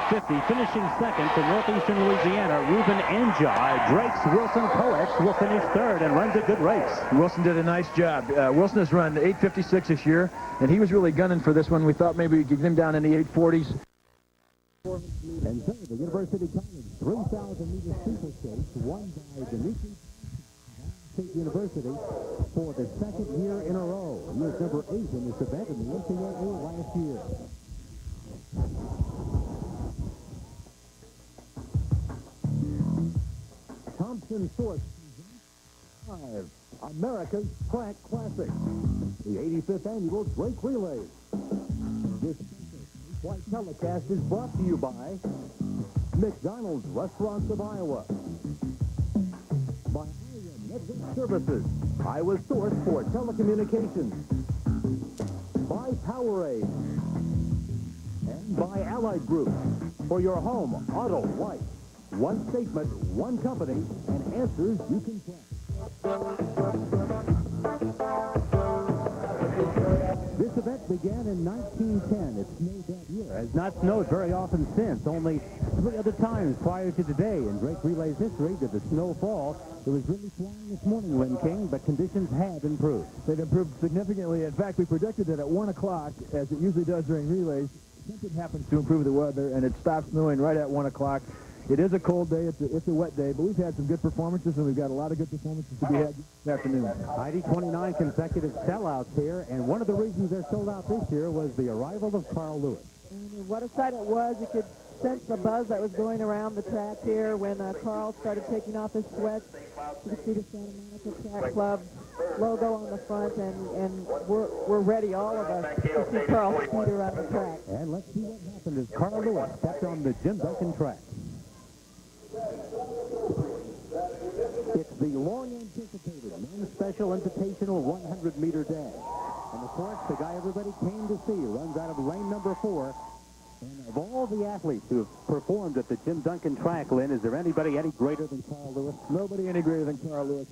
8:50. Finishing second for Northeastern Louisiana, Ruben Anjai. Drake's Wilson Coex will finish third and runs a good race. Wilson did a nice job. Wilson has run 8:56 this year, and he was really gunning for this one. We thought maybe we could get him down in the 8:40s. And so the University College 3,000-meter steeplechase won by Dimitri State University for the second year in a row. He was number 8 in this event in the NCAA last year. Thompson Source 5, America's Track Classic, the 85th annual Drake Relays. This white telecast is brought to you by McDonald's Restaurants of Iowa, by Iowa Network Services, Iowa's source for telecommunications, by Powerade, and by Allied Group. For your home, auto, life. One statement, one company, and answers you can trust. This event began in 1910. It snowed that year. Has not snowed very often since. Only 3 other times prior to today in Drake Relay's history did the snow fall. It was really flying this morning, Lynn King, but conditions have improved. They've improved significantly. In fact, we predicted that at 1 o'clock, as it usually does during relays, something happens to improve the weather, and it stops snowing right at 1 o'clock. It is a cold day. It's a wet day, but we've had some good performances, and we've got a lot of good performances to be had this afternoon. Heidi, 29 consecutive sellouts here, and one of the reasons they're sold out this year was the arrival of Carl Lewis. And what a sight it was. You could sense the buzz that was going around the track here when Carl started taking off his sweats. You could see the Santa Monica Track Club logo on the front, and we're ready, all of us, to see Carl speeder on the track. And let's see what happened as Carl Lewis stepped on the Jim Duncan track. It's the long-anticipated men's special invitational 100-meter dash. And, of course, the guy everybody came to see runs out of lane number 4. And of all the athletes who have performed at the Jim Duncan track, Lynn, is there anybody any greater than Carl Lewis? Nobody any greater than Carl Lewis.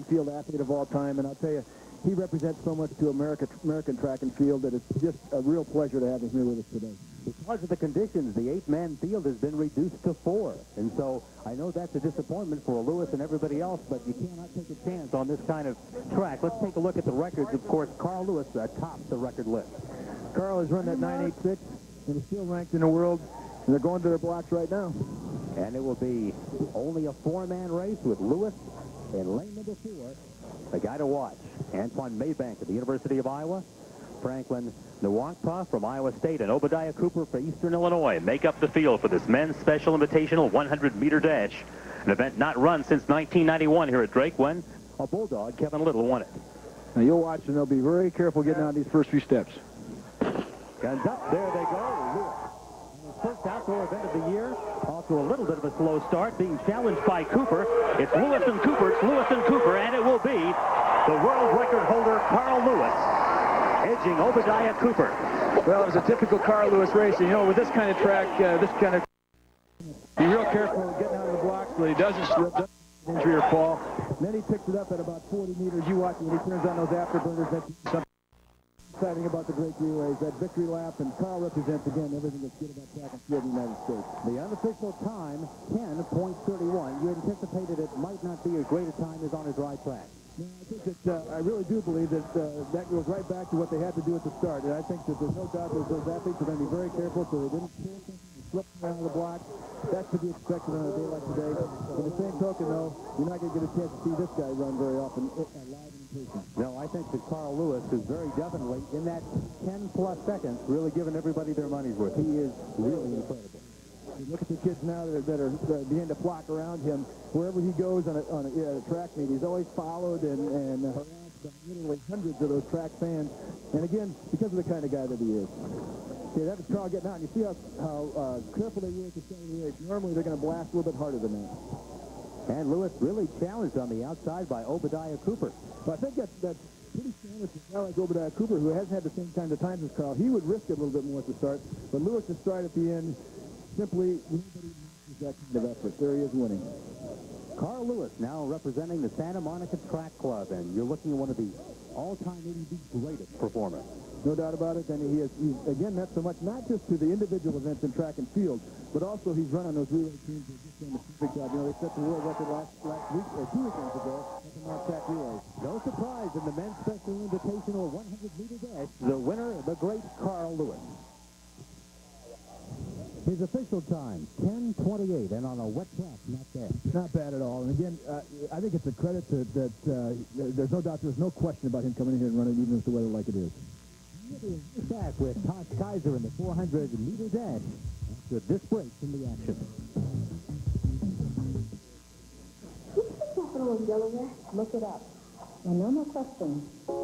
Field athlete of all time, and I'll tell you, he represents so much to American track and field that it's just a real pleasure to have him here with us today. Because of the conditions, the 8-man field has been reduced to 4. And so I know that's a disappointment for Lewis and everybody else, but you cannot take a chance on this kind of track. Let's take a look at the records. Of course, Carl Lewis tops the record list. Carl has run that 9.86 and is still ranked in the world, and they're going to their blocks right now. And it will be only a 4-man race with Lewis in lane number 4. The guy to watch, Antoine Maybank of the University of Iowa, Franklin Nwankpa from Iowa State, and Obadiah Cooper for Eastern Illinois make up the field for this men's special invitational 100-meter dash, an event not run since 1991 here at Drake when a Bulldog, Kevin Little, won it. Now you'll watch, and they'll be very careful getting out these first few steps. Guns up, there they go. Lewis. First outdoor event of the year. Off to a little bit of a slow start, being challenged by Cooper. It's Lewis and Cooper, and it will be the world record holder, Carl Lewis, edging Obadiah Cooper. Well, it was a typical Carl Lewis race, and you know, with this kind of track, be real careful getting out of the block so he doesn't slip, injury or fall. Then he picks it up at about 40 meters. You watch when he turns on those afterburners. That's something exciting about the Drake Relays, that victory lap, and Carl represents, again, everything that's good about track and field in the United States. The unofficial time, 10.31. You anticipated it might not be as great a time as on a dry track. No, I think that, I really do believe that that goes right back to what they had to do at the start, and I think that there's no doubt that those athletes are going to be very careful so they didn't slip around the block. That's to be expected on a day like today. In the same token, though, you're not going to get a chance to see this guy run very often live in person. No, I think that Carl Lewis is very definitely, in that 10-plus seconds, really giving everybody their money's worth. He is really incredible. You look at the kids now that are beginning to flock around him. Wherever he goes on a track meet, he's always followed and harassed by literally hundreds of those track fans. And again, because of the kind of guy that he is. Okay, that was Carl getting out. And you see how careful they were at the start of the race. Normally, they're going to blast a little bit harder than that. And Lewis really challenged on the outside by Obadiah Cooper. Well, I think that's pretty standard for a guy like Obadiah Cooper, who hasn't had the same kind of times as Carl. He would risk it a little bit more at the start. But Lewis's stride at the end, simply nobody matches that kind of effort. There he is winning. Carl Lewis now representing the Santa Monica Track Club, and you're looking at one of the all-time maybe the greatest performers. no doubt about it. And he's again, not so much, not just to the individual events in track and field, but also he's run on those relay teams that just done a perfect job. You know, they set the world record last week, or 2 weekends ago, at the Mount Track Relay. No surprise in the men's special invitational 100-meter dash, the winner, the great Carl Lewis. His official time, 10:28, and on a wet track, not bad. Not bad at all. And again, I think it's a credit that there's no doubt, there's no question about him coming in here and running even with the weather like it is. Back with Tosh Kaiser in the 400-meter dash after this break in the action. What's the capital of Delaware? Look it up. And no more questions. No,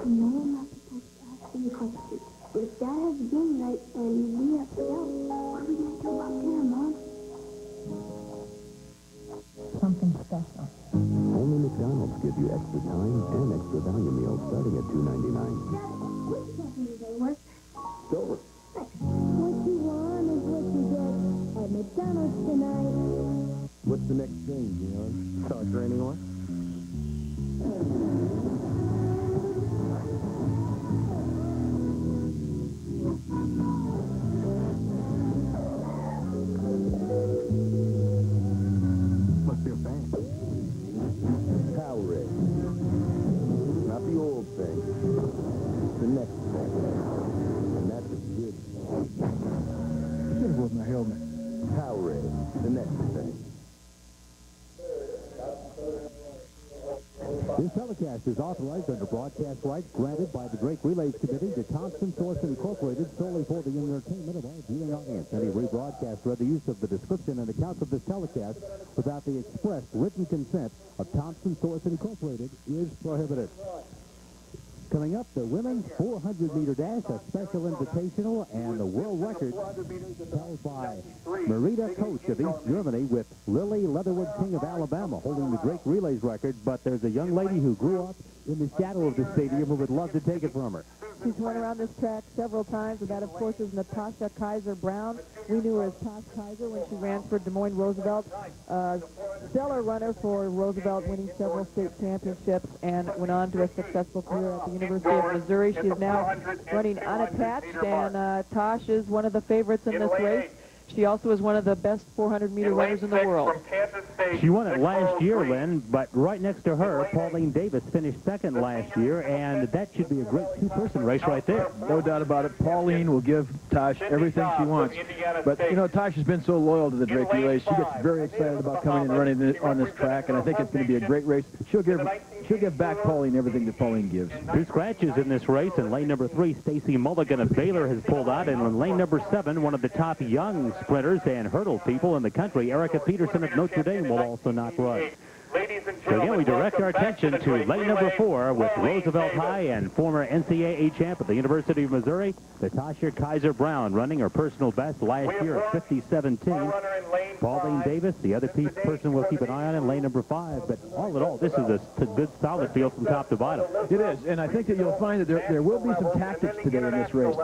I'm not supposed to ask any questions. But if Dad has a game night and we have to go, what are we going to do up there, Mom? Something special. Only McDonald's gives you extra time and extra value meals starting at $2.99. Dad, which button do they work? Silver. What you want is what you get at McDonald's tonight. What's the next thing, Leon? Start for anyone? Must be a fan. Powerade. Not the old thing. The next thing. And that's a good thing. Should have my helmet. Powerade. The next thing. This telecast is authorized under broadcast rights granted by the Drake Relays Committee to Thompson Source Incorporated solely for the entertainment of our viewing audience. Any rebroadcast or other use of the description and accounts of this telecast without the express written consent of Thompson Source Incorporated is prohibited. Coming up, the women's 400-meter dash, a special invitational, and the world record held by Marita Coach of East Germany with Lily Leatherwood King of Alabama holding the Drake Relays record. But there's a young lady who grew up in the shadow of the stadium who would love to take it from her. She's run around this track several times, and that, of course, is Natasha Kaiser Brown. We knew her as Tosh Kaiser when she ran for Des Moines Roosevelt. Stellar runner for Roosevelt, winning several state championships, and went on to a successful career at the University of Missouri. She is now running unattached, and Tosh is one of the favorites in this race. She also is one of the best 400-meter runners in the world. She won it last year, Lynn, but right next to her, Pauline Davis finished second last year, and that should be a great two-person race right there. No doubt about it. Pauline will give Tosh everything she wants. But, you know, Tosh has been so loyal to the Drake Relays. She gets very excited about coming and running on this track, and I think it's going to be a great race. She'll give back Pauline everything that Pauline gives. 2 scratches in this race. In lane number 3, Stacy Mulligan of Baylor has pulled out. And in lane number 7, one of the top young sprinters and hurdle people in the country, Erica Peterson of Notre Dame, will also not run. So again, we direct our attention to lane number 4 with Roosevelt High and former NCAA champ at the University of Missouri, Natasha Kaiser Brown, running her personal best last year at 50:17. Pauline Davis, the other person we'll keep an eye on in lane number 5. But all in all, this is a good, solid field from top to bottom. It is, and I think that you'll find that there will be some tactics today in this race.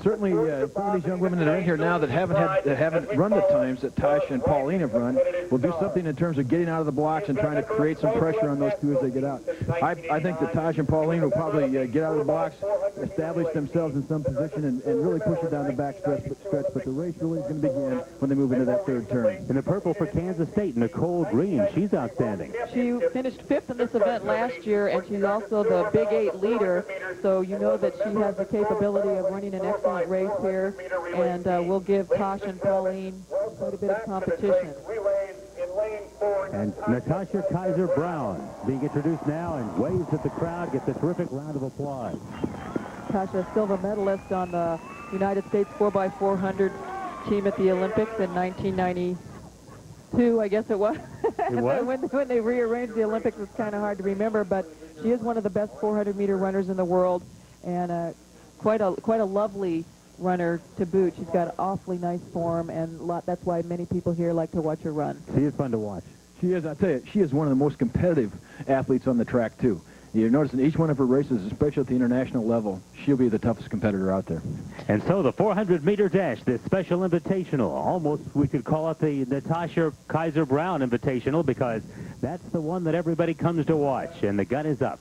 Certainly, some of these young women that are in here now that haven't run the times that Tasha and Pauline have run will do something in terms of getting out of the blocks and trying to create some pressure on those two as they get out. I think that Tasha and Pauline will probably get out of the blocks, establish themselves in some position, and really push it down the back stretch. But the race really is going to begin when they move into that third turn. In the purple for Kansas State, Nicole Green. She's outstanding. She finished 5th in this event last year, and she's also the Big 8 leader, so you know that she has the capability of running an excellent race here, and will give Tosh and Pauline quite a bit of competition. And Natasha Kaiser Brown being introduced now and waves at the crowd, gets a terrific round of applause. Tasha, silver medalist on the United States 4x400 team at the Olympics in 1992, I guess it was. It was? when they rearranged the Olympics, it's kind of hard to remember, but she is one of the best 400-meter runners in the world, and quite a lovely runner to boot. She's got awfully nice form, and that's why many people here like to watch her run. She is fun to watch. She is, I tell you, she is one of the most competitive athletes on the track, too. You notice in each one of her races, especially at the international level, she'll be the toughest competitor out there. And so the 400-meter dash, this special invitational, almost we could call it the Natasha Kaiser Brown Invitational, because that's the one that everybody comes to watch, and the gun is up.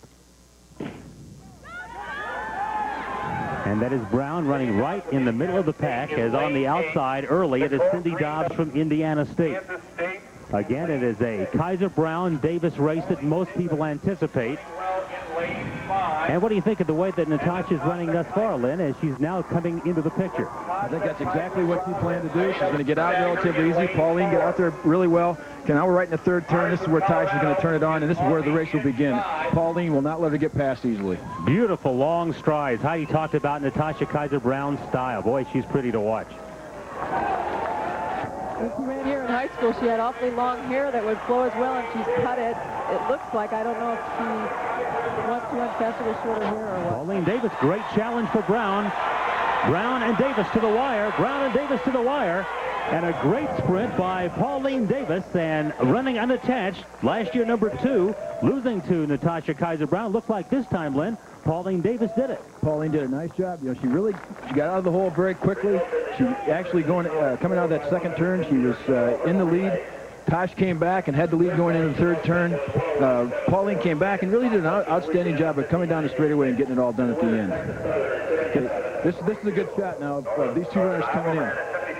And that is Brown running right in the middle of the pack, as on the outside early it is Cindy Dobbs from Indiana State. Again, it is a Kaiser Brown-Davis race that most people anticipate. And what do you think of the way that Natasha's running thus far, Lynn, as she's now coming into the picture? I think that's exactly what she planned to do. She's going to get out relatively easy. Pauline get out there really well. Okay, now we're right in the third turn. This is where Tasha's going to turn it on, and this is where the race will begin. Pauline will not let her get past easily. Beautiful long strides. Heidi talked about Natasha Kaiser Brown's style. Boy, she's pretty to watch. When she ran here in high school, she had awfully long hair that would flow as well, and she's cut it. It looks like, I don't know if she wants to infest it with shorter hair or what. Pauline Davis, great challenge for Brown. Brown and Davis to the wire. Brown and Davis to the wire. And a great sprint by Pauline Davis, and running unattached. Last year, number 2, losing to Natasha Kaiser Brown. Looks like this time, Lynn, Pauline Davis did it. Pauline did a nice job. You know, she got out of the hole very quickly. She actually coming out of that second turn, she was in the lead. Tosh came back and had the lead going into the third turn. Pauline came back and really did an outstanding job of coming down the straightaway and getting it all done at the end. Okay, this is a good shot now of these two runners coming in.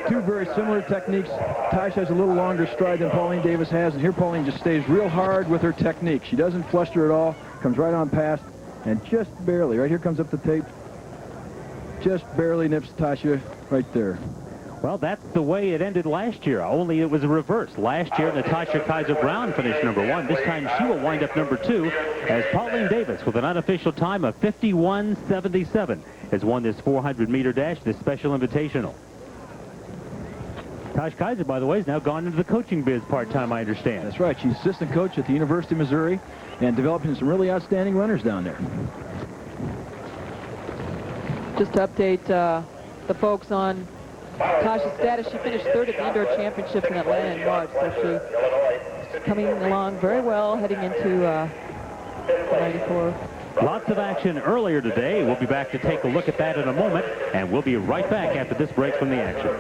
Two very similar techniques. Tosh has a little longer stride than Pauline Davis has, and here Pauline just stays real hard with her technique. She doesn't fluster at all, comes right on past, and just barely, right here comes up the tape, just barely nips Tasha right there. Well, that's the way it ended last year, only it was a reverse. Last year, Natasha Kaiser Brown finished number 1. This time, she will wind up number 2, as Pauline Davis, with an unofficial time of 51.77, has won this 400-meter dash, this special invitational. Tosh Kaiser, by the way, has now gone into the coaching biz part-time, I understand. That's right. She's assistant coach at the University of Missouri and developing some really outstanding runners down there. Just to update the folks on Tasha's status, she finished 3rd at the Indoor Championships in Atlanta in March, so she's coming along very well heading into 94. Lots of action earlier today. We'll be back to take a look at that in a moment, and we'll be right back after this break from the action.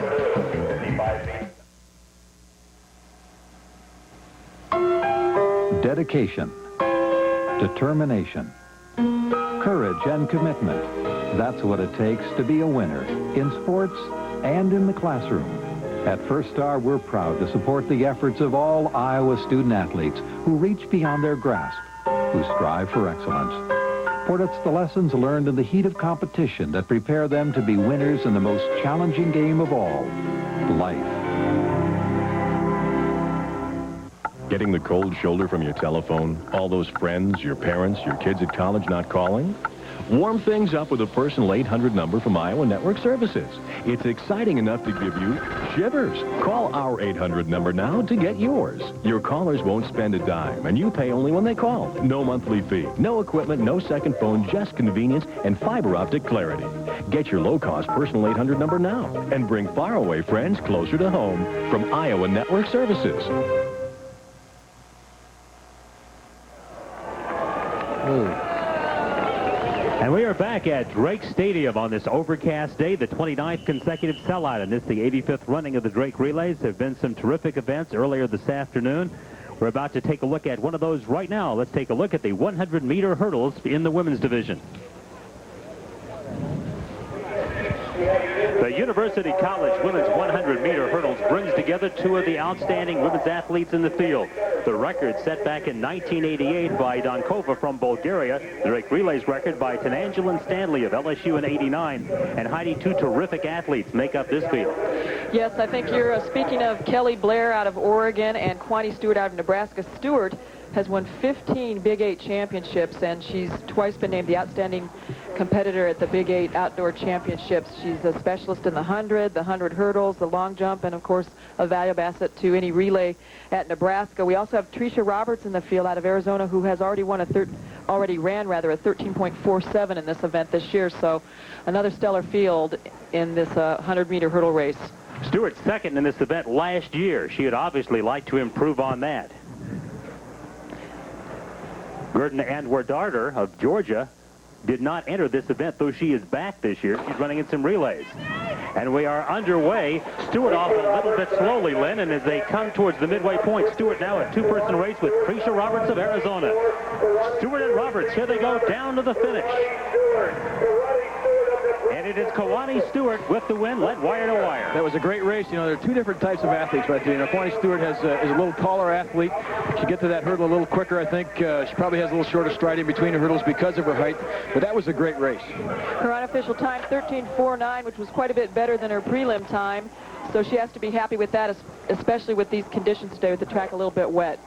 Dedication, determination, courage and commitment. That's what it takes to be a winner in sports and in the classroom. At First Star, we're proud to support the efforts of all Iowa student athletes who reach beyond their grasp, who strive for excellence. For it's the lessons learned in the heat of competition that prepare them to be winners in the most challenging game of all, life. Getting the cold shoulder from your telephone? All those friends, your parents, your kids at college not calling? Warm things up with a personal 800 number from Iowa Network Services. It's exciting enough to give you shivers. Call our 800 number now to get yours. Your callers won't spend a dime, and you pay only when they call. No monthly fee, no equipment, no second phone, just convenience and fiber optic clarity. Get your low-cost personal 800 number now and bring faraway friends closer to home from Iowa Network Services. And we are back at Drake Stadium on this overcast day, the 29th consecutive sellout, and this the 85th running of the Drake Relays. There have been some terrific events earlier this afternoon. We're about to take a look at one of those right now. Let's take a look at the 100-meter hurdles in the women's division. The University College women's 100-meter hurdles brings together two of the outstanding women's athletes in the field. The record set back in 1988 by Donkova from Bulgaria. The Drake Relays record by Tanangeline Stanley of LSU in '89. And Heidi, two terrific athletes make up this field. Yes, I think you're speaking of Kelly Blair out of Oregon and Quanti Stewart out of Nebraska. Stewart has won 15 Big 8 championships, and she's twice been named the outstanding competitor at the Big 8 Outdoor Championships. She's a specialist in the 100 hurdles, the long jump, and of course a valuable asset to any relay at Nebraska. We also have Tricia Roberts in the field out of Arizona, who has already ran a 13.47 in this event this year. So another stellar field in this 100-meter hurdle race. Stewart second in this event last year. She would obviously like to improve on that. Gurdon Andwar-Darter of Georgia did not enter this event, though she is back this year. She's running in some relays. And we are underway. Stewart off a little bit slowly, Lynn, and as they come towards the midway point, Stewart now a two-person race with Tricia Roberts of Arizona. Stewart and Roberts, here they go down to the finish. And it is Kawani Stewart with the win, led wire to wire. That was a great race. You know, there are two different types of athletes right there. You know, Kawani Stewart is a little taller athlete. She get to that hurdle a little quicker, I think. She probably has a little shorter stride in between the hurdles because of her height. But that was a great race. Her unofficial time, 13:49, which was quite a bit better than her prelim time. So she has to be happy with that, especially with these conditions today with the track a little bit wet.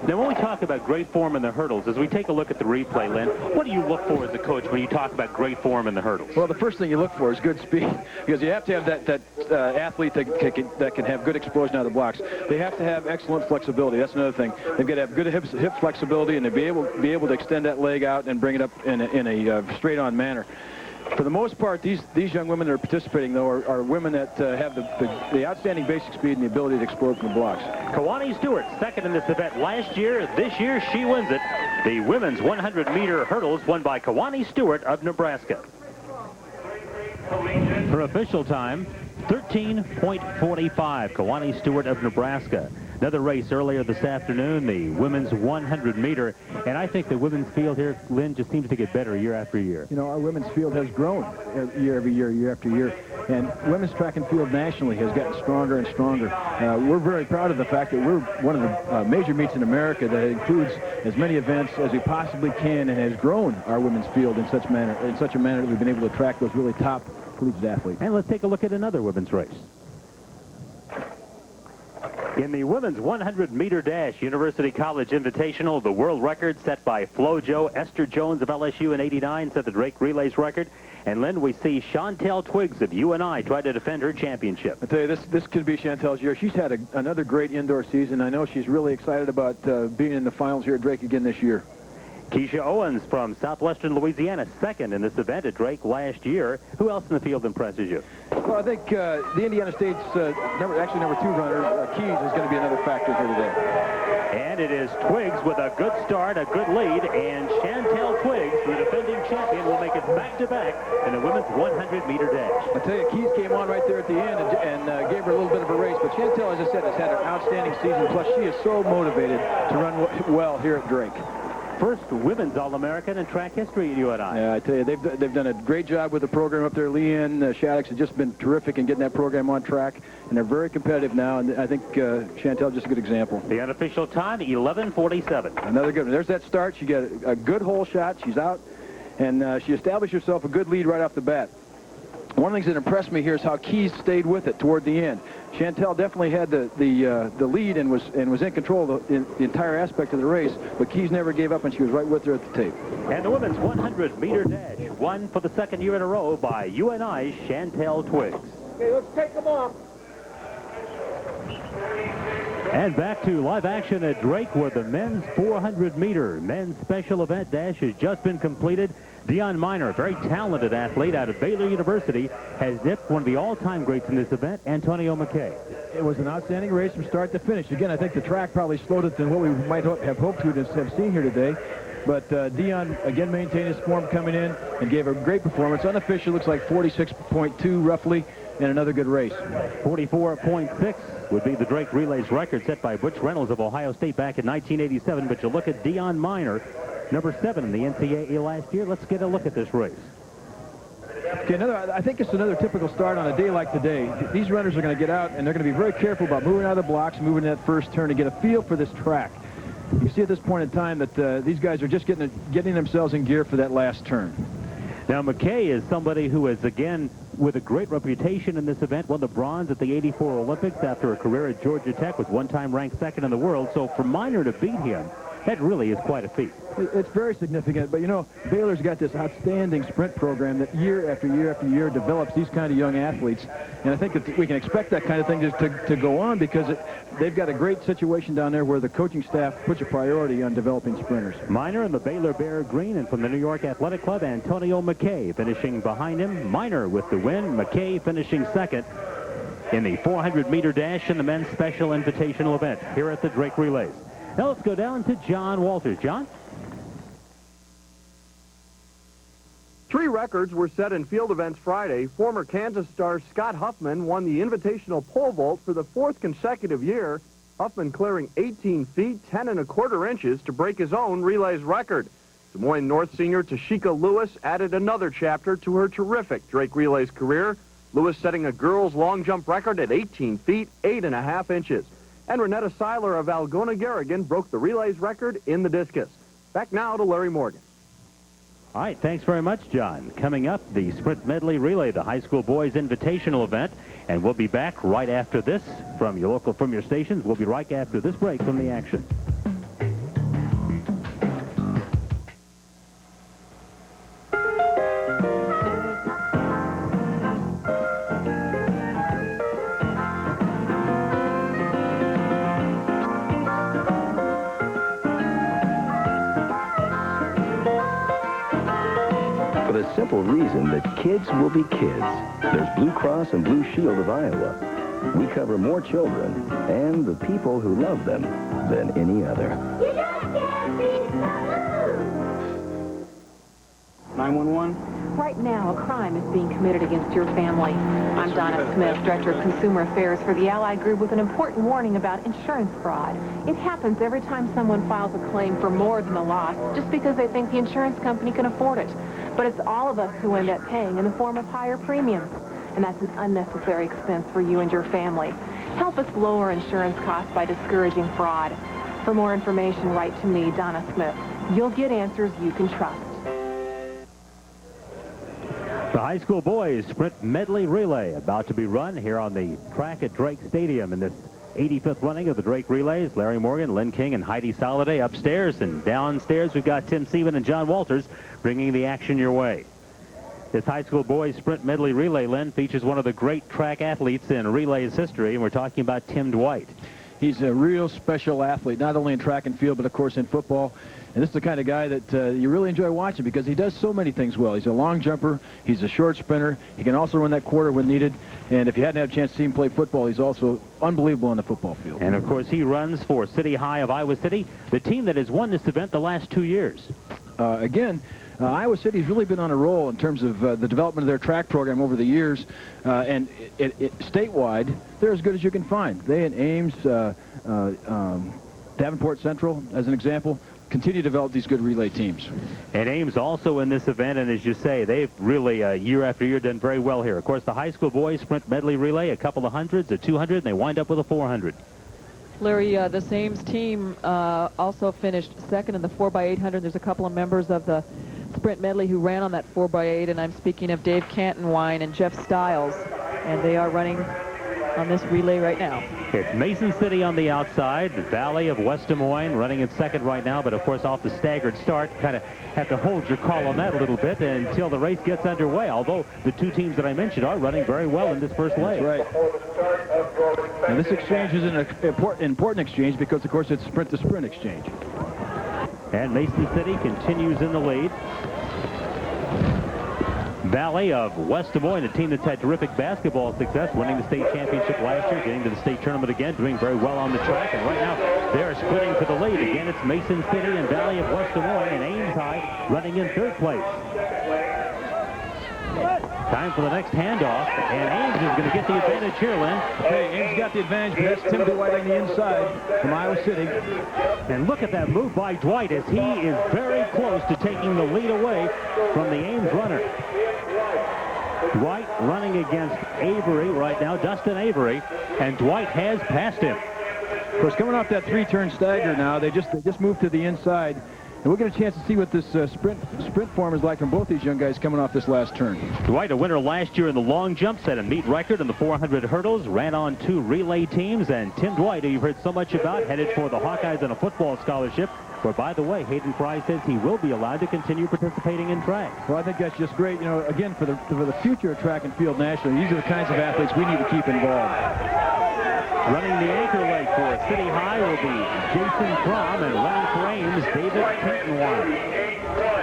Now, when we talk about great form in the hurdles, as we take a look at the replay, Lynn, what do you look for as a coach when you talk about great form in the hurdles? Well, the first thing you look for is good speed, because you have to have that athlete that can have good explosion out of the blocks. They have to have excellent flexibility. That's another thing. They've got to have good hip flexibility, and to be able to extend that leg out and bring it up in a straight-on manner. For the most part, these young women that are participating, though, are women that have the outstanding basic speed and the ability to explode from the blocks. Kawani Stewart, second in this event last year. This year, she wins it. The women's 100-meter hurdles won by Kawani Stewart of Nebraska. Her official time, 13:45. Kawani Stewart of Nebraska. Another race earlier this afternoon, the women's 100-meter. And I think the women's field here, Lynn, just seems to get better year after year. You know, our women's field has grown year after year. And women's track and field nationally has gotten stronger and stronger. We're very proud of the fact that we're one of the major meets in America that includes as many events as we possibly can and has grown our women's field in such a manner that we've been able to attract those really top collegiate athletes. And let's take a look at another women's race. In the women's 100-meter dash, University College Invitational, the world record set by FloJo. Esther Jones of LSU in '89 set the Drake Relays record. And, Lynn, we see Chantel Twiggs of UNI try to defend her championship. I tell you, this could be Chantel's year. She's had another great indoor season. I know she's really excited about being in the finals here at Drake again this year. Keisha Owens from southwestern Louisiana, second in this event at Drake last year. Who else in the field impresses you? Well, I think the Indiana State's number 2 runner, Keys, is going to be another factor here today. And it is Twiggs with a good start, a good lead, and Chantel Twiggs, the defending champion, will make it back-to-back in the women's 100-meter dash. I tell you, Keys came on right there at the end and gave her a little bit of a race. But Chantel, as I said, has had an outstanding season. Plus, she is so motivated to run well here at Drake. First women's All-American in track history at UNI. Yeah, I tell you, they've done a great job with the program up there. Leanne Shaddix has just been terrific in getting that program on track, and they're very competitive now, and I think Chantel just a good example. The unofficial time, 11:47. Another good one. There's that start. She got a good hole shot. She's out, and she established herself a good lead right off the bat. One of the things that impressed me here is how Keys stayed with it toward the end. Chantel definitely had the lead and was in control of the entire aspect of the race, but Keys never gave up, and she was right with her at the tape. And the women's 100-meter dash, won for the second year in a row by UNI's Chantel Twiggs. Okay, let's take them off. And back to live action at Drake, where the men's 400-meter men's special event dash has just been completed. Dion Miner, a very talented athlete out of Baylor University, has nipped one of the all-time greats in this event, Antonio McKay. It was an outstanding race from start to finish. Again, I think the track probably slowed it than what we might have hoped to have seen here today. But Dion, again, maintained his form coming in and gave a great performance. Unofficial looks like 46.2 roughly, and another good race. 44.6 would be the Drake Relays record set by Butch Reynolds of Ohio State back in 1987. But you look at Dion Miner, number 7 in the NCAA last year. Let's get a look at this race. Okay, I think it's another typical start on a day like today. These runners are going to get out, and they're going to be very careful about moving out of the blocks, moving that first turn to get a feel for this track. You see at this point in time that these guys are just getting themselves in gear for that last turn. Now, McKay is somebody who is, again, with a great reputation in this event, won the bronze at the '84 Olympics after a career at Georgia Tech, was one time ranked second in the world. So for Miner to beat him, that really is quite a feat. It's very significant, but you know, Baylor's got this outstanding sprint program that year after year after year develops these kind of young athletes, and I think that we can expect that kind of thing to go on because they've got a great situation down there where the coaching staff puts a priority on developing sprinters. Miner in the Baylor Bear Green, and from the New York Athletic Club, Antonio McKay finishing behind him. Miner with the win, McKay finishing second in the 400-meter dash in the men's special invitational event here at the Drake Relays. Now let's go down to John Walters. John? 3 records were set in field events Friday. Former Kansas star Scott Huffman won the invitational pole vault for the 4th consecutive year. Huffman clearing 18 feet, 10 1/4 inches to break his own relays record. Des Moines North senior Tashika Lewis added another chapter to her terrific Drake Relays career. Lewis setting a girls' long jump record at 18 feet, 8.5 inches. And Renetta Seiler of Algona-Garrigan broke the relays record in the discus. Back now to Larry Morgan. All right, thanks very much, John. Coming up, the Sprint Medley Relay, the high school boys invitational event. And we'll be back right after this from your stations. We'll be right after this break from the action. For the simple reason that kids will be kids. There's Blue Cross and Blue Shield of Iowa. We cover more children and the people who love them than any other. 911? Right now, a crime is being committed against your family. I'm Donna Smith, Director of Consumer Affairs for the Allied Group, with an important warning about insurance fraud. It happens every time someone files a claim for more than the loss just because they think the insurance company can afford it. But it's all of us who end up paying in the form of higher premiums. And that's an unnecessary expense for you and your family. Help us lower insurance costs by discouraging fraud. For more information, write to me, Donna Smith. You'll get answers you can trust. The high school boys Sprint Medley Relay about to be run here on the track at Drake Stadium in this 85th running of the Drake Relays. Larry Morgan, Lynn King, and Heidi Soliday upstairs, and downstairs we've got Tim Seaman and John Walters bringing the action your way. This high school boys Sprint Medley Relay, Lynn, features one of the great track athletes in relays history, and we're talking about Tim Dwight. He's a real special athlete, not only in track and field, but of course in football. And this is the kind of guy that you really enjoy watching because he does so many things well. He's a long jumper. He's a short sprinter. He can also run that quarter when needed. And if you hadn't had a chance to see him play football, he's also unbelievable on the football field. And, of course, he runs for City High of Iowa City, the team that has won this event the last 2 years. Iowa City's really been on a roll in terms of the development of their track program over the years. And statewide, they're as good as you can find. They and Ames, Davenport Central, as an example, continue to develop these good relay teams. And Ames also in this event, and as you say, they've really year after year done very well here. Of course, the high school boys Sprint Medley Relay, a couple of hundreds, a 200, and they wind up with a 400. Larry, this Ames team also finished second in the 4x800. There's a couple of members of the Sprint Medley who ran on that 4x8, and I'm speaking of Dave Cantonwine and Jeff Stiles, and they are running on this relay right now. It's Mason City on the outside, the Valley of West Des Moines running in second right now, but of course off the staggered start. Kind of have to hold your call on that a little bit until the race gets underway, although the two teams that I mentioned are running very well in this first leg. That's right. And this exchange is an important exchange because, of course, it's sprint-to-sprint exchange. And Mason City continues in the lead. Valley of West Des Moines, a team that's had terrific basketball success, winning the state championship last year, getting to the state tournament again, doing very well on the track. And right now, they're splitting for the lead. Again, it's Mason City and Valley of West Des Moines, and Ames High running in third place. Time for the next handoff, and Ames is going to get the advantage here, Lynn. Okay, Ames got the advantage, but that's Tim Dwight on the inside from Iowa City. And look at that move by Dwight as he is very close to taking the lead away from the Ames runner. Dwight running against Avery right now, Dustin Avery, and Dwight has passed him. Of course, coming off that three-turn stagger now, they just moved to the inside. And we'll get a chance to see what this sprint form is like from both these young guys coming off this last turn. Dwight, a winner last year in the long jump, set a meet record in the 400 hurdles, ran on 2 relay teams, and Tim Dwight, who you've heard so much about, headed for the Hawkeyes on a football scholarship, where, by the way, Hayden Fry says he will be allowed to continue participating in track. Well, I think that's just great. You know, again, for the future of track and field nationally, these are the kinds of athletes we need to keep involved. Running the anchor leg for City High will be Jason Crom, and running for Ames, David Cantonwine.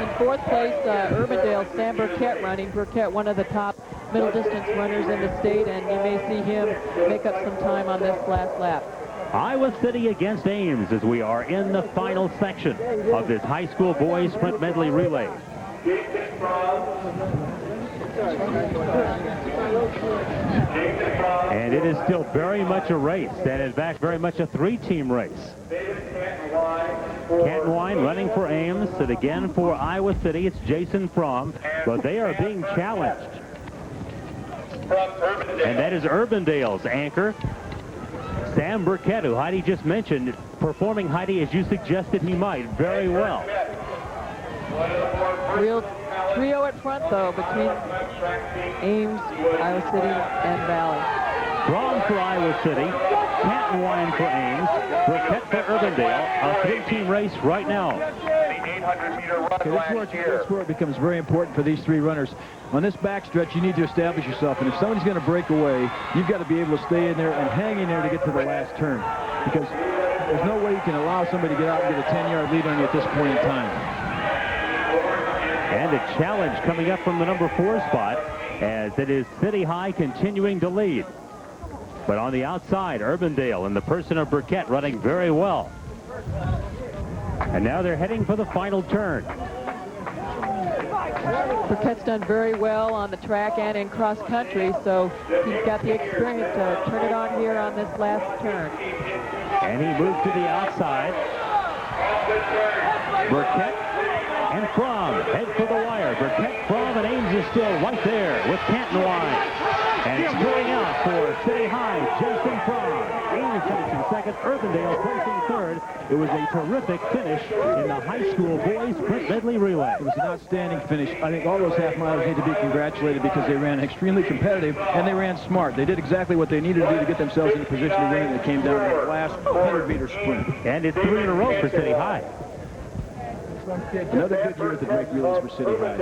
In fourth place, Urbandale, Sam Burkett running. Burkett, one of the top middle distance runners in the state, and you may see him make up some time on this last lap. Iowa City against Ames as we are in the final section of this high school boys sprint medley relay. And it is still very much a race, and in fact very much a 3-team race. Canton Wine running for Ames, and again for Iowa City, it's Jason Fromm, but they are being challenged. And that is Urbandale's anchor, Sam Burkett, who Heidi just mentioned, performing, Heidi, as you suggested he might, very well. Real trio at front, though, between Ames, Iowa City, and Valley. Fromm for Iowa City, Canton Wine for Ames, Burkett for Urbandale, a three-team race right now. Okay, that's where it becomes very important for these three runners. On this backstretch, you need to establish yourself, and if somebody's going to break away, you've got to be able to stay in there and hang in there to get to the last turn, because there's no way you can allow somebody to get out and get a 10-yard lead on you at this point in time. And a challenge coming up from the number 4 spot, as it is City High continuing to lead. But on the outside, Urbandale in the person of Burkett running very well. And now they're heading for the final turn. Burkett's done very well on the track and in cross country, so he's got the experience to turn it on here on this last turn. And he moved to the outside. Burkett and Fromm head for the wire. Burkett, Fromm, and Ames is still right there with Canton Wine. And it's going out for City High, Jason Fromm. Ames finishing second, Urbandale placing third. It was a terrific finish in the high school boys sprint medley relay. It was an outstanding finish. I think all those half milers need to be congratulated because they ran extremely competitive and they ran smart. They did exactly what they needed to do to get themselves in a position to win. It came down to the last 100-meter sprint. And it's 3 in a row for City High. Another good year at the Drake Relays for City High.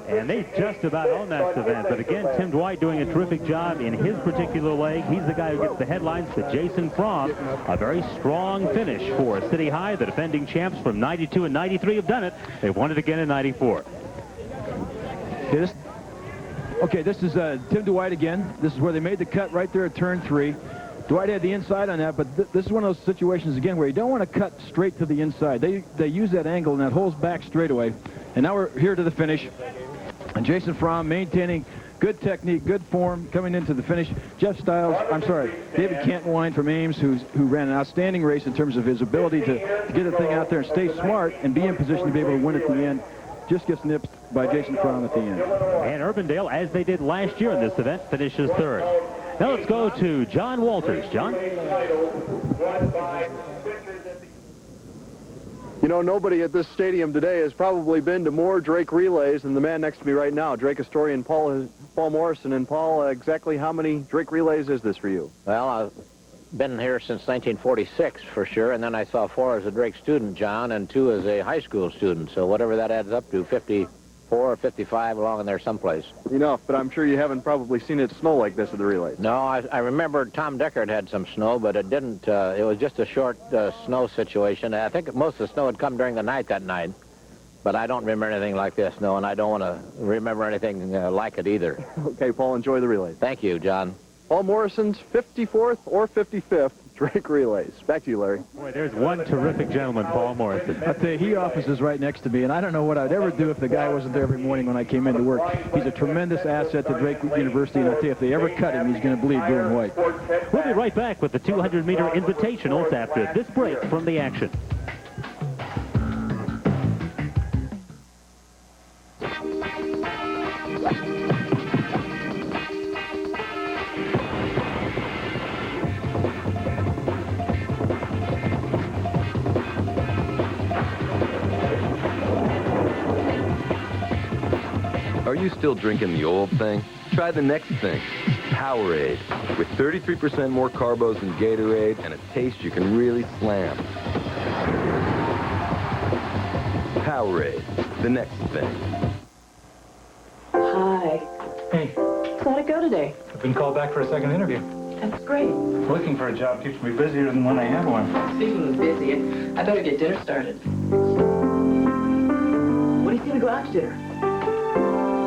And they just about own that event. But again, Tim Dwight doing a terrific job in his particular leg. He's the guy who gets the headlines, but Jason Fromm, a very strong finish for City High. The defending champs from 92 and 93 have done it. They've won it again in 94. Okay, this is Tim Dwight again. This is where they made the cut right there at turn 3. Dwight had the inside on that, but this is one of those situations, again, where you don't want to cut straight to the inside. They use that angle, and that holds back straightaway. And now we're here to the finish. And Jason Fromm maintaining good technique, good form, coming into the finish. David Canton Wine from Ames, who ran an outstanding race in terms of his ability to get the thing out there and stay smart and be in position to be able to win at the end. Just gets nipped by Jason Fromm at the end. And Urbandale, as they did last year in this event, finishes third. Now let's go to John Walters. John? You know, nobody at this stadium today has probably been to more Drake relays than the man next to me right now, Drake historian Paul Morrison. And Paul, exactly how many Drake relays is this for you? Well, I've been here since 1946 for sure, and then I saw 4 as a Drake student, John, and 2 as a high school student. So whatever that adds up to, 54 or 55 along in there someplace. Enough, but I'm sure you haven't probably seen it snow like this at the relays. No, I remember Tom Deckard had some snow, but it didn't. It was just a short snow situation. I think most of the snow had come during the night that night, but I don't remember anything like this, no, and I don't want to remember anything like it either. Okay, Paul, enjoy the relays. Thank you, John. Paul Morrison's 54th or 55th Drake relays. Back to you, Larry. Boy, there's one terrific gentleman, Paul Morrison. I tell you, he offices right next to me, and I don't know what I'd ever do if the guy wasn't there every morning when I came into work. He's a tremendous asset to Drake University, and I tell you, if they ever cut him, he's going to bleed blue and white. We'll be right back with the 200-meter invitationals after this break from the action. Are you still drinking the old thing? Try the next thing, Powerade. With 33% more carbos than Gatorade and a taste you can really slam. Powerade, the next thing. Hi. Hey, How'd it go today? I've been called back for a second interview. That's great. Looking for a job keeps me busier than when I have one. Speaking of busy, I better get dinner started. When are you going to go out to dinner?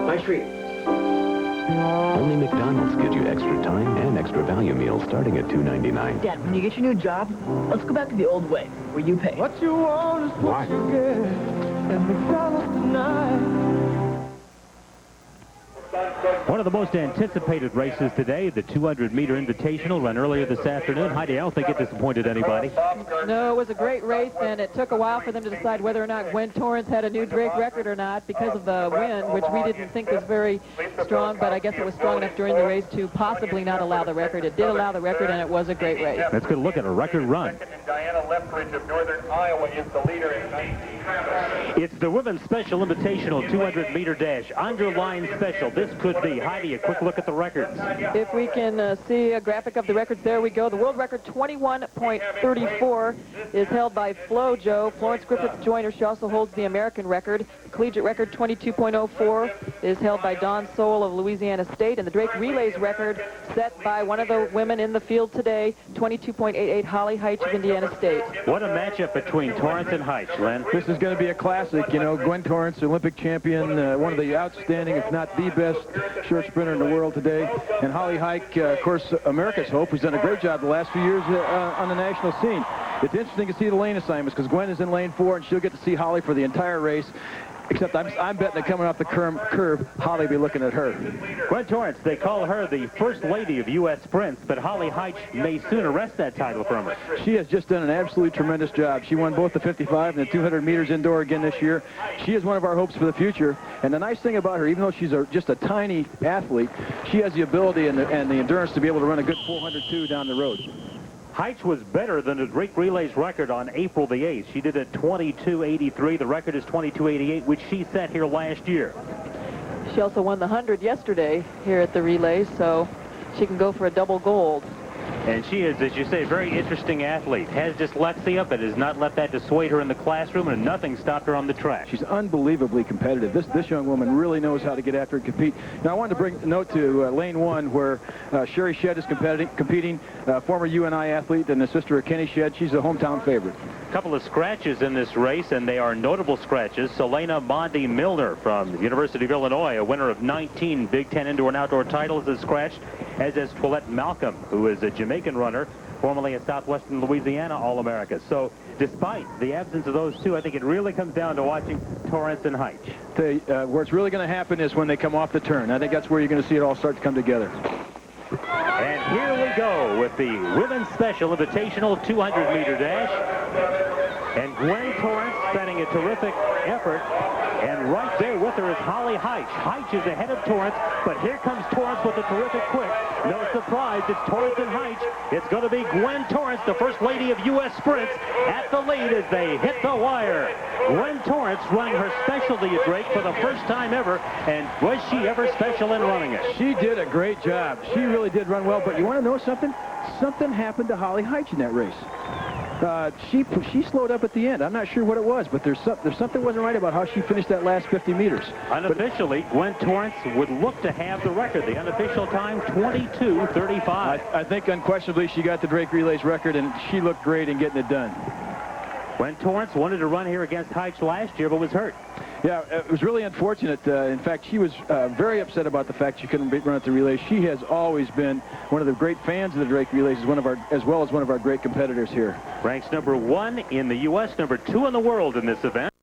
My treat. Only McDonald's gives you extra time and extra value meals starting at $2.99. Dad, when you get your new job, let's go back to the old way, where you pay. What you want is what you get. And McDonald's tonight. One of the most anticipated races today, the 200-meter Invitational, run earlier this afternoon. Heidi, I don't think it disappointed anybody. No, it was a great race, and it took a while for them to decide whether or not Gwen Torrance had a new Drake record or not because of the wind, which we didn't think was very strong, but I guess it was strong enough during the race to possibly not allow the record. It did allow the record, and it was a great race. Let's get a look at a record run. Diana Lethbridge of Northern Iowa is the leader in 19. It's the Women's Special Invitational 200-meter dash. Underline special. This could be. Heidi, a quick look at the records. If we can see a graphic of the records, there we go. The world record, 21.34, is held by FloJo. Florence Griffith Joyner. She also holds the American record. The collegiate record, 22.04, is held by Dawn Soul of Louisiana State. And the Drake Relays record, set by one of the women in the field today, 22.88, Holly Heitch of Indiana State. What a matchup between Torrance and Heitch, Len. This is going to be a classic. You know, Gwen Torrance, Olympic champion, one of the outstanding, if not the best short sprinter in the world today. And Holly Heitch, of course, America's hope, who's done a great job the last few years on the national scene. It's interesting to see the lane assignments because Gwen is in lane 4, and she'll get to see Holly for the entire race. Except I'm betting that coming off the curve, Holly will be looking at her. Gwen Torrance, they call her the first lady of U.S. sprints, but Holly Heitch may soon arrest that title from her. She has just done an absolutely tremendous job. She won both the 55 and the 200 meters indoor again this year. She is one of our hopes for the future. And the nice thing about her, even though she's just a tiny athlete, she has the ability and the endurance to be able to run a good 400-2 down the road. Heitch was better than the Drake Relays record on April the 8th. She did a 22.83. The record is 22.88, which she set here last year. She also won the 100 yesterday here at the Relays, so she can go for a double gold. And she is, as you say, a very interesting athlete. Has dyslexia, but has not let that dissuade her in the classroom, and nothing stopped her on the track. She's unbelievably competitive. This young woman really knows how to get after and compete. Now, I wanted to bring a note to lane 1, where Sherry Shedd is competing, former UNI athlete, and the sister of Kenny Shedd. She's a hometown favorite. A couple of scratches in this race, and they are notable scratches. Selena Bondi Milner from the University of Illinois, a winner of 19 Big Ten indoor and outdoor titles, is scratched, as is Toilette Malcolm, who is a Jamaican runner, formerly a Southwestern Louisiana All-America. So despite the absence of those two, I think it really comes down to watching Torrance and Heitch. Where it's really going to happen is when they come off the turn. I think that's where you're going to see it all start to come together. And here we go with the Women's Special Invitational 200-meter dash. And Gwen Torrance setting a terrific effort. And right there with her is Holly Heitch. Heitch is ahead of Torrance, but here comes Torrance with a terrific quick. No surprise, it's Torrance and Heitch. It's going to be Gwen Torrance, the first lady of U.S. sprints, at the lead as they hit the wire. Gwen Torrance running her specialty at Drake for the first time ever, and was she ever special in running it? She did a great job. She really did run well, but you want to know something? Something happened to Holly Heitch in that race. She slowed up at the end. I'm not sure what it was, but there's something wasn't right about how she finished that last 50 meters. Unofficially, Gwen Torrance would look to have the record. The unofficial time, 22:35. I think unquestionably she got the Drake Relays record, and she looked great in getting it done. Gwen Torrance wanted to run here against Heitch last year, but was hurt. Yeah, it was really unfortunate. In fact, she was very upset about the fact she couldn't run at the Relays. She has always been one of the great fans of the Drake Relays, as well as one of our great competitors here. Ranks number 1 in the U.S., number 2 in the world in this event.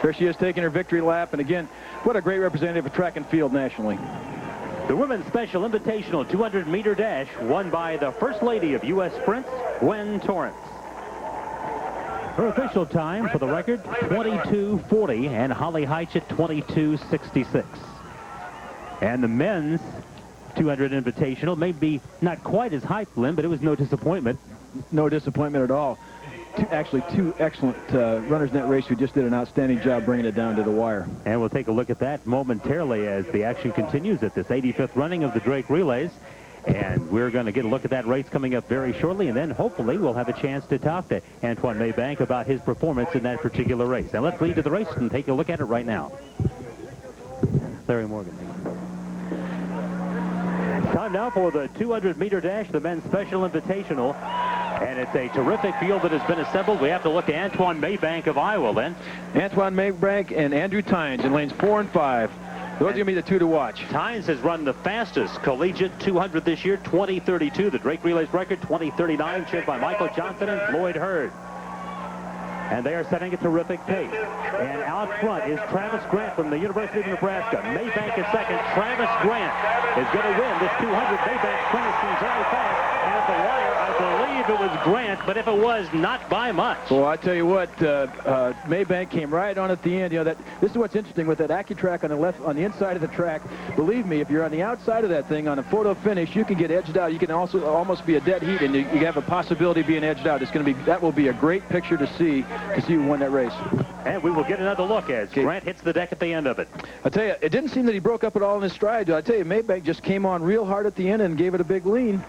There she is taking her victory lap, and again, what a great representative of track and field nationally. The Women's Special Invitational 200-meter dash won by the First Lady of U.S. Sprints, Gwen Torrance. Her official time for the record, 22:40, and Holly Heitch at 22:66. And the men's 200 Invitational may be not quite as hyped, Lynn, but it was no disappointment. No disappointment at all. Actually, two excellent runners in that race who just did an outstanding job bringing it down to the wire. And we'll take a look at that momentarily as the action continues at this 85th running of the Drake Relays. And we're going to get a look at that race coming up very shortly, and then hopefully we'll have a chance to talk to Antoine Maybank about his performance in that particular race. Now let's lead to the race and take a look at it right now. Larry Morgan. Time now for the 200-meter dash, the men's special invitational. And it's a terrific field that has been assembled. We have to look at Antoine Maybank of Iowa, then. Antoine Maybank and Andrew Tynes in lanes 4 and 5. Those are going to be the two to watch. Tynes has run the fastest collegiate 200 this year, 20:32. The Drake Relays record, 20:39, cheered by Michael Johnson and Floyd Hurd. and they are setting a terrific pace. And out front is Travis Grant from the University of Nebraska. Maybank is second. Travis Grant is going to win this 200. Maybank finishing very fast. And at the wire, I believe it was Grant, but if it was, not by much. Well, I tell you what, Maybank came right on at the end. You know, this is what's interesting with that AccuTrack on the left, on the inside of the track. Believe me, if you're on the outside of that thing on a photo finish, you can get edged out. You can also almost be a dead heat, and you have a possibility of being edged out. It's going to be, that will be a great picture to see who won that race. And we will get another look as Grant hits the deck at the end of it. I tell you, it didn't seem that he broke up at all in his stride. I tell you, Maybank just came on real hard at the end and gave it a big lean.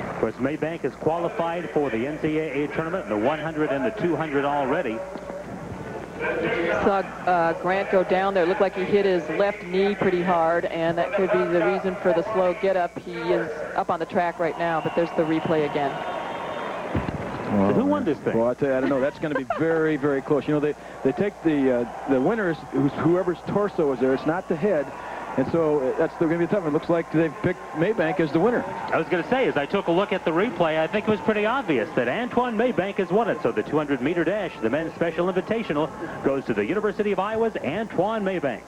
Of course, Maybank is qualified for the NCAA tournament, the 100 and the 200 already. Saw Grant go down there. It looked like he hit his left knee pretty hard, and that could be the reason for the slow get-up. He is up on the track right now, but there's the replay again. Well, who won this thing? Well, I tell you, I don't know. That's going to be very, very close. You know, they take the winners, whoever's torso is there. It's not the head. And so that's going to be tough. It looks like they've picked Maybank as the winner. I was going to say, as I took a look at the replay, I think it was pretty obvious that Antoine Maybank has won it. So the 200-meter dash, the men's special invitational, goes to the University of Iowa's Antoine Maybank.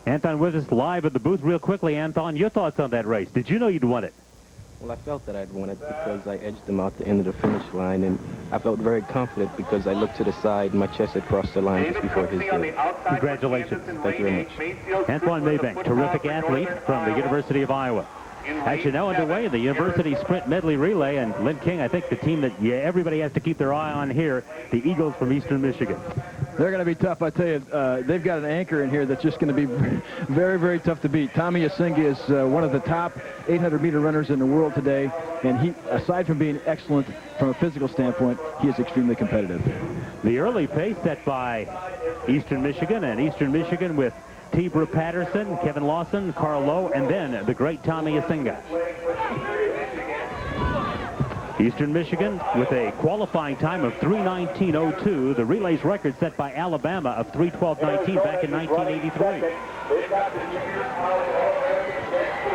Anton with us live at the booth. Real quickly, Anton, your thoughts on that race. Did you know you'd won it? Well, I felt that I'd won it because I edged him out the end of the finish line, and I felt very confident because I looked to the side and my chest had crossed the line just before his did. Congratulations. Thank you very much. Antoine Maybank, terrific athlete from the University of Iowa. Action now underway in the University Sprint Medley Relay, and Lynn King, I think the team that everybody has to keep their eye on here, the Eagles from Eastern Michigan. They're going to be tough, I tell you. They've got an anchor in here that's just going to be very, very tough to beat. Tommy Asinga is one of the top 800-meter runners in the world today, and he, aside from being excellent from a physical standpoint, he is extremely competitive. The early pace set by Eastern Michigan, and Eastern Michigan with T-Brew Patterson, Kevin Lawson, Carl Lowe, and then the great Tommy Asinga. Eastern Michigan with a qualifying time of 3:19.02, the relays record set by Alabama of 3:12.19 back in 1983.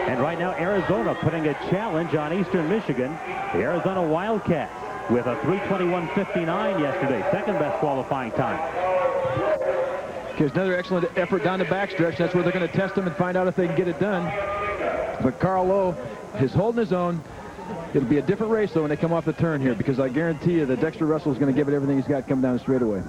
And right now, Arizona putting a challenge on Eastern Michigan. The Arizona Wildcats with a 3:21.59 yesterday, second best qualifying time. Here's another excellent effort down the backstretch. That's where they're going to test him and find out if they can get it done. But Carl Lowe is holding his own. It'll be a different race, though, when they come off the turn here, because I guarantee you that Dexter Russell is going to give it everything he's got coming down the straightaway.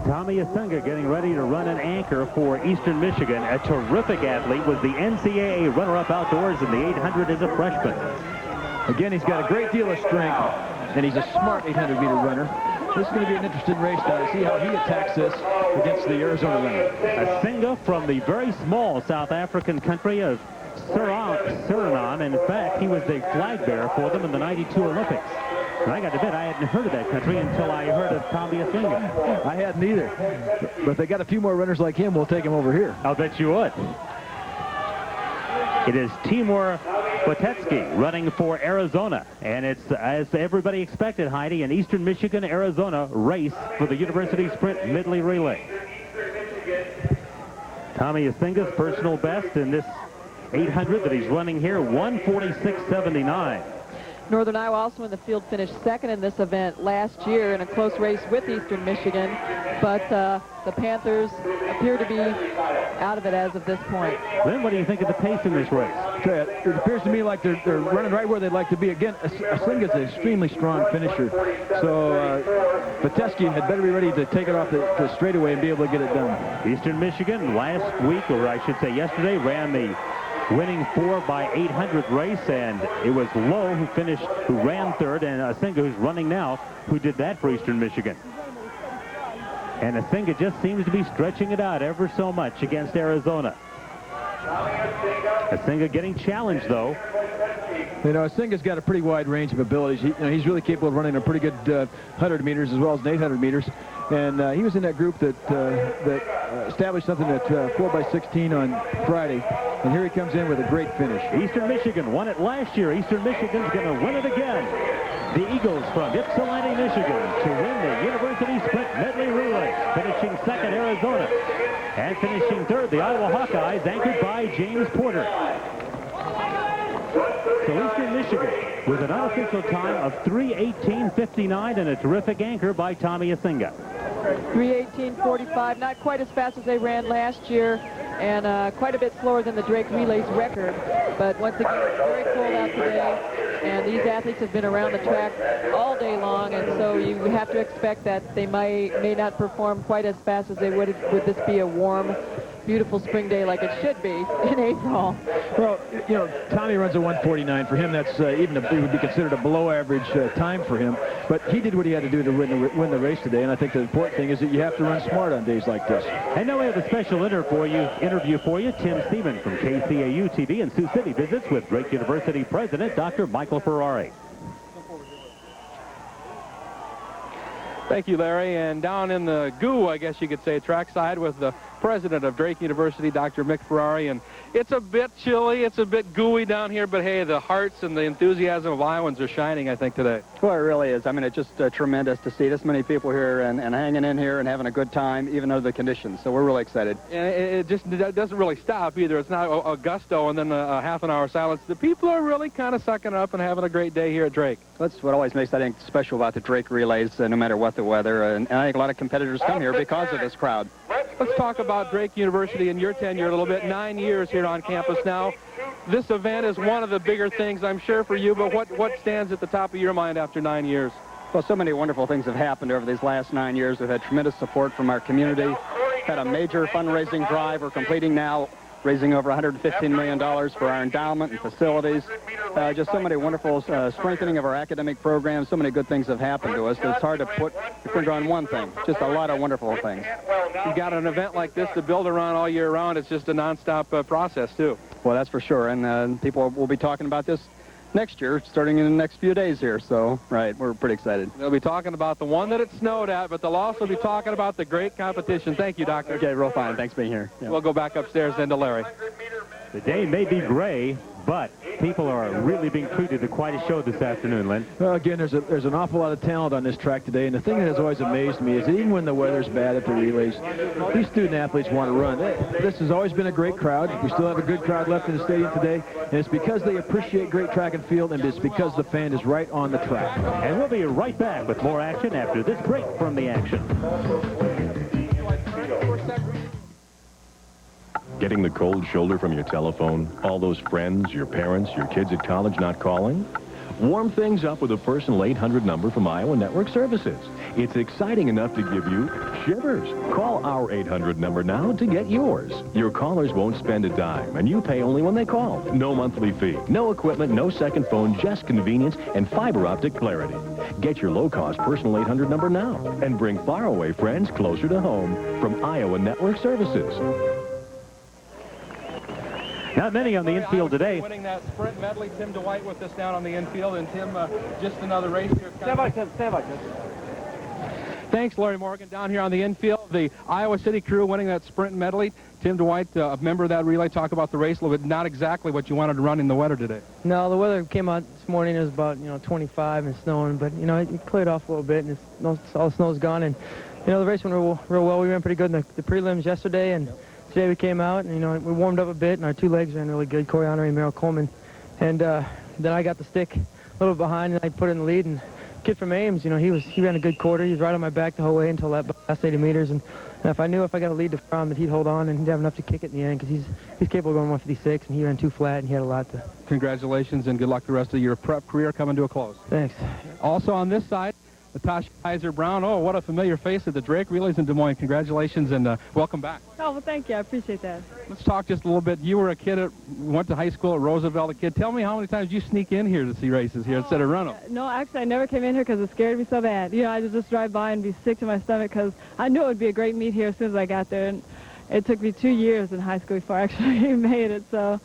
Tommy Asinga getting ready to run an anchor for Eastern Michigan. A terrific athlete, was the NCAA runner-up outdoors in the 800 as a freshman. Again, he's got a great deal of strength, and he's a smart 800-meter runner. This is going to be an interesting race now to see how he attacks this against the Arizona runner. Asinga from the very small South African country of Suriname. In fact, he was the flag bearer for them in the 92 Olympics. And I got to admit, I hadn't heard of that country until I heard of Tommy Asinga. I hadn't either. But if they got a few more runners like him, we'll take him over here. I'll bet you would. It is Timur Botetsky running for Arizona. And it's, as everybody expected, Heidi, an Eastern Michigan, Arizona race for the University Sprint Medley Relay. Tommy Asinga's personal best in this 800 that he's running here, 1:46.79. Northern Iowa also in the field finished second in this event last year in a close race with Eastern Michigan, but the Panthers appear to be out of it as of this point. Lynn, what do you think of the pace in this race? It appears to me like they're running right where they'd like to be. Again, Asinga's an extremely strong finisher, so Botetsky had better be ready to take it off the straightaway and be able to get it done. Eastern Michigan last week, or I should say yesterday, ran the winning 4x800 race, and it was Lowe who ran third, and Asinga, who's running now, who did that for Eastern Michigan. And Asinga just seems to be stretching it out ever so much against Arizona. Asinga getting challenged, though. You know, Asinga's got a pretty wide range of abilities. He's really capable of running a pretty good 100 meters as well as an 800 meters. And he was in that group that established something at 4x16 on Friday. And here he comes in with a great finish. Eastern Michigan won it last year. Eastern Michigan's going to win it again. The Eagles from Ypsilanti, Michigan, to win the University Sprint Medley Relay. Finishing second, Arizona. And finishing third, the Iowa Hawkeyes, anchored by James Porter. So Central Eastern Michigan with an unofficial time of 3:18.59 and a terrific anchor by Tommy Asinga. 3:18.45, not quite as fast as they ran last year, and quite a bit slower than the Drake Relays record. But once again, it's very cold out today, and these athletes have been around the track all day long, and so you have to expect that they may not perform quite as fast as they would this be a warm, beautiful spring day like it should be in April. Well, you know, Tommy runs a 1:49. For him, that's it would be considered a below-average time for him. But he did what he had to do to win the race today, and I think the important thing is that you have to run smart on days like this. And now we have a special interview for you. Tim Stevens from KCAU-TV in Sioux City visits with Drake University President Dr. Michael Ferrari. Thank you, Larry. And down in the goo, I guess you could say, trackside with the president of Drake University, Dr. Mick Ferrari. And it's a bit chilly, it's a bit gooey down here, but hey, the hearts and the enthusiasm of Iowans are shining, I think, today. Well, it really is. I mean, it's just tremendous to see this many people here and hanging in here and having a good time, even under the conditions. So we're really excited. And it just doesn't really stop either. It's not a gusto and then a half an hour silence. The people are really kind of sucking up and having a great day here at Drake. That's what always makes, I think, special about the Drake Relays, no matter what the weather. And I think a lot of competitors come here because of this crowd. Let's talk about Drake University and your tenure a little bit. 9 years here on campus now. This event is one of the bigger things, I'm sure, for you, but what stands at the top of your mind after 9 years? Well, so many wonderful things have happened over these last 9 years. We've had tremendous support from our community, had a major fundraising drive we're completing now, raising over $115 million for our endowment and facilities. Just so many wonderful strengthening of our academic programs. So many good things have happened to us that it's hard to put your finger on one thing. Just a lot of wonderful things. You've got an event like this to build around all year round. It's just a nonstop process, too. Well, that's for sure. And people will be talking about this next year, starting in the next few days here. So, right, we're pretty excited. They'll be talking about the one that it snowed at, but they'll also be talking about the great competition. Thank you, Doctor. Okay, real fine. Thanks for being here. Yeah. We'll go back upstairs then to Larry. The day may be gray, but people are really being treated to quite a show this afternoon, Lynn. Well, again, there's an awful lot of talent on this track today, and the thing that has always amazed me is that even when the weather's bad at the relays, these student athletes want to run. This has always been a great crowd. We still have a good crowd left in the stadium today, and it's because they appreciate great track and field, and it's because the fan is right on the track. And we'll be right back with more action after this break from the action. Getting the cold shoulder from your telephone? All those friends, your parents, your kids at college not calling? Warm things up with a personal 800 number from Iowa Network Services. It's exciting enough to give you shivers. Call our 800 number now to get yours. Your callers won't spend a dime, and you pay only when they call. No monthly fee, no equipment, no second phone, just convenience and fiber optic clarity. Get your low-cost personal 800 number now and bring faraway friends closer to home from Iowa Network Services. Not many on the infield today. Winning that sprint medley, Tim DeWhite with us down on the infield, and Tim, just another race here. Stand by, Tim. Thanks, Larry Morgan, down here on the infield. The Iowa City crew winning that sprint medley. Tim DeWhite, a member of that relay, talk about the race a little bit. Not exactly what you wanted to run in the weather today. No, the weather came out this morning. It was about 25 and snowing, but it cleared off a little bit, and all the snow's gone. And the race went real well. We ran pretty good in the prelims yesterday, and today we came out and we warmed up a bit, and our two legs ran really good. Corey Honore and Merrill Coleman, and then I got the stick a little behind, and I put in the lead. And kid from Ames, he ran a good quarter. He was right on my back the whole way until that last 80 meters. And if I knew if I got a lead to from that he'd hold on and he'd have enough to kick it in the end, because he's capable of going 156, and he ran too flat, and he had a lot to. Congratulations and good luck the rest of your prep career coming to a close. Thanks. Also on this side, Natasha Kaiser-Brown. Oh, what a familiar face at the Drake Relays in Des Moines. Congratulations and welcome back. Oh, well, thank you. I appreciate that. Let's talk just a little bit. You were a kid went to high school at Roosevelt, a kid. Tell me how many times you sneak in here to see races here instead of run them. No, actually, I never came in here because it scared me so bad. I just drive by and be sick to my stomach because I knew it would be a great meet here as soon as I got there. And it took me 2 years in high school before I actually made it, so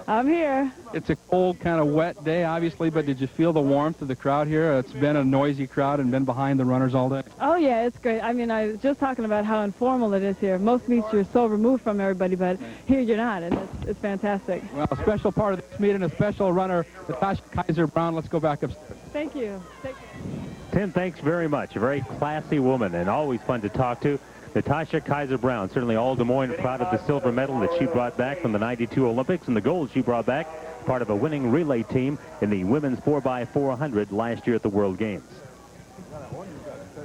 I'm here. It's a cold, kind of wet day, obviously, but did you feel the warmth of the crowd here? It's been a noisy crowd and been behind the runners all day. Oh, yeah, it's great. I mean, I was just talking about how informal it is here. Most meets you're so removed from everybody, but here you're not, and it's fantastic. Well, a special part of this meeting, a special runner, Natasha Kaiser-Brown. Let's go back upstairs. Thank you. Tim, thanks very much. A very classy woman and always fun to talk to. Natasha Kaiser-Brown, certainly all Des Moines proud of the silver medal that she brought back from the '92 Olympics and the gold she brought back part of a winning relay team in the women's 4x400 last year at the World Games.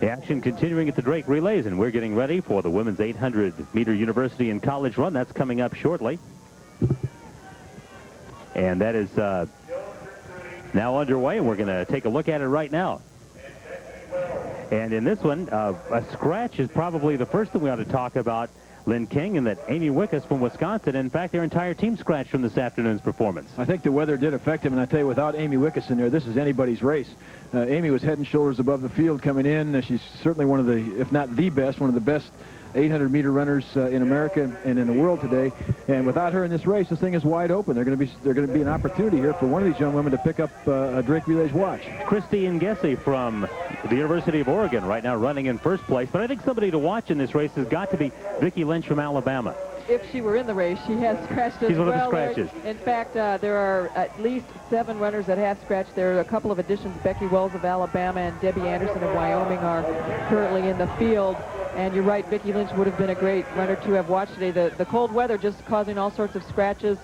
The action continuing at the Drake Relays, and we're getting ready for the women's 800-meter university and college run. That's coming up shortly. And that is now underway, and we're going to take a look at it right now. And in this one, a scratch is probably the first thing we ought to talk about, Lynn King, and that Amy Wickus from Wisconsin, in fact, their entire team scratched from this afternoon's performance. I think the weather did affect him, and I tell you, without Amy Wickus in there, this is anybody's race. Amy was head and shoulders above the field coming in. She's certainly one of the, if not the best, one of the best 800-meter runners in America and in the world today. And without her in this race, this thing is wide open. They're going to be an opportunity here for one of these young women to pick up a Drake Relays watch. Christy Ngesi from the University of Oregon right now running in first place. But I think somebody to watch in this race has got to be Vicki Lynch from Alabama. If she were in the race, she has scratched as well. She's one of the scratches. In fact, there are at least 7 runners that have scratched. There are a couple of additions. Becky Wells of Alabama and Debbie Anderson of Wyoming are currently in the field. And you're right, Vicki Lynch would have been a great runner to have watched today. The cold weather just causing all sorts of scratches.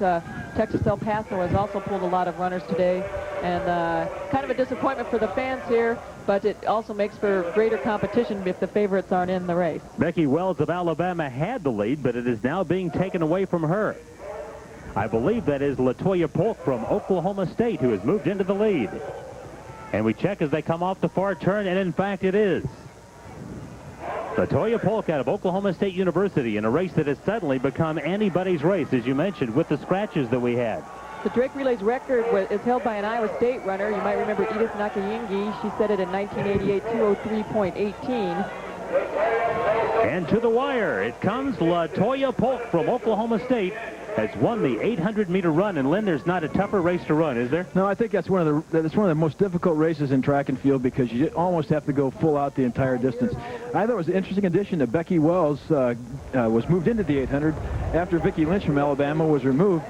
Texas El Paso has also pulled a lot of runners today. And kind of a disappointment for the fans here, but it also makes for greater competition if the favorites aren't in the race. Becky Wells of Alabama had the lead, but it is now being taken away from her. I believe that is Latoya Polk from Oklahoma State who has moved into the lead. And we check as they come off the far turn, and in fact it is Latoya Polk out of Oklahoma State University in a race that has suddenly become anybody's race, as you mentioned, with the scratches that we had. The Drake Relays record is held by an Iowa State runner. You might remember Edith Nakayingi. She set it in 1988, 2:03.18. And to the wire, it comes. Latoya Polk from Oklahoma State has won the 800-meter run. And Lynn, there's not a tougher race to run, is there? No, I think that's one of the most difficult races in track and field because you almost have to go full out the entire distance. I thought it was an interesting addition that Becky Wells was moved into the 800 after Vicki Lynch from Alabama was removed.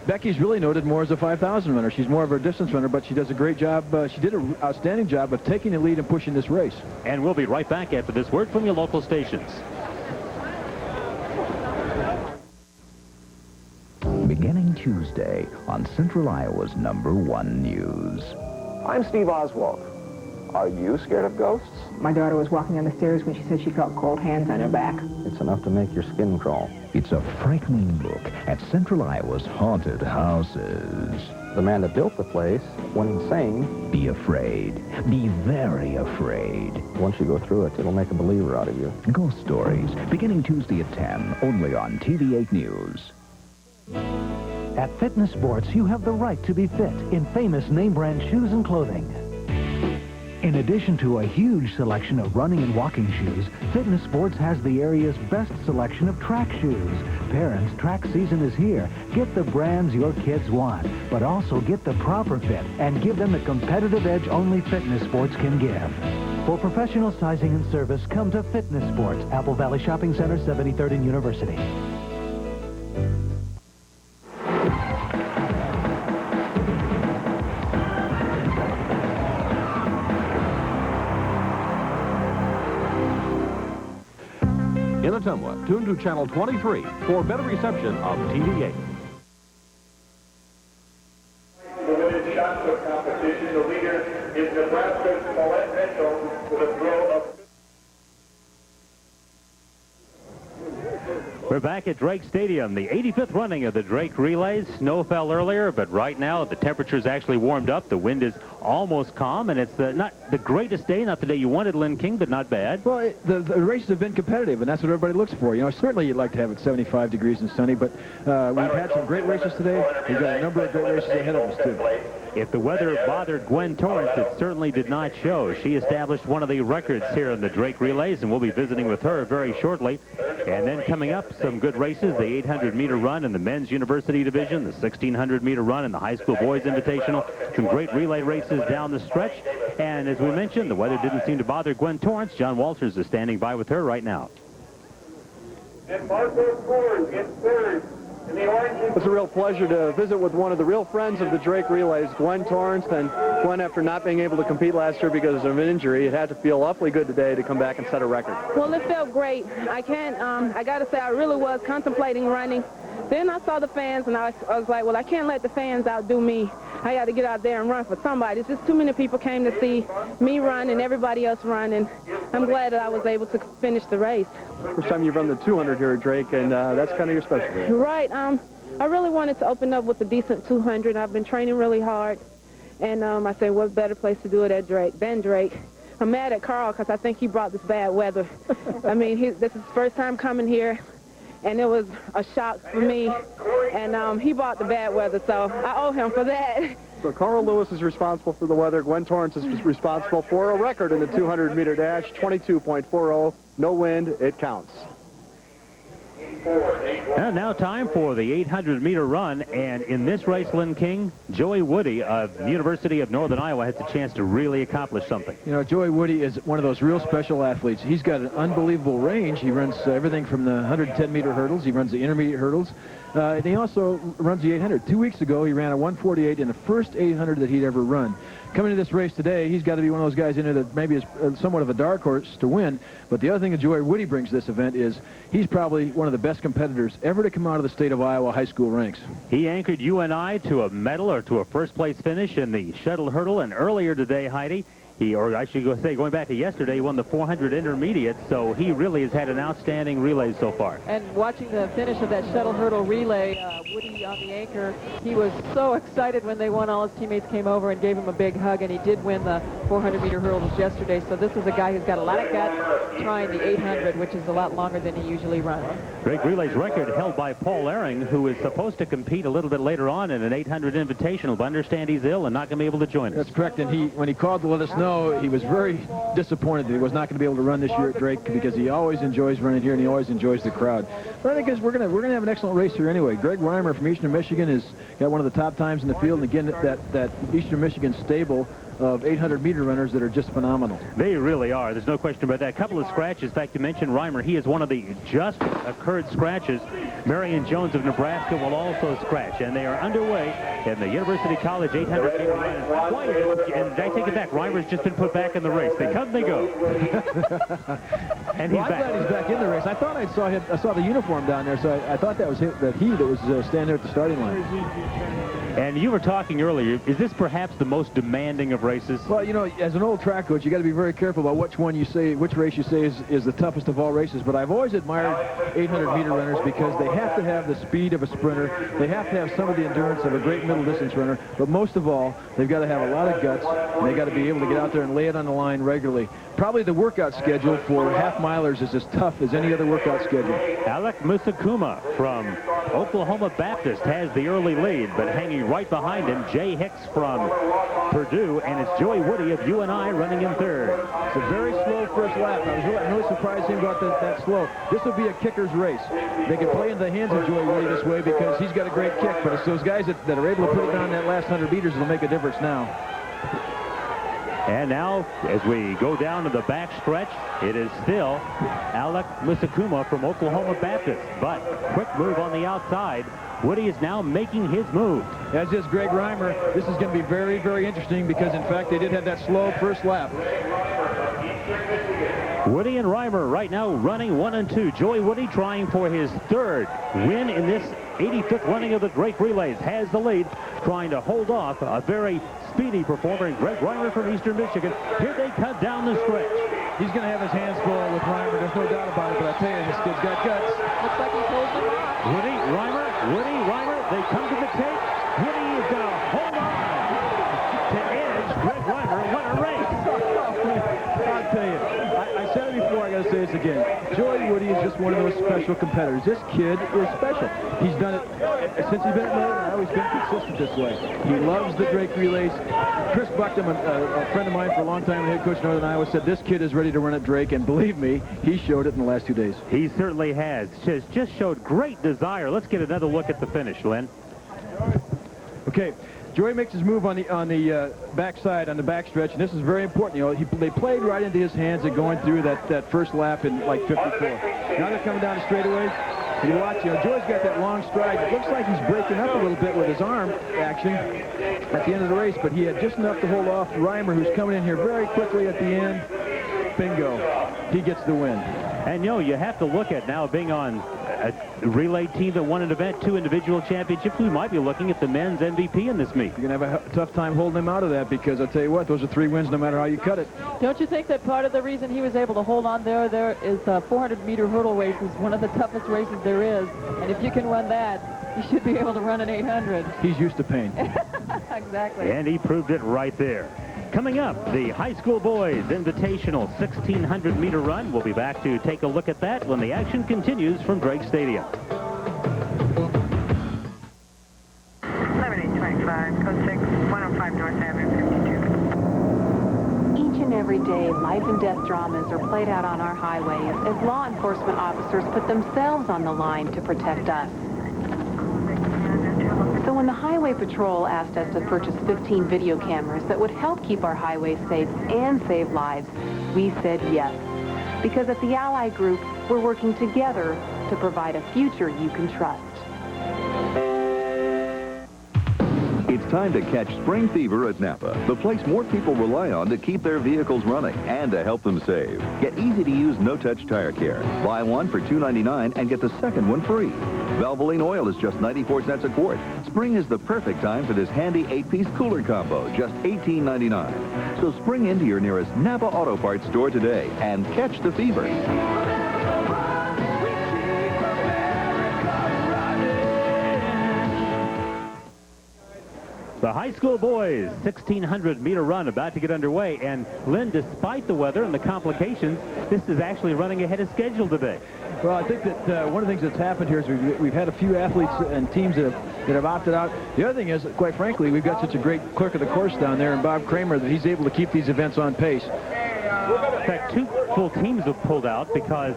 Becky's really noted more as a 5,000 runner. She's more of a distance runner, but she does a great job. She did an outstanding job of taking the lead and pushing this race. And we'll be right back after this word from your local stations. Beginning Tuesday on Central Iowa's #1 news. I'm Steve Oswald. Are you scared of ghosts? My daughter was walking down the stairs when she said she felt cold hands on her back. It's enough to make your skin crawl. It's a frightening look at Central Iowa's haunted houses. The man that built the place went insane. Be afraid. Be very afraid. Once you go through it, it'll make a believer out of you. Ghost Stories, beginning Tuesday at 10, only on TV8 News. At Fitness Sports, you have the right to be fit in famous name-brand shoes and clothing. In addition to a huge selection of running and walking shoes, Fitness Sports has the area's best selection of track shoes. Parents, track season is here. Get the brands your kids want, but also get the proper fit and give them the competitive edge only Fitness Sports can give. For professional sizing and service, come to Fitness Sports, Apple Valley Shopping Center, 73rd and University. In Ottumwa, tune to Channel 23 for better reception of TV8. The women's shot put competition, the leader is Nebraska's Paulette Mitchell with a throw of... We're back at Drake Stadium, the 85th running of the Drake Relays. Snow fell earlier, but right now the temperature's actually warmed up. The wind is almost calm, and it's not the greatest day, not the day you wanted, Lynn King, but not bad. Well, the races have been competitive, and that's what everybody looks for. You know, certainly you'd like to have it 75 degrees and sunny, but we've had some great races today. We've got a number of great races ahead of us, too. If the weather bothered Gwen Torrance, it certainly did not show. She established one of the records here in the Drake Relays, and we'll be visiting with her very shortly. And then coming up, some good races, the 800-meter run in the men's university division, the 1,600-meter run in the high school boys invitational, some great relay races down the stretch. And as we mentioned, the weather didn't seem to bother Gwen Torrance. John Walters is standing by with her right now. And Marco Ford in third. It's a real pleasure to visit with one of the real friends of the Drake Relays, Gwen Torrance. And Gwen, after not being able to compete last year because of an injury, it had to feel awfully good today to come back and set a record. Well, it felt great. I got to say, I really was contemplating running. Then I saw the fans, and I was like, well, I can't let the fans outdo me. I got to get out there and run for somebody. It's just too many people came to see me run and everybody else run, and I'm glad that I was able to finish the race. First time you've run the 200 here at Drake, and that's kind of your specialty. Right. I really wanted to open up with a decent 200. I've been training really hard, and I said, what better place to do it at than Drake. I'm mad at Carl because I think he brought this bad weather. I mean, this is his first time coming here, and it was a shock for me, and he brought the bad weather, so I owe him for that. So Carl Lewis is responsible for the weather. Gwen Torrance is responsible for a record in the 200-meter dash, 22.40. No wind, it counts. And now time for the 800-meter run, and in this race, Lynn King, Joey Woody of the University of Northern Iowa has a chance to really accomplish something. You know, Joey Woody is one of those real special athletes. He's got an unbelievable range. He runs everything from the 110-meter hurdles. He runs the intermediate hurdles. And he also runs the 800. 2 weeks ago, he ran a 1:48 in the first 800 that he'd ever run. Coming to this race today, he's got to be one of those guys in there that maybe is somewhat of a dark horse to win. But the other thing that Joey Woody brings to this event is he's probably one of the best competitors ever to come out of the state of Iowa high school ranks. He anchored UNI to a medal or to a first-place finish in the shuttle hurdle, and earlier today, Heidi, going back to yesterday, he won the 400 intermediate, so he really has had an outstanding relay so far. And watching the finish of that shuttle hurdle relay, Woody on the anchor, he was so excited when they won. All his teammates came over and gave him a big hug, and he did win the 400-meter hurdles yesterday. So this is a guy who's got a lot of guts trying the 800, which is a lot longer than he usually runs. Drake Relay's record held by Paul Ehring, who is supposed to compete a little bit later on in an 800 Invitational, but understand he's ill and not going to be able to join us. That's correct, and when he called to let us know, he was very disappointed that he was not going to be able to run this year at Drake because he always enjoys running here and he always enjoys the crowd. But I think we're going to have an excellent race here anyway. Greg Reimer from Eastern Michigan has got one of the top times in the field, and again, that Eastern Michigan stable of 800-meter runners that are just phenomenal. They really are. There's no question about that. A couple of scratches. In fact, you mentioned Reimer. He is one of the just occurred scratches. Marion Jones of Nebraska will also scratch, and they are underway in the University College 800-meter run. And I take it back. Reimer's just been put back in the race. They come, they go. And he's I'm back. glad he's back in the race. I thought I saw the uniform down there, so I thought that was him, that was standing there at the starting line. And you were talking earlier, is this perhaps the most demanding of races? Well, you know, as an old track coach, you got to be very careful about which race you say is the toughest of all races. But I've always admired 800-meter runners because they have to have the speed of a sprinter. They have to have some of the endurance of a great middle-distance runner. But most of all, they've got to have a lot of guts, and they've got to be able to get out there and lay it on the line regularly. Probably the workout schedule for half-milers is as tough as any other workout schedule. Alec Musakuma from Oklahoma Baptist has the early lead, but hanging right behind him, Jay Hicks from Purdue, and it's Joey Woody of UNI running in third. It's a very slow first lap. I was really surprised him got that slow. This will be a kicker's race. They can play into the hands of Joey Woody this way because he's got a great kick, but it's those guys that are able to put it down that last 100 meters that'll make a difference now. And now, as we go down to the back stretch, it is still Alec Musakuma from Oklahoma Baptist. But quick move on the outside. Woody is now making his move. As is Greg Reimer. This is going to be very, very interesting because, in fact, they did have that slow first lap. Woody and Reimer right now running 1 and 2. Joey Woody trying for his third win in this 85th running of the Drake Relays. Has the lead, trying to hold off a very speedy performer in Greg Reimer from Eastern Michigan. Here they cut down the stretch. He's going to have his hands full with Reimer. There's no doubt about it, but I tell you, this kid's got guts. Looks like he's holding him off. Woody, Reimer, they come to the tape. Woody is going to hold on to edge Greg Reimer. What a race. I'll tell you, I said it before, I got to say this again. Joey Woody is just one of those special competitors. This kid is special. He's done it since he's been at Northern Iowa. He's been consistent this way. He loves the Drake Relays. Chris Buckman, a friend of mine for a long time, the head coach of Northern Iowa, said this kid is ready to run at Drake, and believe me, he showed it in the last 2 days. He certainly has. Just showed great desire. Let's get another look at the finish, Len. Okay. Joey makes his move on the backside, on the backstretch, and this is very important. You know, they played right into his hands and going through that first lap in like 54. Now they're coming down the straightaway. You watch, Joy's got that long stride. It looks like he's breaking up a little bit with his arm action at the end of the race, but he had just enough to hold off Reimer, who's coming in here very quickly at the end. Bingo. He gets the win. And, you have to look at now being on a relay team that won an event, 2 individual championships. We might be looking at the men's MVP in this meet. You're going to have a tough time holding him out of that because I'll tell you what, those are 3 wins no matter how you cut it. Don't you think that part of the reason he was able to hold on there is 400-meter hurdle race is one of the toughest races there is. And if you can run that, you should be able to run an 800. He's used to pain. Exactly. And he proved it right there. Coming up, the high school boys invitational 1,600-meter run. We'll be back to take a look at that when the action continues from Drake Stadium. 7825, code 6, 105 North Avenue, 52. Each and every day, life and death dramas are played out on our highways as law enforcement officers put themselves on the line to protect us. So when the Highway Patrol asked us to purchase 15 video cameras that would help keep our highways safe and save lives, we said yes. Because at the Ally Group, we're working together to provide a future you can trust. It's time to catch spring fever at Napa, the place more people rely on to keep their vehicles running and to help them save. Get easy-to-use no-touch tire care. Buy one for $2.99 and get the second one free. Valvoline oil is just 94 cents a quart. Spring is the perfect time for this handy 8-piece cooler combo, just $18.99. So spring into your nearest Napa Auto Parts store today and catch the fever. The high school boys 1,600-meter run about to get underway. And, Lynn, despite the weather and the complications, this is actually running ahead of schedule today. Well, I think that one of the things that's happened here is we've had a few athletes and teams that have opted out. The other thing is, quite frankly, we've got such a great clerk of the course down there, and Bob Kramer, that he's able to keep these events on pace. In fact, 2 full teams have pulled out because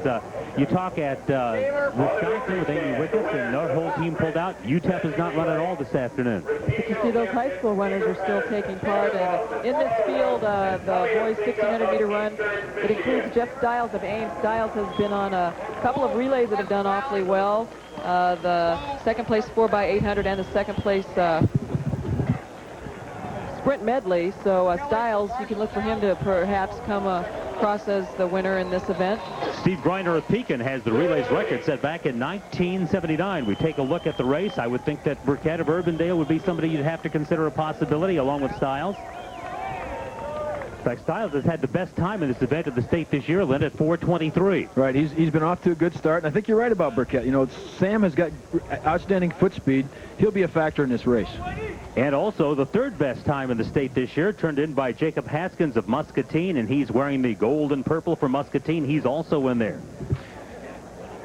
you talk at Wisconsin with Amy Wickes, and their whole team pulled out. UTEP is not running at all this afternoon. But you see, those high school runners are still taking part. And in this field, the boys' 1,600-meter run, it includes Jeff Stiles of Ames. Stiles has been on a couple of relays that have done awfully well. The second-place 4x800 and the second-place sprint medley. So Stiles, you can look for him to perhaps come across as the winner in this event. Steve Greiner of Pekin has the relays record set back in 1979. We take a look at the race. I would think that Burkett of Urbandale would be somebody you'd have to consider a possibility along with Stiles. In fact, Stiles has had the best time in this event at the state this year, Lynn, at 4:23. Right, he's been off to a good start, and I think you're right about Burkett. Sam has got outstanding foot speed. He'll be a factor in this race. And also the 3rd best time in the state this year, turned in by Jacob Haskins of Muscatine, and he's wearing the gold and purple for Muscatine. He's also in there.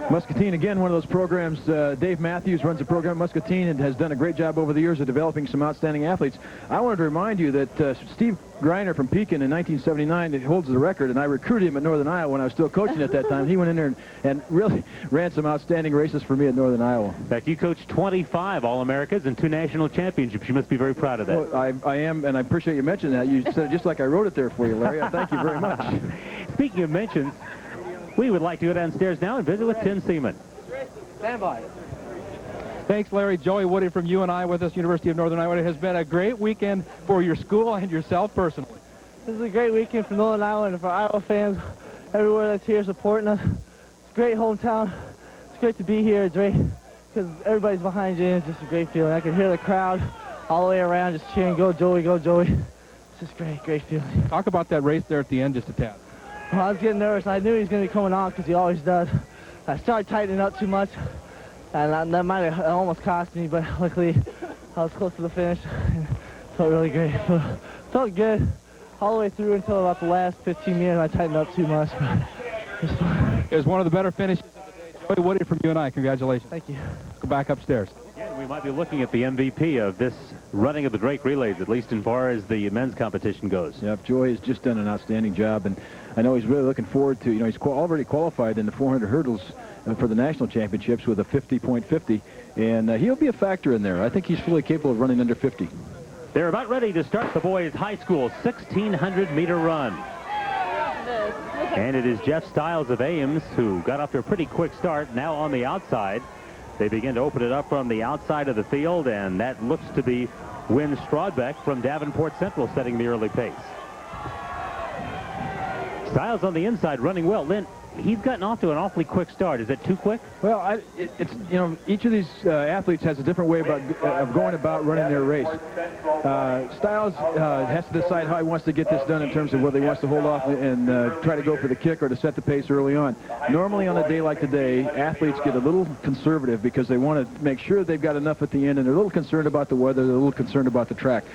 Muscatine, again, one of those programs. Dave Matthews runs a program at Muscatine and has done a great job over the years of developing some outstanding athletes. I wanted to remind you that Steve Greiner from Pekin in 1979 holds the record, and I recruited him at Northern Iowa when I was still coaching at that time. He went in there and really ran some outstanding races for me at Northern Iowa. In fact, you coached 25 All-Americas and 2 national championships. You must be very proud of that. Well, I am, and I appreciate you mentioning that. You said it just like I wrote it there for you, Larry. Thank you very much. Speaking of mentions, we would like to go downstairs now and visit with Tim Seaman. Stand by. Thanks, Larry. Joey Woody from UNI with us, University of Northern Iowa. It has been a great weekend for your school and yourself personally. This is a great weekend for Northern Iowa and for Iowa fans everywhere that's here supporting us. It's a great hometown. It's great to be here at Drake because everybody's behind you, and it's just a great feeling. I can hear the crowd all the way around just cheering, go Joey, go Joey. It's just great feeling. Talk about that race there at the end just a tad. Well, I was getting nervous. I knew he was going to be coming on because he always does. I started tightening up too much, and that might have almost cost me, but luckily I was close to the finish and felt really great. Felt good all the way through until about the last 15 minutes. I tightened up too much, but it was fun. It was one of the better finishes of the day. Joey Woody from UNI, congratulations. Thank you. Go back upstairs. Again, we might be looking at the MVP of this running of the Drake relays, at least as far as the men's competition goes. Yep, Joey has just done an outstanding job, and I know he's really looking forward to, he's already qualified in the 400 hurdles for the national championships with a 50.50, and he'll be a factor in there. I think he's fully capable of running under 50. They're about ready to start the boys' high school 1,600-meter run. Look And it is Jeff Stiles of Ames who got off to a pretty quick start. Now on the outside. They begin to open it up from the outside of the field, and that looks to be Wynn Strodbeck from Davenport Central setting the early pace. Stiles on the inside running well. Lynn, he's gotten off to an awfully quick start. Is it too quick? Well, it's you know, each of these athletes has a different way of going about running their race. Stiles has to decide how he wants to get this done in terms of whether he wants to hold off and try to go for the kick or to set the pace early on. Normally on a day like today, athletes get a little conservative because they want to make sure they've got enough at the end, and they're a little concerned about the weather, they're a little concerned about the track.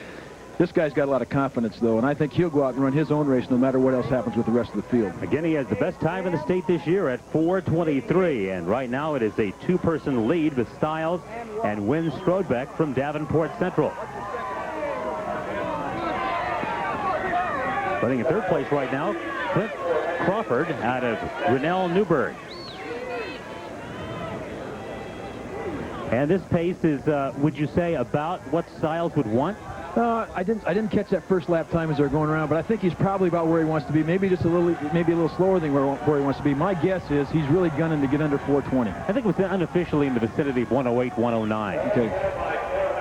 This guy's got a lot of confidence, though, and I think he'll go out and run his own race no matter what else happens with the rest of the field. Again, he has the best time in the state this year at 4:23, and right now it is a two-person lead with Stiles and Wynn Strodbeck from Davenport Central. Running in third place right now, Clint Crawford out of Grinnell Newburgh. And this pace is, would you say, about what Stiles would want? I didn't catch that first lap time as they're going around, but I think he's probably about where he wants to be. Maybe just a little slower than where he wants to be. My guess is he's really gunning to get under 420. I think it was unofficially in the vicinity of 108, 109. Okay.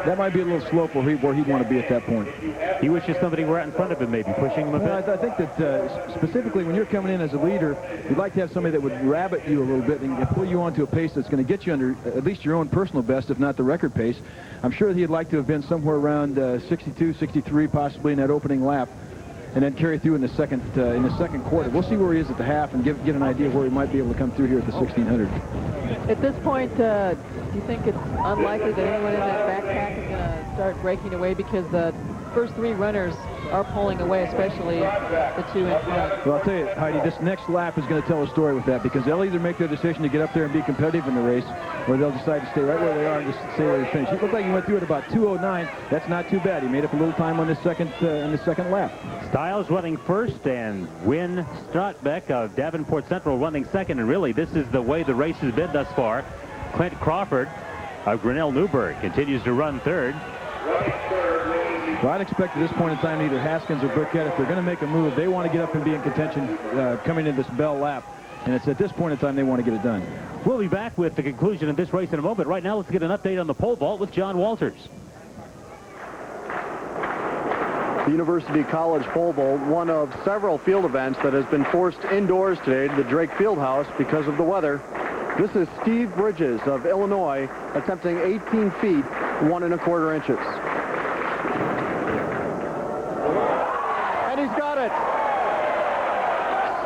That might be a little slow for where he'd want to be at that point. He wishes somebody were out in front of him, maybe pushing him a bit. I think that specifically when you're coming in as a leader, you'd like to have somebody that would rabbit you a little bit and pull you onto a pace that's going to get you under at least your own personal best, if not the record pace. I'm sure he'd like to have been somewhere around 62, 63, possibly in that opening lap, and then carry through in the second quarter. We'll see where he is at the half and get an idea of where he might be able to come through here at the 1600. At this point, do you think it's unlikely that anyone in that backpack is going to start breaking away, because the first three runners are pulling away, especially the two in front? Well, I'll tell you, Heidi, this next lap is going to tell a story with that, because they'll either make their decision to get up there and be competitive in the race, or they'll decide to stay right where they are and just stay where they finish. It looked like he went through at about 2:09. That's not too bad. He made up a little time on this second lap. Stiles running first, and Wynn Strodbeck of Davenport Central running second. And really, this is the way the race has been thus far. Clint Crawford of Grinnell Newburgh continues to run third. Well, I'd expect at this point in time either Haskins or Burkett, if they're going to make a move, they want to get up and be in contention coming into this bell lap. And it's at this point in time they want to get it done. We'll be back with the conclusion of this race in a moment. Right now, let's get an update on the pole vault with John Walters. The University College Pole Vault, one of several field events that has been forced indoors today to the Drake Fieldhouse because of the weather. This is Steve Bridges of Illinois attempting 18 feet, 1 1/4 inches. And he's got it.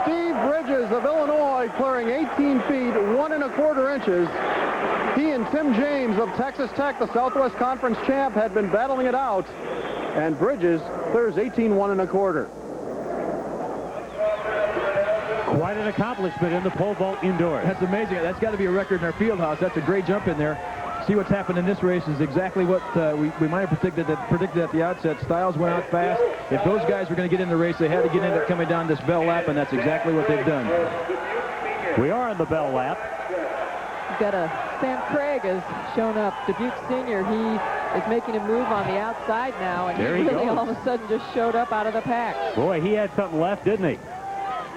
Steve Bridges of Illinois clearing 18 feet, 1 1/4 inches. He and Tim James of Texas Tech, the Southwest Conference champ, had been battling it out. And Bridges clears 18, 1 1/4. Quite an accomplishment in the pole vault indoors. That's amazing. That's got to be a record in our field house. That's a great jump in there. See what's happened in this race is exactly what we might have predicted at the outset. Stiles went out fast. If those guys were going to get in the race, they had to get in it coming down this bell lap, and that's exactly what they've done. We are in the bell lap. We've got Sam Craig has shown up. Dubuque Senior, he is making a move on the outside now, and there he really goes. all of a sudden just showed up out of the pack. Boy, he had something left, didn't he?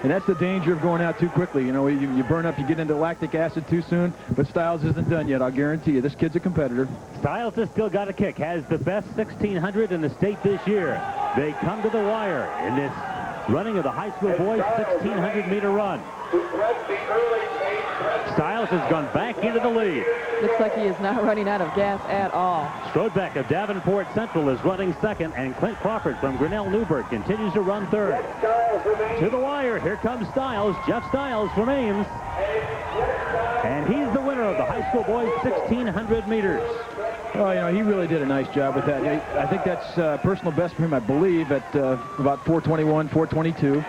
And that's the danger of going out too quickly. You know, you burn up, you get into lactic acid too soon, but Stiles isn't done yet. I'll guarantee you, this kid's a competitor. Stiles has still got a kick, has the best 1600 in the state this year. They come to the wire in this running of the high school boys 1600-meter run. Stiles has gone back into the lead. Looks like he is not running out of gas at all. Strodbeck of Davenport Central is running second, and Clint Crawford from Grinnell Newburgh continues to run third. To the wire, here comes Stiles, Jeff Stiles from Ames. And he's the winner of the high school boys 1600 meters. Oh, you know, he really did a nice job with that. I think that's personal best for him, I believe, at about 4:21, 4:22.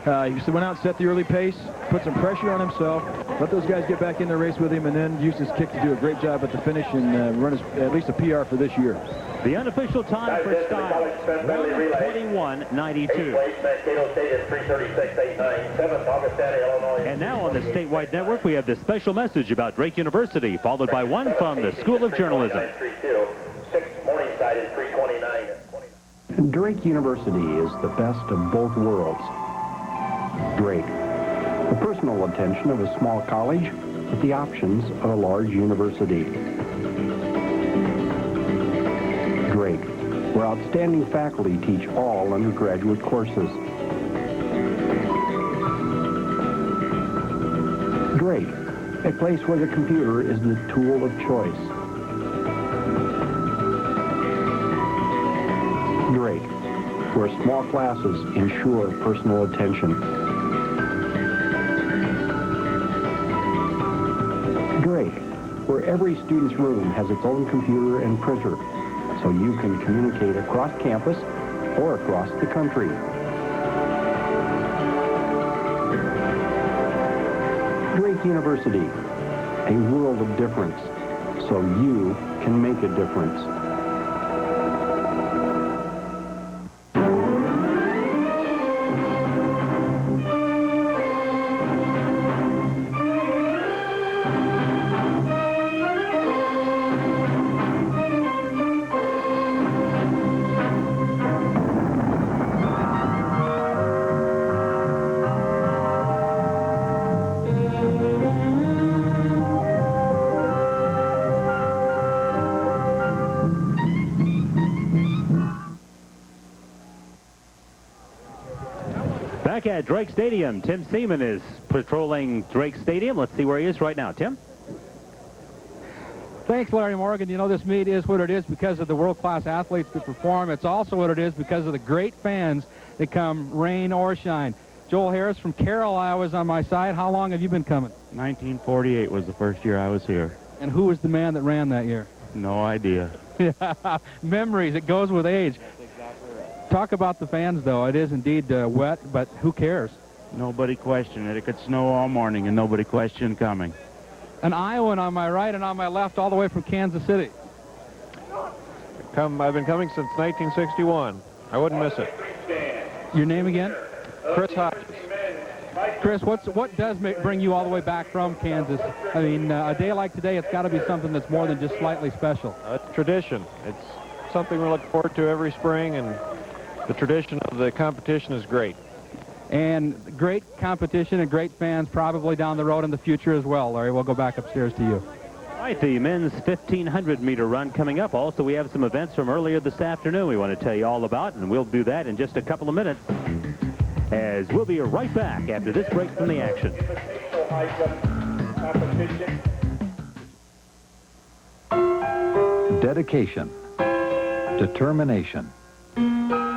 He went out and set the early pace, put some pressure on himself, let those guys get back in the race with him, and then used his kick to do a great job at the finish and run at least a PR for this year. The unofficial time for Stiles, 1:21.92. And now on the statewide network, we have this special message about Drake University, followed by one from the School of Journalism. Drake University is the best of both worlds. Drake, The personal attention of a small college with the options of a large university. Drake, where outstanding faculty teach all undergraduate courses. Drake, a place where the computer is the tool of choice. Drake, where small classes ensure personal attention. Drake, where every student's room has its own computer and printer, so you can communicate across campus or across the country. Drake University, a world of difference, so you can make a difference. Back at Drake Stadium, Tim Seaman is patrolling Drake Stadium. Let's see where he is right now. Tim? Thanks, Larry Morgan. You know, this meet is what it is because of the world-class athletes that perform. It's also what it is because of the great fans that come rain or shine. Joel Harris from Carroll, Iowa is on my side. How long have you been coming? 1948 was the first year I was here. And who was the man that ran that year? No idea. Memories. It goes with age. Talk about the fans, though. It is indeed wet, but who cares? Nobody questioned it. It could snow all morning, and nobody questioned coming. An Iowan on my right and on my left, all the way from Kansas City. I've been coming since 1961. I wouldn't miss it. Your name again? Chris Hodges. Chris, what does bring you all the way back from Kansas? I mean, a day like today, it's got to be something that's more than just slightly special. It's tradition. It's something we look forward to every spring, and the tradition of the competition is great. And great competition and great fans probably down the road in the future as well. Larry, we'll go back upstairs to you. All right, the men's 1,500-meter run coming up. Also, we have some events from earlier this afternoon we want to tell you all about, and we'll do that in just a couple of minutes, as we'll be right back after this break from the action. Dedication, determination,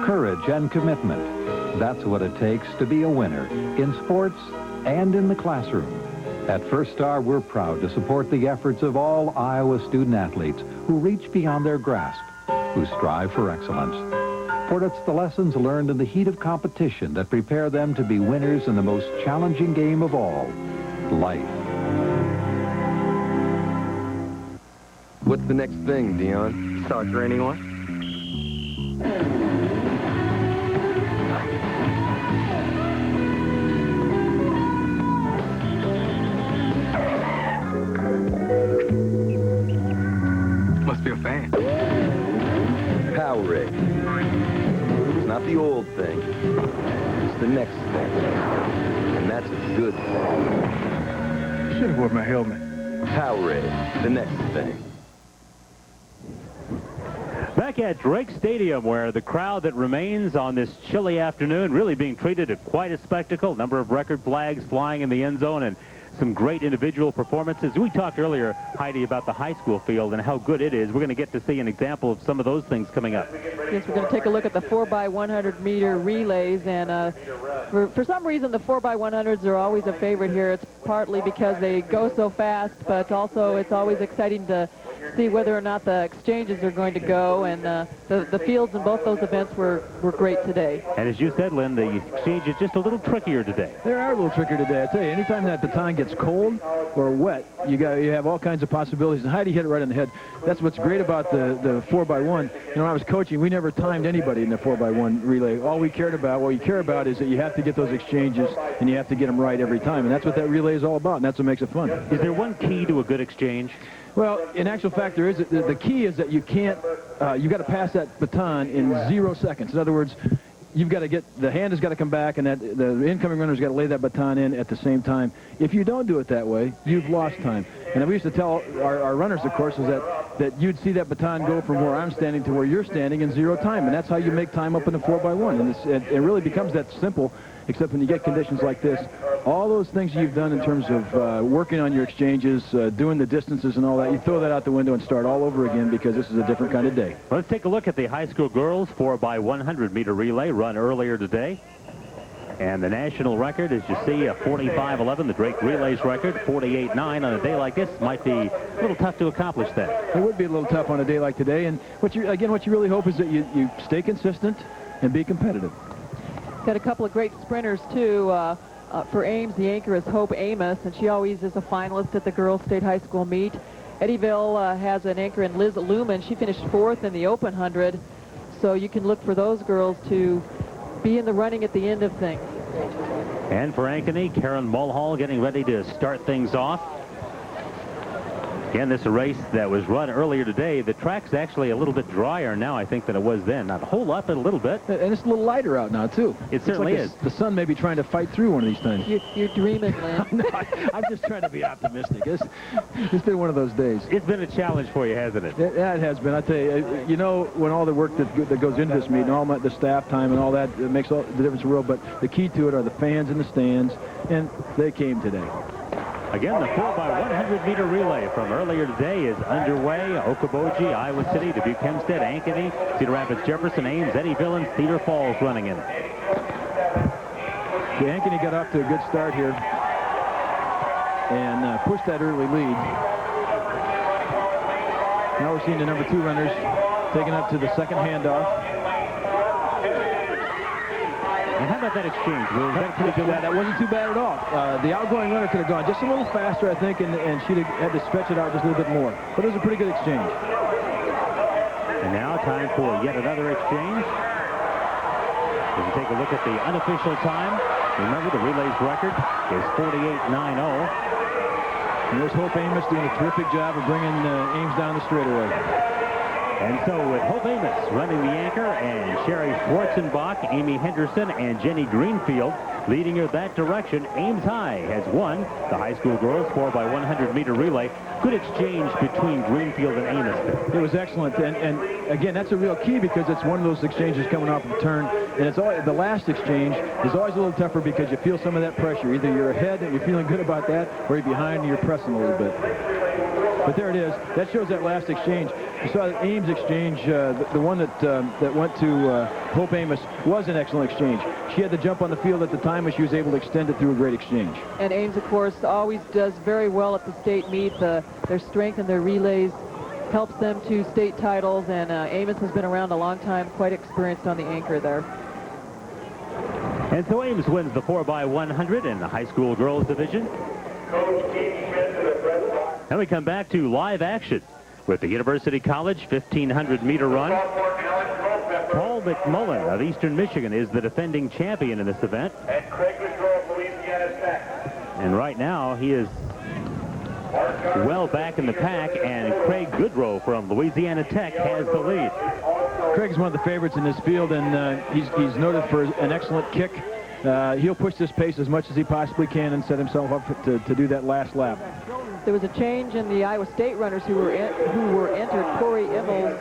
courage and commitment. That's what it takes to be a winner in sports and in the classroom. At First Star, we're proud to support the efforts of all Iowa student athletes who reach beyond their grasp, who strive for excellence. For it's the lessons learned in the heat of competition that prepare them to be winners in the most challenging game of all, life. What's the next thing, Dion? Soccer anyone? Must be a fan. Powerade. It's not the old thing. It's the next thing. And that's a good thing. Should have worn my helmet. Powerade. The next thing. Back at Drake Stadium, where the crowd that remains on this chilly afternoon really being treated at quite a spectacle. Number of record flags flying in the end zone and some great individual performances. We talked earlier, Heidi, about the high school field and how good it is. We're going to get to see an example of some of those things coming up. Yes, we're going to take a look at the 4x100-meter relays, and for some reason the 4x100s are always a favorite here. It's partly because they go so fast, but also it's always exciting to see whether or not the exchanges are going to go, and the fields in both those events were great today. And as you said, Lynn, the exchange is just a little trickier today. They are a little trickier today. I tell you, anytime that baton gets cold or wet, you have all kinds of possibilities. And Heidi hit it right on the head. That's what's great about the 4x1. You know, when I was coaching, we never timed anybody in the 4x1 relay. All we cared about, what you care about is that you have to get those exchanges and you have to get them right every time. And that's what that relay is all about, and that's what makes it fun. Is there one key to a good exchange? Well, in actual fact, there is. The key is that you can't, you got to pass that baton in 0 seconds. In other words, you've got to get, the hand has got to come back, and that the incoming runner's got to lay that baton in at the same time. If you don't do it that way, you've lost time. And we used to tell our runners, of course, is that you'd see that baton go from where I'm standing to where you're standing in 0 time, and that's how you make time up in the 4x1. And it really becomes that simple, except when you get conditions like this. All those things you've done in terms of working on your exchanges, doing the distances and all that, you throw that out the window and start all over again because this is a different kind of day. Let's take a look at the high school girls 4x100 meter relay run earlier today. And the national record, as you see, a 45:11. The Drake Relays record, 48:9. On a day like this, might be a little tough to accomplish that. It would be a little tough on a day like today. And what you really hope is that you stay consistent and be competitive. Got a couple of great sprinters, too. For Ames, the anchor is Hope Amos, and she always is a finalist at the Girls State High School meet. Eddyville has an anchor in Liz Lumen. She finished 4th in the Open 100, so you can look for those girls to be in the running at the end of things. And for Ankeny, Karen Mulhall getting ready to start things off. Again, this is a race that was run earlier today. The track's actually a little bit drier now, I think, than it was then. Not a whole lot, but a little bit. And it's a little lighter out now, too. It certainly is. The sun may be trying to fight through one of these times. You're dreaming, Lynn. No, I'm just trying to be optimistic. It's been one of those days. It's been a challenge for you, hasn't it? Yeah, it has been. I tell you, you know, when all the work that goes into this meet and all the staff time and all that, it makes all the difference in the world. But the key to it are the fans in the stands, and they came today. Again, the 4x100 meter relay from earlier today is underway. Okoboji, Iowa City, Dubuque Hempstead, Ankeny, Cedar Rapids, Jefferson, Ames, Eddyville, and Cedar Falls running in. The Ankeny got off to a good start here and pushed that early lead. Now we're seeing the number 2 runners taking up to the second handoff. And how about that exchange? That wasn't too bad at all. The outgoing runner could have gone just a little faster, I think, and she'd have had to stretch it out just a little bit more. But it was a pretty good exchange. And now time for yet another exchange. As we take a look at the unofficial time, remember the relay's record is 48:90. And there's Hope Amos doing a terrific job of bringing Ames down the straightaway. And so with Hope Amos running the anchor and Sherry Schwarzenbach, Amy Henderson, and Jenny Greenfield leading her that direction, Ames High has won the high school girls 4x100 meter relay. Good exchange between Greenfield and Amos. It was excellent. And again, that's a real key because it's one of those exchanges coming off the turn. And it's always, the last exchange is always a little tougher because you feel some of that pressure. Either you're ahead and you're feeling good about that, or you're behind and you're pressing a little bit. But there it is. That shows that last exchange. You saw the Ames exchange, the one that went to Hope Amos was an excellent exchange. She had to jump on the field at the time, and she was able to extend it through a great exchange. And Ames, of course, always does very well at the state meet. Their strength and their relays helps them to state titles, and Amos has been around a long time, quite experienced on the anchor there. And so Ames wins the 4x100 in the high school girls division. Then we come back to live action with the University College 1500 meter run. Paul McMullen of Eastern Michigan is the defending champion in this event. And Craig Goodrow of Louisiana Tech. And right now he is well back in the pack, and Craig Goodrow from Louisiana Tech has the lead. Craig's one of the favorites in this field, and he's noted for an excellent kick. He'll push this pace as much as he possibly can and set himself up to do that last lap. There was a change in the Iowa State runners who were entered. Corey Immels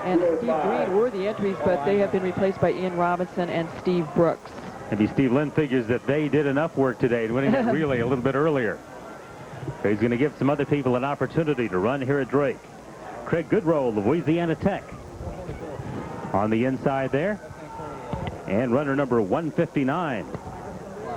and Steve Green were the entries, but they have been replaced by Ian Robinson and Steve Brooks. Maybe Steve Lynn figures that they did enough work today, winning that relay a little bit earlier. So he's going to give some other people an opportunity to run here at Drake. Craig Goodrow, Louisiana Tech, on the inside there. And runner number 159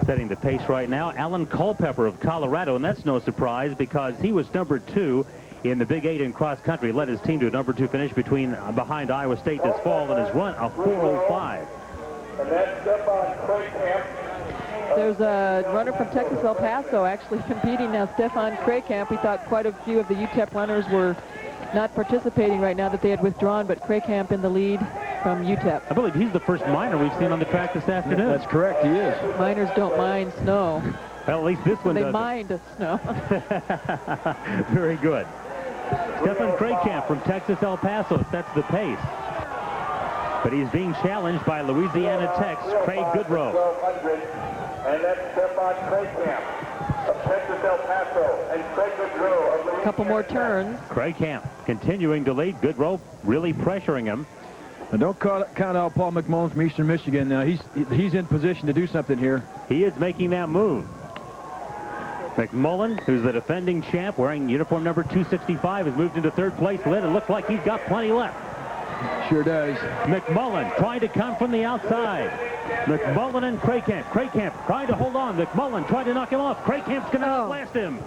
setting the pace right now, Alan Culpepper of Colorado, and that's no surprise because he was number 2 in the Big 8 in cross country, led his team to a number 2 finish behind Iowa State this fall, and has run a 4:05. And that's Stefan Kraykamp. There's a runner from Texas El Paso actually competing now, Stefan Kraykamp. We thought quite a few of the UTEP runners were not participating right now, that they had withdrawn, but Kraykamp in the lead from UTEP. I believe he's the first minor we've seen on the track this afternoon. That's correct, he is. Minors don't mind snow. Well, at least this one doesn't. They mind snow. Very good. Stefan Kraykamp from Texas El Paso sets the pace. But he's being challenged by Louisiana Tech's Craig Goodrow. 1200, and that's Stefan Kraykamp of Texas El Paso, and Craig Goodrow of Louisiana. Couple more turns. Kraykamp continuing to lead. Goodrow really pressuring him. And don't count out Paul McMullen from Eastern Michigan. He's in position to do something here. He is making that move. McMullen, who's the defending champ, wearing uniform number 265, has moved into third place. It looks like he's got plenty left. Sure does. McMullen trying to come from the outside. McMullen and Kraykamp. Kraykamp trying to hold on. McMullen trying to knock him off. Kraykamp's going to outlast him.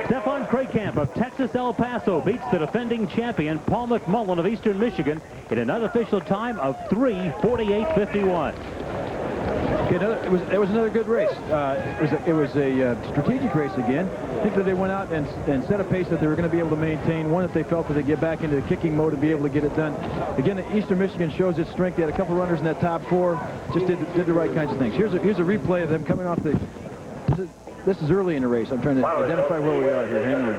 Stefan Kraykamp of Texas El Paso beats the defending champion Paul McMullen of Eastern Michigan in an unofficial time of 3:48.51. It was another good race. It was a strategic race again. I think that they went out and set a pace that they were going to be able to maintain, one that they felt that they get back into the kicking mode to be able to get it done. Again, Eastern Michigan shows its strength. They had a couple runners in that top four, just did the right kinds of things. Here's a replay of them coming off the... This is early in the race. I'm trying to identify where we are here. Hang on.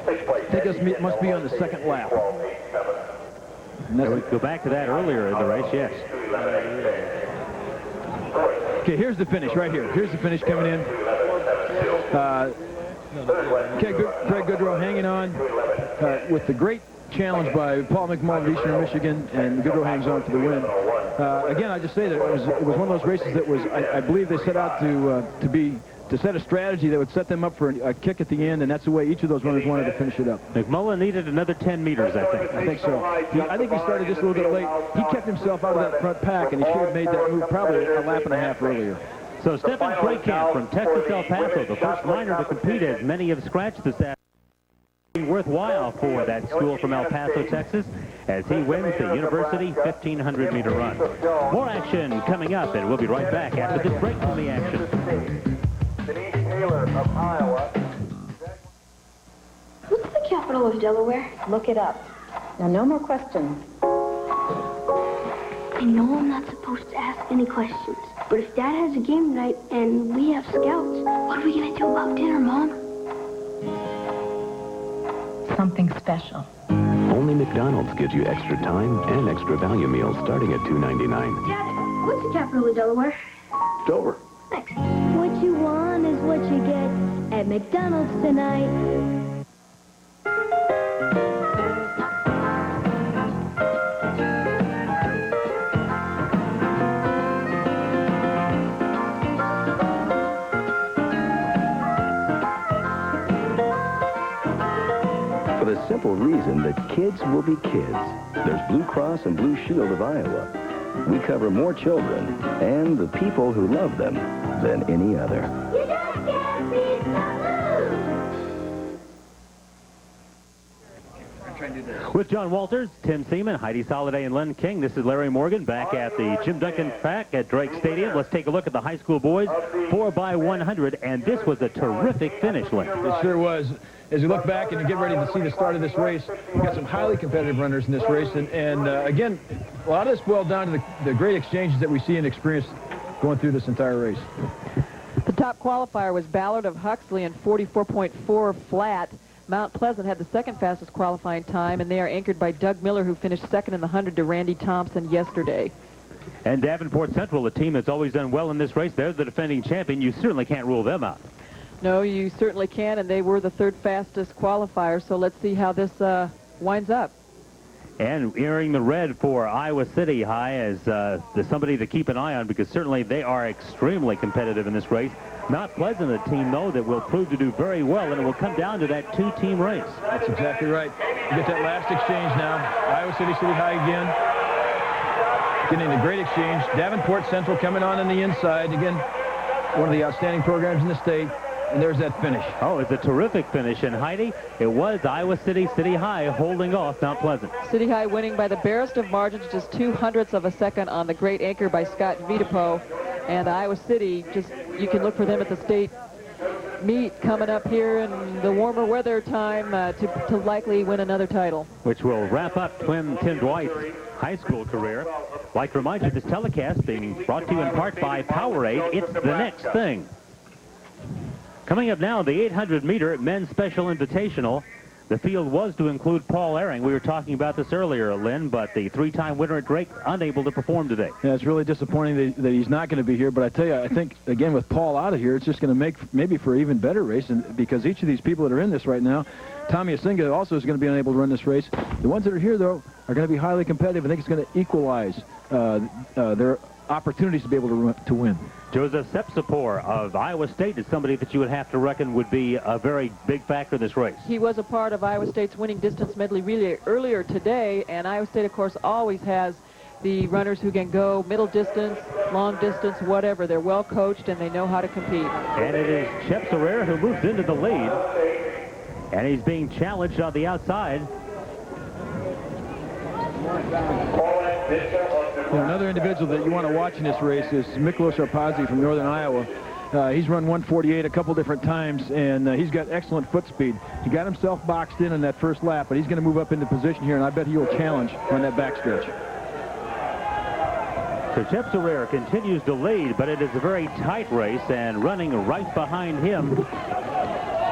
I think this must be on the second lap. We go back to that earlier in the race, yes. Okay, here's the finish right here. Here's the finish coming in. Okay, Craig Goodrow hanging on with the great challenge by Paul McMullen of Eastern Michigan, and Goodrow hangs on for the win. Again, I just say that it was one of those races that was, I believe they set out to set a strategy that would set them up for a kick at the end, and that's the way each of those runners wanted to finish it up. McMullen needed another 10 meters, I think. I think so. I think he started just a little bit late. He kept himself out of that front pack, and he should have made that move probably a lap and a half earlier. So Stefan Kraykamp from Texas El Paso, the first minor to compete, as many have scratched this afternoon. Worthwhile for that school from El Paso, Texas, as he wins the University 1,500-meter run. More action coming up, and we'll be right back after this break from the action. Denise Taylor of Iowa. What's the capital of Delaware? Look it up. Now, no more questions. I know I'm not supposed to ask any questions, but if Dad has a game tonight and we have scouts, what are we going to do about dinner, Mom? Something special. Only McDonald's gives you extra time and extra value meals starting at $2.99. Dad, what's the capital of Delaware? Dover. Thanks. What you want is what you get at McDonald's tonight. For the simple reason that kids will be kids. There's Blue Cross and Blue Shield of Iowa. We cover more children and the people who love them than any other. You just can't beat the With John Walters, Tim Seaman, Heidi Soliday, and Len King, this is Larry Morgan back at the Jim Duncan track at Drake Stadium. Let's take a look at the high school boys 4x100, and this was a terrific finish, Len. It sure was. As you look back and you get ready to see the start of this race, you've got some highly competitive runners in this race. And again, a lot of this boiled down to the great exchanges that we see and experience going through this entire race. The top qualifier was Ballard of Huxley in 44.4 flat. Mount Pleasant had the second fastest qualifying time, and they are anchored by Doug Miller, who finished second in the 100 to Randy Thompson yesterday. And Davenport Central, a team that's always done well in this race, they're the defending champion. You certainly can't rule them out. No, you certainly can, and they were the third fastest qualifier, so let's see how this winds up. And earring the red for Iowa City High as somebody to keep an eye on, because certainly they are extremely competitive in this race. Mount Pleasant, a team, though, that will prove to do very well, and it will come down to that two-team race. That's exactly right. You get that last exchange now. Iowa City High again. Getting a great exchange. Davenport Central coming on the inside. Again, one of the outstanding programs in the state. And there's that finish. Oh, it's a terrific finish. And Heidi, it was Iowa City High holding off Mount Pleasant. City High winning by the barest of margins, just 0.02 of a second on the great anchor by Scott Vitapo. And Iowa City, you can look for them at the state meet coming up here in the warmer weather time to likely win another title. Which will wrap up Tim Dwight's high school career. I'd like to remind you, this telecast being brought to you in part by Powerade. It's the next thing. Coming up now, the 800-meter men's special invitational. The field was to include Paul Ehring. We were talking about this earlier, Lynn, but the three-time winner at Drake unable to perform today. Yeah, it's really disappointing that he's not going to be here, but I tell you, I think, again, with Paul out of here, it's just going to make maybe for an even better race, and because each of these people that are in this right now, Tommy Asinga also is going to be unable to run this race. The ones that are here, though, are going to be highly competitive. I think it's going to equalize their opportunities to be able to win. Joseph Sepsipor of Iowa State is somebody that you would have to reckon would be a very big factor in this race. He was a part of Iowa State's winning distance medley relay earlier today, and Iowa State, of course, always has the runners who can go middle distance, long distance, whatever. They're well coached, and they know how to compete. And it is Shep Sorare who moves into the lead, and he's being challenged on the outside. Another individual that you want to watch in this race is Miklos Arpazi from Northern Iowa. He's run 148 a couple different times, and he's got excellent foot speed. He got himself boxed in that first lap, but he's going to move up into position here, and I bet he will challenge on that backstretch. So Shep Sorare continues to lead, but it is a very tight race, and running right behind him,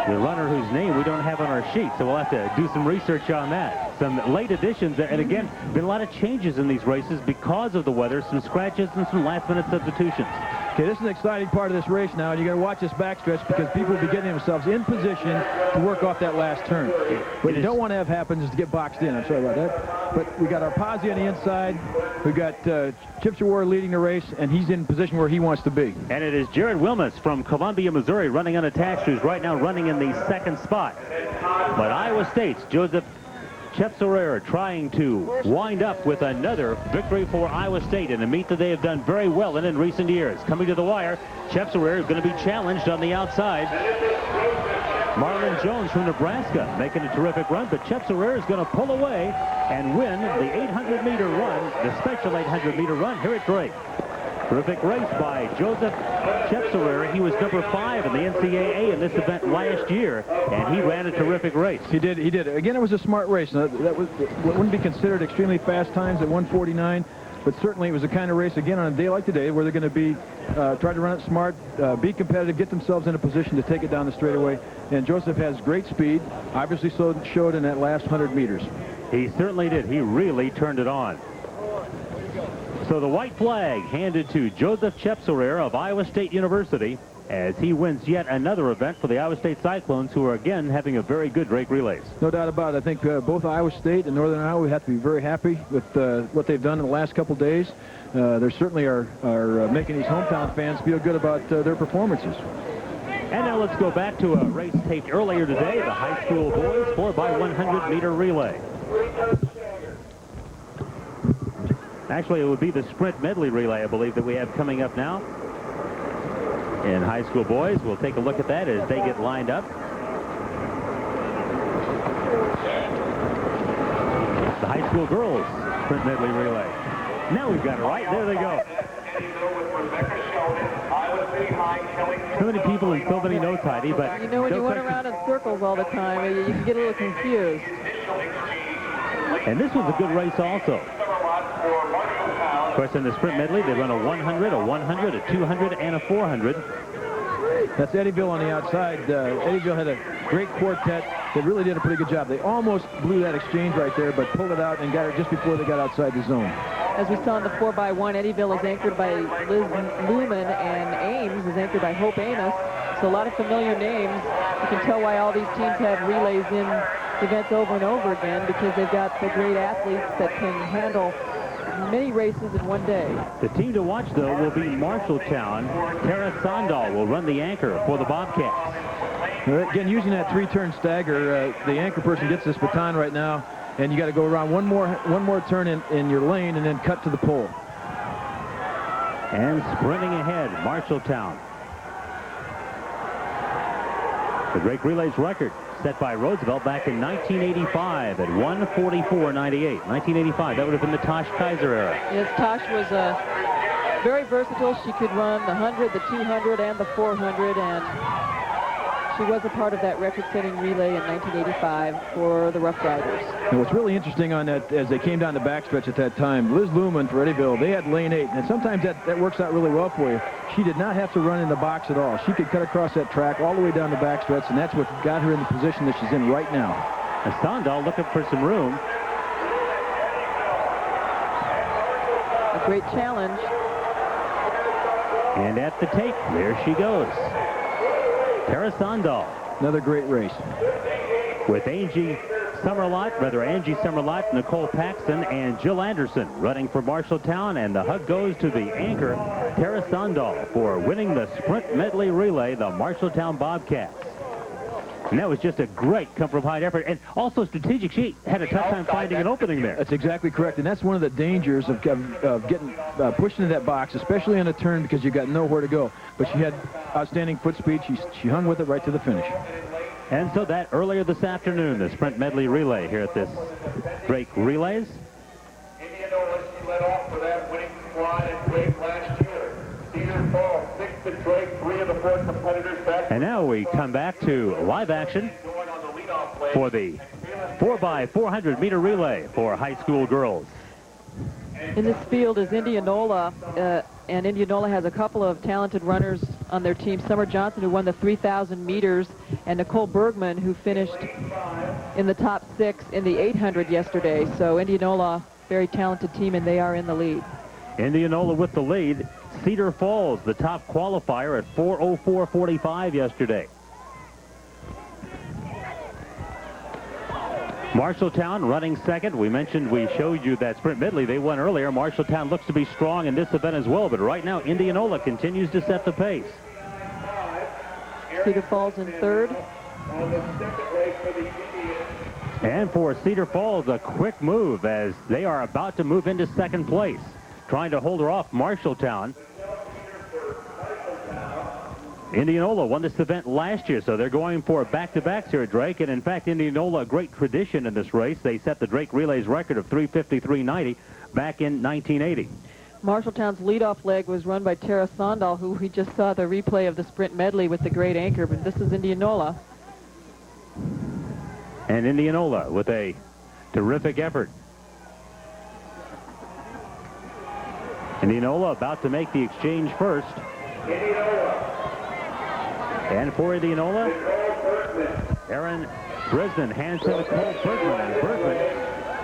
the runner whose name we don't have on our sheet, so we'll have to do some research on that. Some late additions, and again, been a lot of changes in these races because of the weather, some scratches and some last-minute substitutions. Okay, this is an exciting part of this race now, and you got to watch this backstretch because people will be getting themselves in position to work off that last turn. What you don't want to have happen is to get boxed in. I'm sorry about that. But we got Arpazi on the inside. We've got Chip Chawar leading the race, and he's in position where he wants to be. And it is Jared Wilmus from Columbia, Missouri, running unattached, who's right now running in the second spot. But Iowa State's Joseph Shep Sorare trying to wind up with another victory for Iowa State in a meet that they have done very well in recent years. Coming to the wire, Shep Sorare is going to be challenged on the outside. Marlon Jones from Nebraska making a terrific run, but Shep Sorare is going to pull away and win the 800-meter run, the special 800-meter run here at Drake. Terrific race by Joseph Shep Sorare. He was number 5 in the NCAA in this event last year, and he ran a terrific race. He did. Again, it was a smart race. That wouldn't be considered extremely fast times at 1:49, but certainly it was the kind of race, again, on a day like today, where they're going to be try to run it smart, be competitive, get themselves in a position to take it down the straightaway. And Joseph has great speed, obviously showed in that last 100 meters. He certainly did. He really turned it on. So the white flag handed to Joseph Shep Sorare of Iowa State University as he wins yet another event for the Iowa State Cyclones, who are again having a very good Drake relays. No doubt about it. I think both Iowa State and Northern Iowa have to be very happy with what they've done in the last couple days. They certainly are making these hometown fans feel good about their performances. And now let's go back to a race taped earlier today, the high school boys 4x100-meter relay. Actually, it would be the sprint medley relay, I believe, that we have coming up now. In high school boys, we'll take a look at that as they get lined up. The high school girls sprint medley relay. Now we've got it right. There they go. So many people and so many notes, Heidi, but... You know, when you run around in circles all the time, you can get a little confused. And this was a good race also. Of course, in the sprint medley, they run a 100, a 100, a 200, and a 400. That's Eddyville on the outside. Eddyville had a great quartet. They really did a pretty good job. They almost blew that exchange right there, but pulled it out and got it just before they got outside the zone. As we saw in the 4x1, Eddyville is anchored by Liz Lumen, and Ames is anchored by Hope Amos. So a lot of familiar names. You can tell why all these teams have relays in events over and over again, because they've got the great athletes that can handle many races in one day. The team to watch, though, will be Marshalltown. Tara Sondal will run the anchor for the Bobcats. Again, using that 3-turn stagger, the anchor person gets this baton right now, and you got to go around one more turn in your lane and then cut to the pole. And sprinting ahead, Marshalltown. The Drake Relays record set by Roosevelt back in 1985 at 1:44.98. 1985, that would have been the Tosh Kaiser era. Yes, Tosh was very versatile. She could run the 100, the 200, and the 400, and she was a part of that record-setting relay in 1985 for the Rough Riders. And what's really interesting on that, as they came down the backstretch at that time, Liz Lumen for Eddyville, they had lane 8, and sometimes that works out really well for you. She did not have to run in the box at all. She could cut across that track all the way down the backstretch, and that's what got her in the position that she's in right now. Sondal looking for some room. A great challenge. And at the tape, there she goes. Tara Sondal. Another great race. With Angie Summerlot, Nicole Paxton, and Jill Anderson running for Marshalltown, and the hug goes to the anchor, Tara Sondal, for winning the sprint medley relay, the Marshalltown Bobcats. And that was just a great come-from-behind effort, and also strategic. She had a tough time finding an opening there. That's exactly correct, and that's one of the dangers of getting pushed into that box, especially on a turn, because you got nowhere to go. But she had outstanding foot speed. She hung with it right to the finish. And so that earlier this afternoon, the sprint medley relay here at this Drake Relays. Indianola, she led off for that winning squad at Drake last year. Cedar Falls, 6th at Drake, 3 of the 4 competitors back. And now we come back to live action for the 4x400 meter relay for high school girls. In this field is Indianola, and Indianola has a couple of talented runners on their team. Summer Johnson, who won the 3,000 meters, and Nicole Bergman, who finished in the top 6 in the 800 yesterday. So Indianola, very talented team, and they are in the lead. Indianola with the lead. Cedar Falls, the top qualifier at 4:04:45 yesterday. Marshalltown running second. We showed you that sprint medley they won earlier. Marshalltown looks to be strong in this event as well, but right now Indianola continues to set the pace. Cedar Falls in third. And for Cedar Falls, a quick move as they are about to move into second place, trying to hold her off Marshalltown. Indianola won this event last year, so they're going for back-to-backs here at Drake. And in fact, Indianola, a great tradition in this race. They set the Drake Relays record of 3:53.90 back in 1980. Marshalltown's leadoff leg was run by Tara Sondal, who we just saw the replay of the sprint medley with the great anchor. But this is Indianola. And Indianola with a terrific effort. Indianola about to make the exchange first. And for Indianola, Aaron Brisbane hands to Nicole Bergman. And Bergman,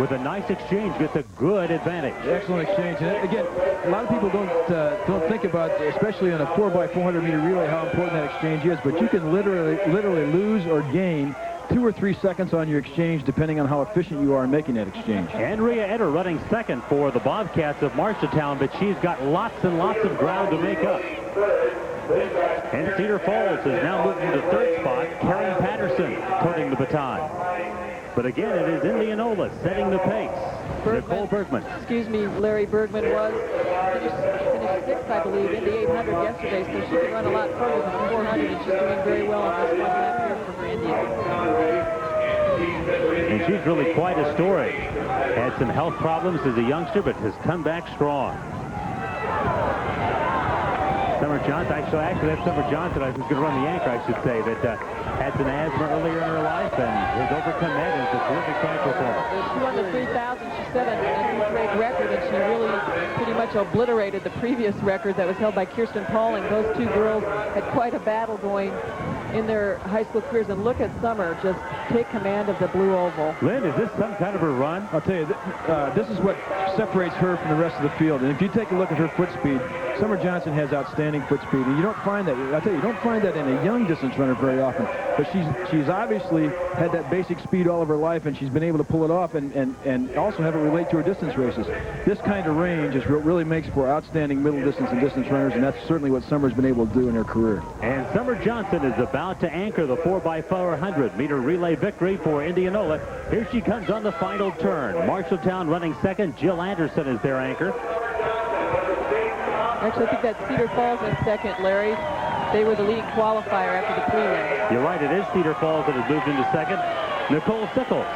with a nice exchange, gets a good advantage. Excellent exchange. And again, a lot of people don't think about, especially on a 4x400 meter relay, how important that exchange is. But you can literally lose or gain 2 or 3 seconds on your exchange, depending on how efficient you are in making that exchange. Andrea Eder running second for the Bobcats of Marshalltown, but she's got lots and lots of ground to make up. And Cedar Falls is now moving to third spot. Karen Patterson toting the baton. But again, it is Indianola setting the pace. Nicole Bergman. Excuse me, Larry Bergman was finished 6th, I believe, in the 800 yesterday, so she can run a lot further than the 400, and she's doing very well on this one lap here for her Indians. And she's really quite a story. Had some health problems as a youngster, but has come back strong. Summer Johnson, actually that's Summer Johnson, I was going to run the anchor, I should say, that had some asthma earlier in her life and has overcome that and is a terrific track performer. She won the 3,000. She set a new Drake record, and she really pretty much obliterated the previous record that was held by Kirsten Pauling. Those two girls had quite a battle going in their high school careers, and look at Summer just take command of the blue oval. Lynn, is this some kind of a run? I'll tell you, this is what separates her from the rest of the field. And if you take a look at her foot speed, Summer Johnson has outstanding foot speed, and you don't find that. I'll tell you, you don't find that in a young distance runner very often. But she's obviously had that basic speed all of her life, and she's been able to pull it off and also have it relate to her distance races. This kind of range is what really makes for outstanding middle distance and distance runners, and that's certainly what Summer's been able to do in her career. And Summer Johnson is about to anchor the 4x400 meter relay victory for Indianola. Here she comes on the final turn. Marshalltown running second. Jill Anderson is their anchor. Actually, I think that's Cedar Falls in second, Larry. They were the leading qualifier after the prelim. You're right, it is Cedar Falls that has moved into second. Nicole Sickles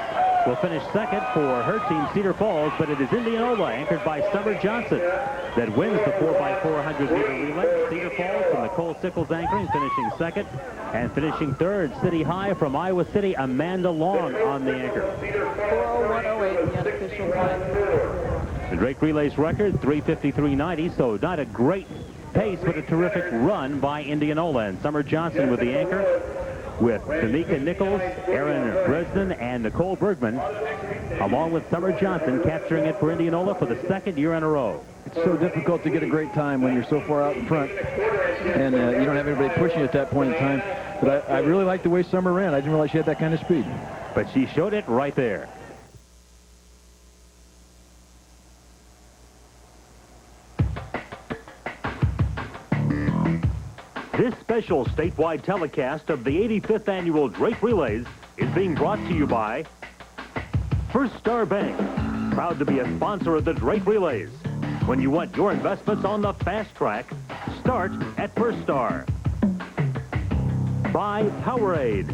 will finish second for her team, Cedar Falls, but it is Indianola, anchored by Summer Johnson, that wins the 4x400 meter relay. Cedar Falls from Nicole Sickles anchoring, finishing second, and finishing third, City High from Iowa City, Amanda Long on the anchor. 4:01:08, the unofficial time. The Drake Relays record, 3:53.90, so not a great pace, but a terrific run by Indianola. And Summer Johnson with the anchor. with Tamika Nichols, Aaron Dresden, and Nicole Bergman, along with Summer Johnson, capturing it for Indianola for the second year in a row. It's so difficult to get a great time when you're so far out in front, and you don't have anybody pushing at that point in time. But I really like the way Summer ran. I didn't realize she had that kind of speed. But she showed it right there. This special statewide telecast of the 85th Annual Drake Relays is being brought to you by First Star Bank, proud to be a sponsor of the Drake Relays. When you want your investments on the fast track, start at First Star. By Powerade.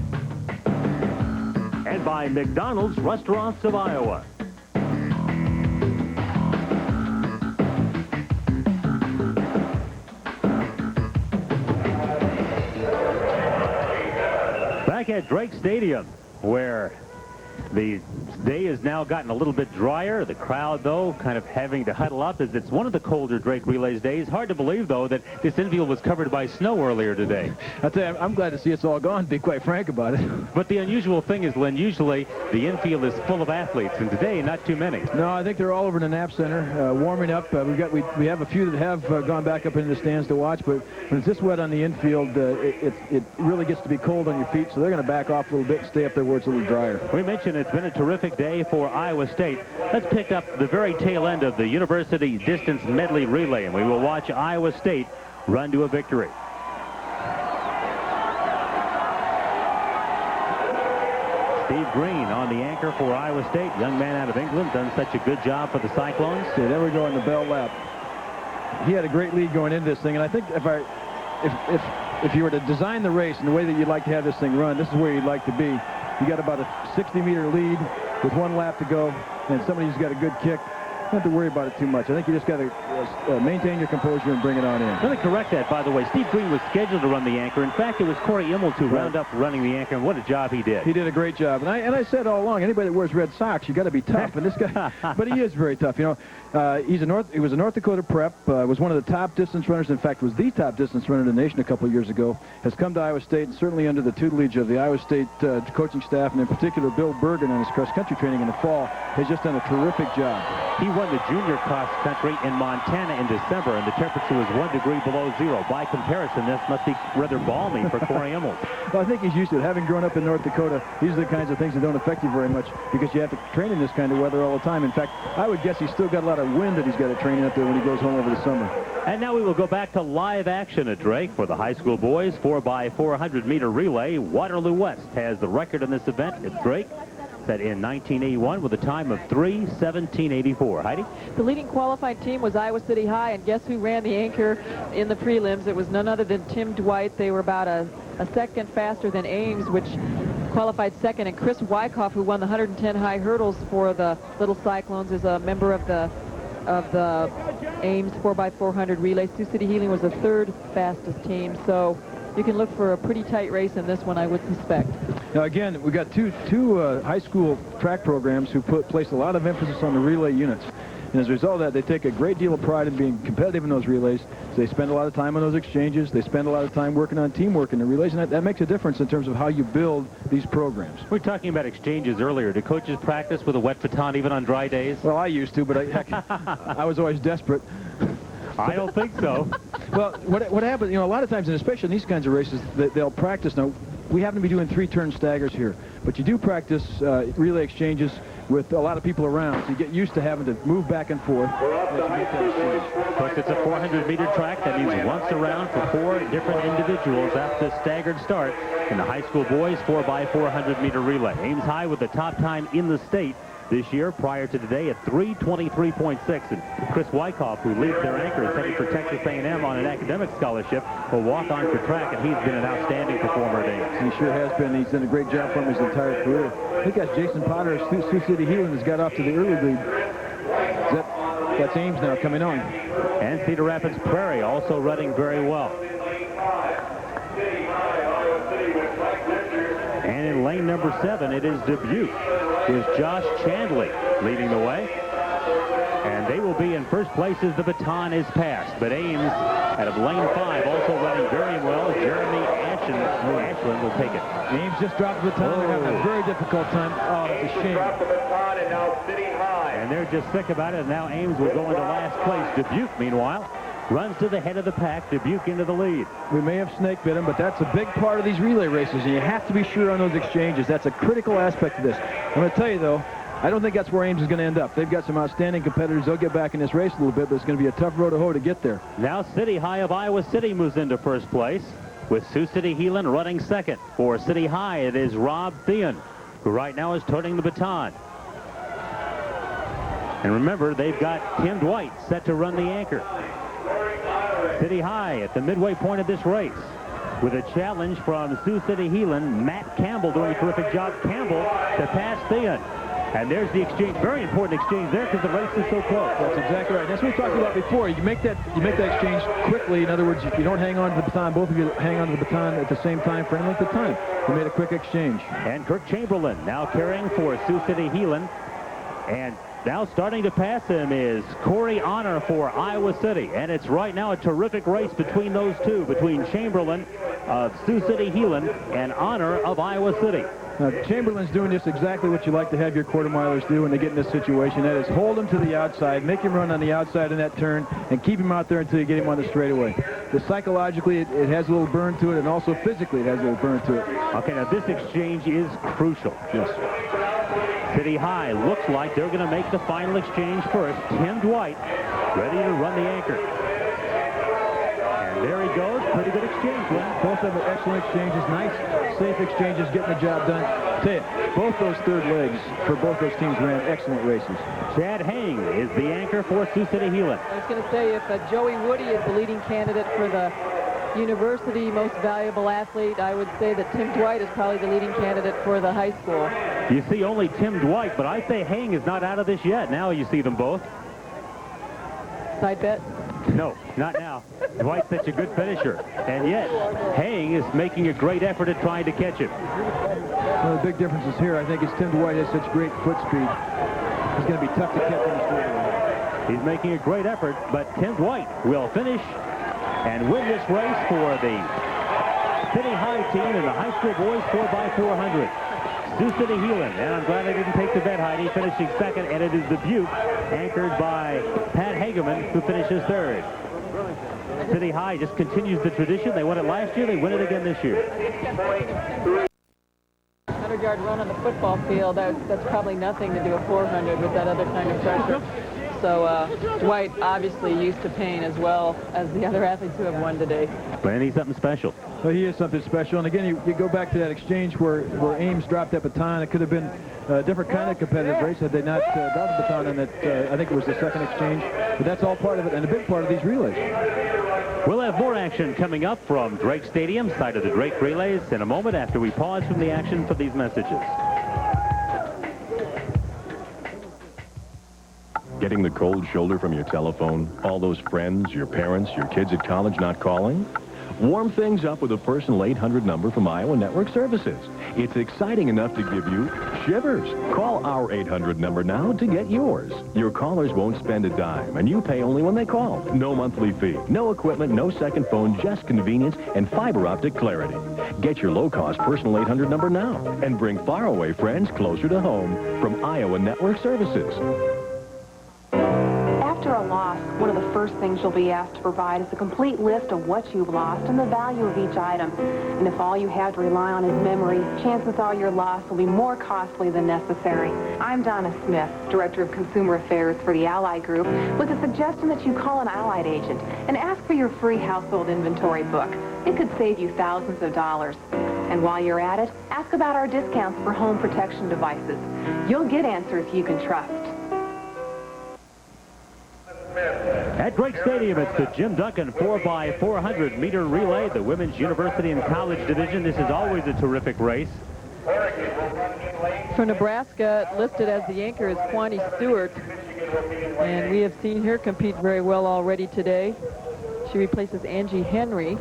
And by McDonald's Restaurants of Iowa. Back at Drake Stadium, where the day has now gotten a little bit drier. The crowd, though, kind of having to huddle up as it's one of the colder Drake Relays days. Hard to believe, though, that this infield was covered by snow earlier today. I'll tell you, I'm glad to see it's all gone, to be quite frank about it. But the unusual thing is, Lynn, usually the infield is full of athletes, and today, not too many. No, I think they're all over in the Knapp Center, warming up. We have a few that have gone back up into the stands to watch, but when it's this wet on the infield, it really gets to be cold on your feet, so they're going to back off a little bit and stay up there where it's a little drier. We mentioned it's been a terrific day for Iowa State. Let's pick up the very tail end of the University Distance Medley Relay, and we will watch Iowa State run to a victory. Steve Green on the anchor for Iowa State. Young man out of England, done such a good job for the Cyclones. See, there we go in the bell lap. He had a great lead going into this thing, and I think if you were to design the race in the way that you'd like to have this thing run, this is where you'd like to be. You got about a 60-meter lead with 1 lap to go, and somebody who's got a good kick. You don't have to worry about it too much. I think you just got to maintain your composure and bring it on in. Let me correct that, by the way. Steve Green was scheduled to run the anchor. In fact, it was Corey Immels who wound up running the anchor, and what a job he did. He did a great job. And I said all along, anybody that wears red socks, you got to be tough. And this guy, but he is very tough. You know, he was a North Dakota prep, was one of the top distance runners. In fact, was the top distance runner in the nation a couple of years ago. Has come to Iowa State, certainly under the tutelage of the Iowa State coaching staff, and in particular Bill Bergen on his cross-country training in the fall, has just done a terrific job. He won the junior cross-country in Montana in December, and the temperature was 1 degree below zero. By comparison, this must be rather balmy for Corey Immels. Well, I think he's used to it. Having grown up in North Dakota, these are the kinds of things that don't affect you very much because you have to train in this kind of weather all the time. In fact, I would guess he's still got a lot of wind that he's got to train up there when he goes home over the summer. And now we will go back to live action at Drake for the high school boys 4x400-meter relay. Waterloo West has the record in this event at Drake, set in 1981 with a time of 3:17.84. Heidi? The leading qualified team was Iowa City High, and guess who ran the anchor in the prelims? It was none other than Tim Dwight. They were about a second faster than Ames, which qualified second, and Chris Wyckoff, who won the 110 high hurdles for the Little Cyclones, is a member of the Ames 4x400 relay. Sioux City Healing was the third fastest team, so you can look for a pretty tight race in this one, I would suspect. Now, again, we've got two high school track programs who place a lot of emphasis on the relay units. And as a result of that, they take a great deal of pride in being competitive in those relays. So they spend a lot of time on those exchanges. They spend a lot of time working on teamwork in the relays, and that makes a difference in terms of how you build these programs. We were talking about exchanges earlier. Do coaches practice with a wet baton even on dry days? Well, I used to, but I was always desperate. I don't think so. Well, what happens, you know, a lot of times, and especially in these kinds of races, they'll practice. Now, we happen to be doing 3-turn staggers here, but you do practice relay exchanges with a lot of people around, so you get used to having to move back and forth. Of course, it's a 400-meter track. That means once around for 4 different individuals after the staggered start in the high school boys 4x400-meter relay. Ames High with the top time in the state this year, prior to today, at 3:23.6. And Chris Wyckoff, who leads their anchor, is headed for Texas A&M on an academic scholarship, will walk on for track, and he's been an outstanding performer at Ames. He sure has been. He's done a great job for him his entire career. I think that's Jason Potter of Sioux City Healing has got off to the early lead. That's Ames now coming on. And Cedar Rapids Prairie also running very well. And in lane number 7, it is Dubuque with Josh Chandley leading the way. And they will be in first place as the baton is passed. But Ames, out of lane 5, also running very well. Jeremy Ashland will take it. Ames just dropped the baton. They're having a very difficult time. Oh, it's a shame. Dropped the baton, and now City High. And they're just sick about it. And now Ames will go into last place. Dubuque, meanwhile, runs to the head of the pack. Dubuque into the lead. We may have snake bit him, but that's a big part of these relay races, and you have to be sure on those exchanges. That's a critical aspect of this. I'm going to tell you, though, I don't think that's where Ames is going to end up. They've got some outstanding competitors. They'll get back in this race a little bit, but it's going to be a tough road to hoe to get there. Now City High of Iowa City moves into first place, with Sioux City Heelan running second. For City High, it is Rob Thean, who right now is toting the baton. And remember, they've got Tim Dwight set to run the anchor. City High at the midway point of this race, with a challenge from Sioux City Heelan. Matt Campbell doing a terrific job. Campbell to pass Thean. And there's the exchange, very important exchange there because the race is so close. That's exactly right. That's what we talked about before. You make that exchange quickly. In other words, you don't hang on to the baton. Both of you hang on to the baton at the same time for any length of time. You made a quick exchange. And Kirk Chamberlain now carrying for Sioux City Heelan. And now starting to pass him is Corey Honor for Iowa City. And it's right now a terrific race between those two, between Chamberlain of Sioux City Heelan and Honor of Iowa City. Now, Chamberlain's doing just exactly what you like to have your quarter-milers do when they get in this situation. That is, hold him to the outside, make him run on the outside in that turn, and keep him out there until you get him on the straightaway. Psychologically, it has a little burn to it, and also physically it has a little burn to it. Okay, now this exchange is crucial. Yes. City High looks like they're going to make the final exchange first. Tim Dwight ready to run the anchor. And there he goes. Pretty good exchange, Glenn. Both of them excellent exchanges. Nice, safe exchanges, getting the job done. Tell you, both those third legs for both those teams ran excellent races. Chad Hang is the anchor for Sioux City Heelan. I was going to say, if Joey Woody is the leading candidate for the university most valuable athlete, I would say that Tim Dwight is probably the leading candidate for the high school. You see only Tim Dwight, but I say Hang is not out of this yet. Now you see them both. Side bet? No, not now. Dwight's such a good finisher. And yet, Hang is making a great effort at trying to catch him. One of the big differences here, I think, is Tim Dwight has such great foot speed. He's going to be tough to catch on the straightaway. He's making a great effort, but Tim Dwight will finish and win this race for the City High team in the high school boys 4x400. Sioux City Heelan, and I'm glad I didn't take the bet, Heidi, finishing second, and it is Dubuque, anchored by Pat Hageman, who finishes third. City High just continues the tradition. They won it last year. They win it again this year. 100-yard run on the football field, that's probably nothing to do a 400 with that other kind of pressure. So Dwight obviously used to pain as well as the other athletes who have won today. And he's something special. Well, he is something special. And again, you go back to that exchange where Ames dropped that baton. It could have been a different kind of competitive race had they not dropped the baton in that, I think it was the second exchange. But that's all part of it and a big part of these relays. We'll have more action coming up from Drake Stadium, site of the Drake Relays, in a moment after we pause from the action for these messages. Getting the cold shoulder from your telephone? All those friends, your parents, your kids at college not calling? Warm things up with a personal 800 number from Iowa Network Services. It's exciting enough to give you shivers. Call our 800 number now to get yours. Your callers won't spend a dime, and you pay only when they call. No monthly fee, no equipment, no second phone, just convenience and fiber optic clarity. Get your low-cost personal 800 number now and bring faraway friends closer to home from Iowa Network Services. After a loss, one of the first things you'll be asked to provide is a complete list of what you've lost and the value of each item. And if all you have to rely on is memory, chances are your loss will be more costly than necessary. I'm Donna Smith, Director of Consumer Affairs for the Allied Group, with a suggestion that you call an Allied agent and ask for your free household inventory book. It could save you thousands of dollars. And while you're at it, ask about our discounts for home protection devices. You'll get answers you can trust. At Drake Stadium, it's the Jim Duncan 4x400 meter relay, the Women's University and College Division. This is always a terrific race. For Nebraska, listed as the anchor is Kwani Stewart, and we have seen her compete very well already today. She replaces Angie Henry,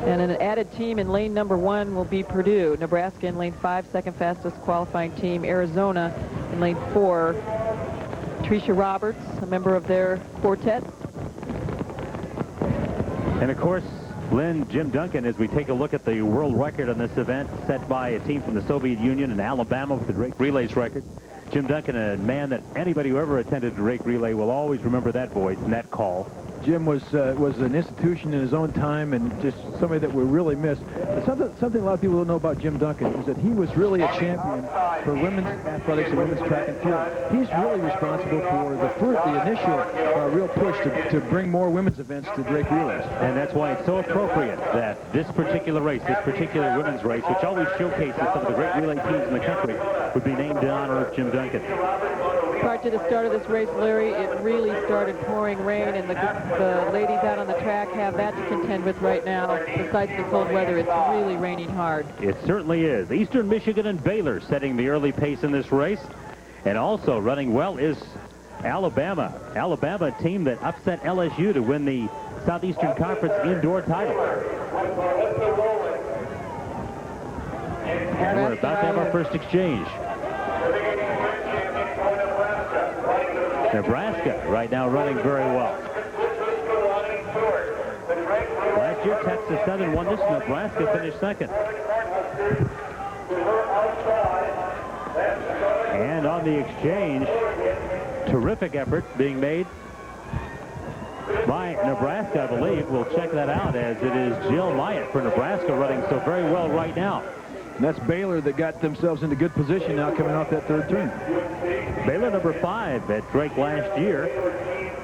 and an added team in lane number 1 will be Purdue. Nebraska in lane 5, second fastest qualifying team. Arizona in lane 4. Patricia Roberts, a member of their quartet. And, of course, Lynn, Jim Duncan, as we take a look at the world record on this event, set by a team from the Soviet Union in Alabama with the Drake Relays record. Jim Duncan, a man that anybody who ever attended the Drake Relay will always remember that voice and that call. Jim was an institution in his own time and just somebody that we really miss. Something a lot of people don't know about Jim Duncan is that he was really a champion for women's athletics and women's track and field. He's really responsible for the initial real push to bring more women's events to Drake Relays. And that's why it's so appropriate that this particular race, this particular women's race, which always showcases some of the great relay teams in the country, would be named in honor of Jim Duncan. Prior to the start of this race, Larry, it really started pouring rain, and the ladies out on the track have that to contend with right now. Besides the cold weather, it's really raining hard. It certainly is. Eastern Michigan and Baylor setting the early pace in this race. And also running well is Alabama. Alabama, a team that upset LSU to win the Southeastern Conference indoor title. And we're about to have our first exchange. Nebraska right now running very well. Last year, Texas Southern won this. Nebraska finished second. And on the exchange, terrific effort being made by Nebraska, I believe. We'll check that out, as it is Jill Myatt for Nebraska running so very well right now. And that's Baylor that got themselves into good position now coming off that third turn. Baylor number 5 at Drake last year.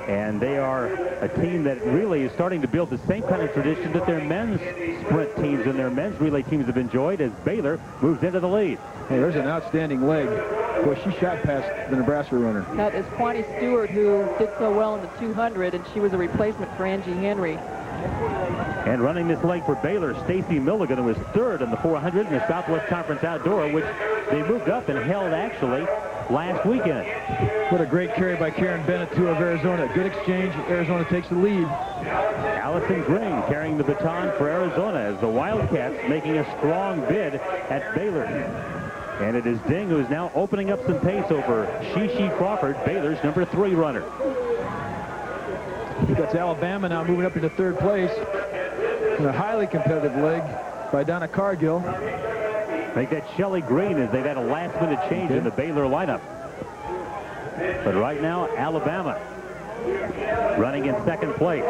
And they are a team that really is starting to build the same kind of tradition that their men's sprint teams and their men's relay teams have enjoyed as Baylor moves into the lead. Hey, there's an outstanding leg. Boy, she shot past the Nebraska runner. That is Kwani Stewart, who did so well in the 200, and she was a replacement for Angie Henry. And running this leg for Baylor, Stacy Milligan, who was third in the 400 in the Southwest Conference Outdoor, which they moved up and held actually last weekend. What a great carry by Karen Bennett, too, of Arizona. Good exchange. Arizona takes the lead. Allison Green carrying the baton for Arizona as the Wildcats making a strong bid at Baylor. And it is Ding who is now opening up some pace over Shishi Crawford, Baylor's number 3 runner. That's Alabama now moving up into third place in a highly competitive leg by Donna Cargill. I think that's Shelley Green, as they've had a last-minute change in the Baylor lineup. But right now, Alabama running in second place.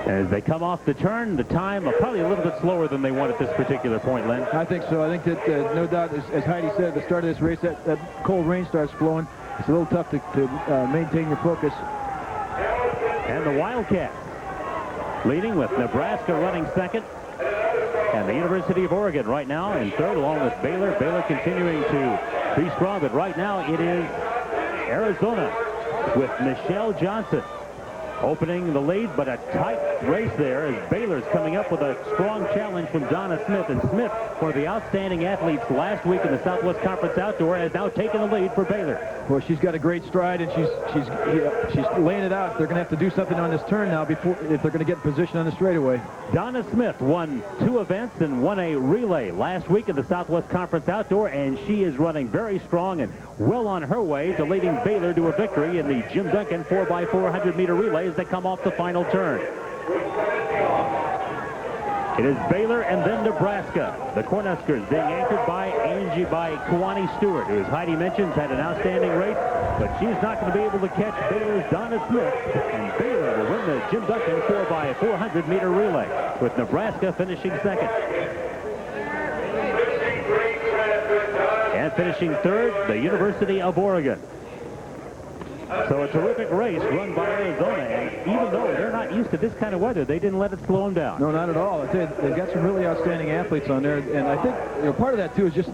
As they come off the turn, the time probably a little bit slower than they want at this particular point, Len. I think so. I think that, no doubt, as Heidi said at the start of this race, that cold rain starts flowing. It's a little tough to maintain your focus. And the Wildcats leading with Nebraska running second. And the University of Oregon right now in third, along with Baylor. Baylor continuing to be strong, but right now it is Arizona with Michelle Johnson opening the lead, but a tight race there as Baylor's coming up with a strong challenge from Donna Smith. And Smith, one of the outstanding athletes last week in the Southwest Conference Outdoor, has now taken the lead for Baylor. Well, she's got a great stride, and she's laying it out. They're going to have to do something on this turn now if they're going to get in position on the straightaway. Donna Smith won 2 events and won a relay last week in the Southwest Conference Outdoor, and she is running very strong and well on her way to leading Baylor to a victory in the Jim Duncan 4x400-meter relays that come off the final turn. It is Baylor and then Nebraska. The Cornhuskers being anchored by Kwani Stewart, who, as Heidi mentions, had an outstanding race, but she's not going to be able to catch Baylor's Donna Smith, and Baylor will win the Jim Duncan 4x400-meter relay, with Nebraska finishing second. And finishing third, the University of Oregon. So a terrific race run by Arizona, and even though they're not used to this kind of weather, they didn't let it slow them down. No, not at all. I tell you, they've got some really outstanding athletes on there, and I think part of that too is just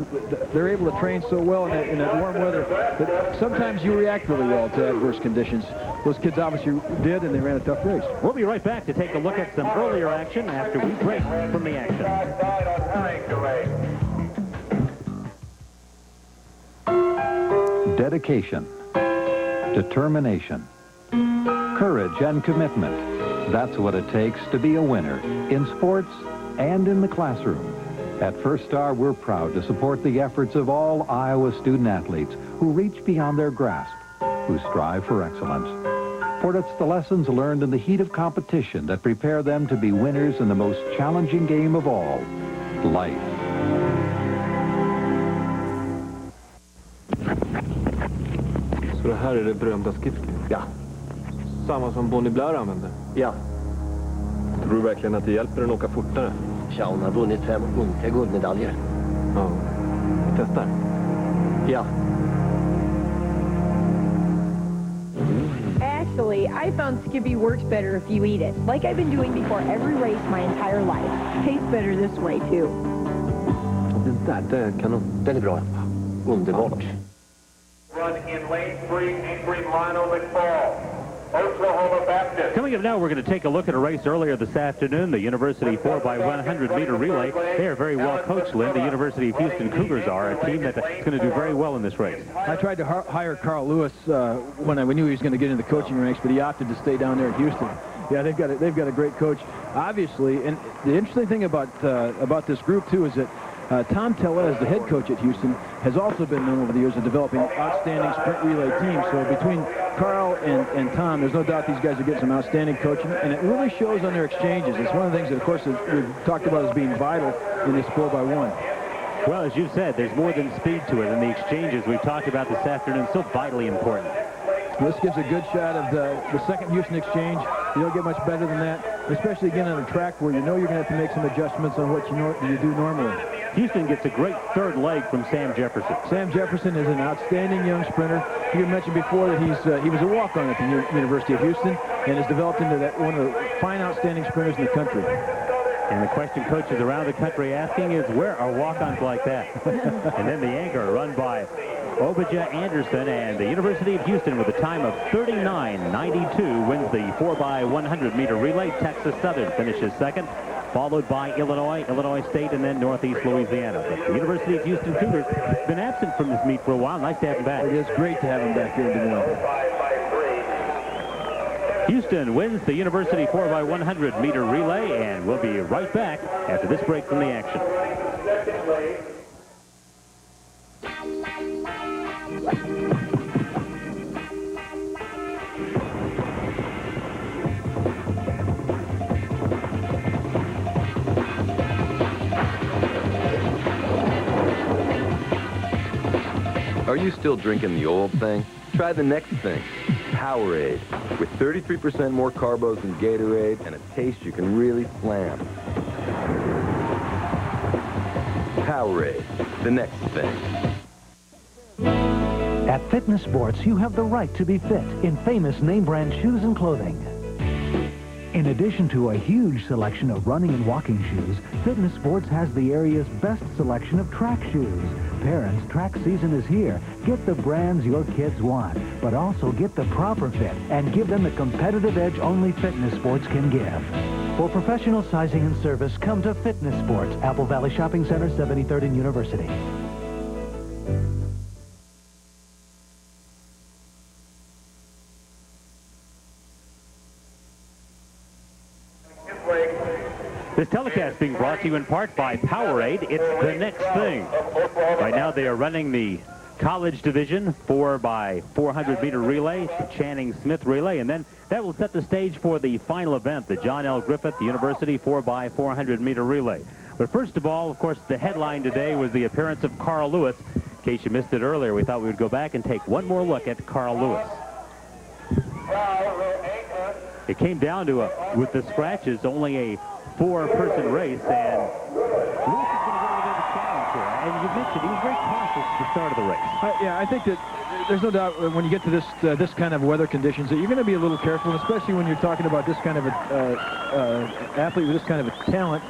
they're able to train so well in that warm weather that sometimes you react really well to adverse conditions. Those kids obviously did, and they ran a tough race. We'll be right back to take a look at some earlier action after we break from the action. Dedication, determination, courage, and commitment. That's what it takes to be a winner in sports and in the classroom. At First Star, we're proud to support the efforts of all Iowa student athletes who reach beyond their grasp, who strive for excellence. For it's the lessons learned in the heat of competition that prepare them to be winners in the most challenging game of all, life. Så det här är det berömda skidskrivet? Ja. Samma som Bonnie Blair använder? Ja. Tror du verkligen att det hjälper den att åka fortare? Ja, hon har vunnit 5 olika guldmedaljer. Ja. Vi testar? Ja. Actually, I found Skippy works better if you eat it, like I've been doing before every race my entire life. Tastes better this way, too. Den där kanon. Den är bra. Underbart. Run in lane 3, Ingrid Lionel McFall, Oklahoma Baptist. Coming up now, we're going to take a look at a race earlier this afternoon, the University 4x100-meter relay. They are very well coached, Lynn. The University of Houston Cougars are a team that's going to do very well in this race. I tried to hire Carl Lewis when I knew he was going to get into the coaching ranks, but he opted to stay down there at Houston. Yeah, they've got a great coach, obviously. And the interesting thing about this group too is that Tom Tellez, the head coach at Houston, has also been known over the years of developing outstanding sprint relay teams. So between Carl and Tom, there's no doubt these guys are getting some outstanding coaching, and it really shows on their exchanges. It's one of the things that, of course, we've talked about as being vital in this 4x1. Well, as you said, there's more than speed to it, and the exchanges we've talked about this afternoon so vitally important. This gives a good shot of the second Houston exchange. You don't get much better than that, especially again on a track where you know you're going to have to make some adjustments on what you do normally. Houston gets a great third leg from Sam Jefferson. Sam Jefferson is an outstanding young sprinter. You mentioned before that he was a walk-on at the University of Houston and has developed into one of the fine, outstanding sprinters in the country. And the question coaches around the country asking is, where are walk-ons like that? And then the anchor run by Obijah Anderson, and the University of Houston with a time of 39.92 wins the 4x100-meter relay. Texas Southern finishes second, followed by Illinois State, and then Northeast Louisiana. But the University of Houston Cougars have been absent from this meet for a while. Nice to have him back. It is great to have him back here in Des Moines. Houston wins the University 4x100-meter relay, and we'll be right back after this break from the action. Are you still drinking the old thing? Try the next thing, Powerade. With 33% more carbos than Gatorade and a taste you can really slam. Powerade, the next thing. At Fitness Sports, you have the right to be fit in famous name brand shoes and clothing. In addition to a huge selection of running and walking shoes, Fitness Sports has the area's best selection of track shoes. Parents, track season is here. Get the brands your kids want, but also get the proper fit and give them the competitive edge only Fitness Sports can give. For professional sizing and service, come to Fitness Sports, Apple Valley Shopping Center, 73rd and University. This telecast being brought to you in part by Powerade. It's the next thing. Right now they are running the college division 4x400-meter relay, the Channing Smith relay, and then that will set the stage for the final event, the John L. Griffith University 4x400-meter relay. But first of all, of course, the headline today was the appearance of Carl Lewis. In case you missed it earlier, we thought we would go back and take one more look at Carl Lewis. It came down to, with the scratches, only a 4-person race, and Lewis is going to get a little bit of a challenge here. And you mentioned he was very cautious at the start of the race. Yeah, I think that there's no doubt when you get to this kind of weather conditions that you're going to be a little careful, and especially when you're talking about this kind of athlete with this kind of a talent.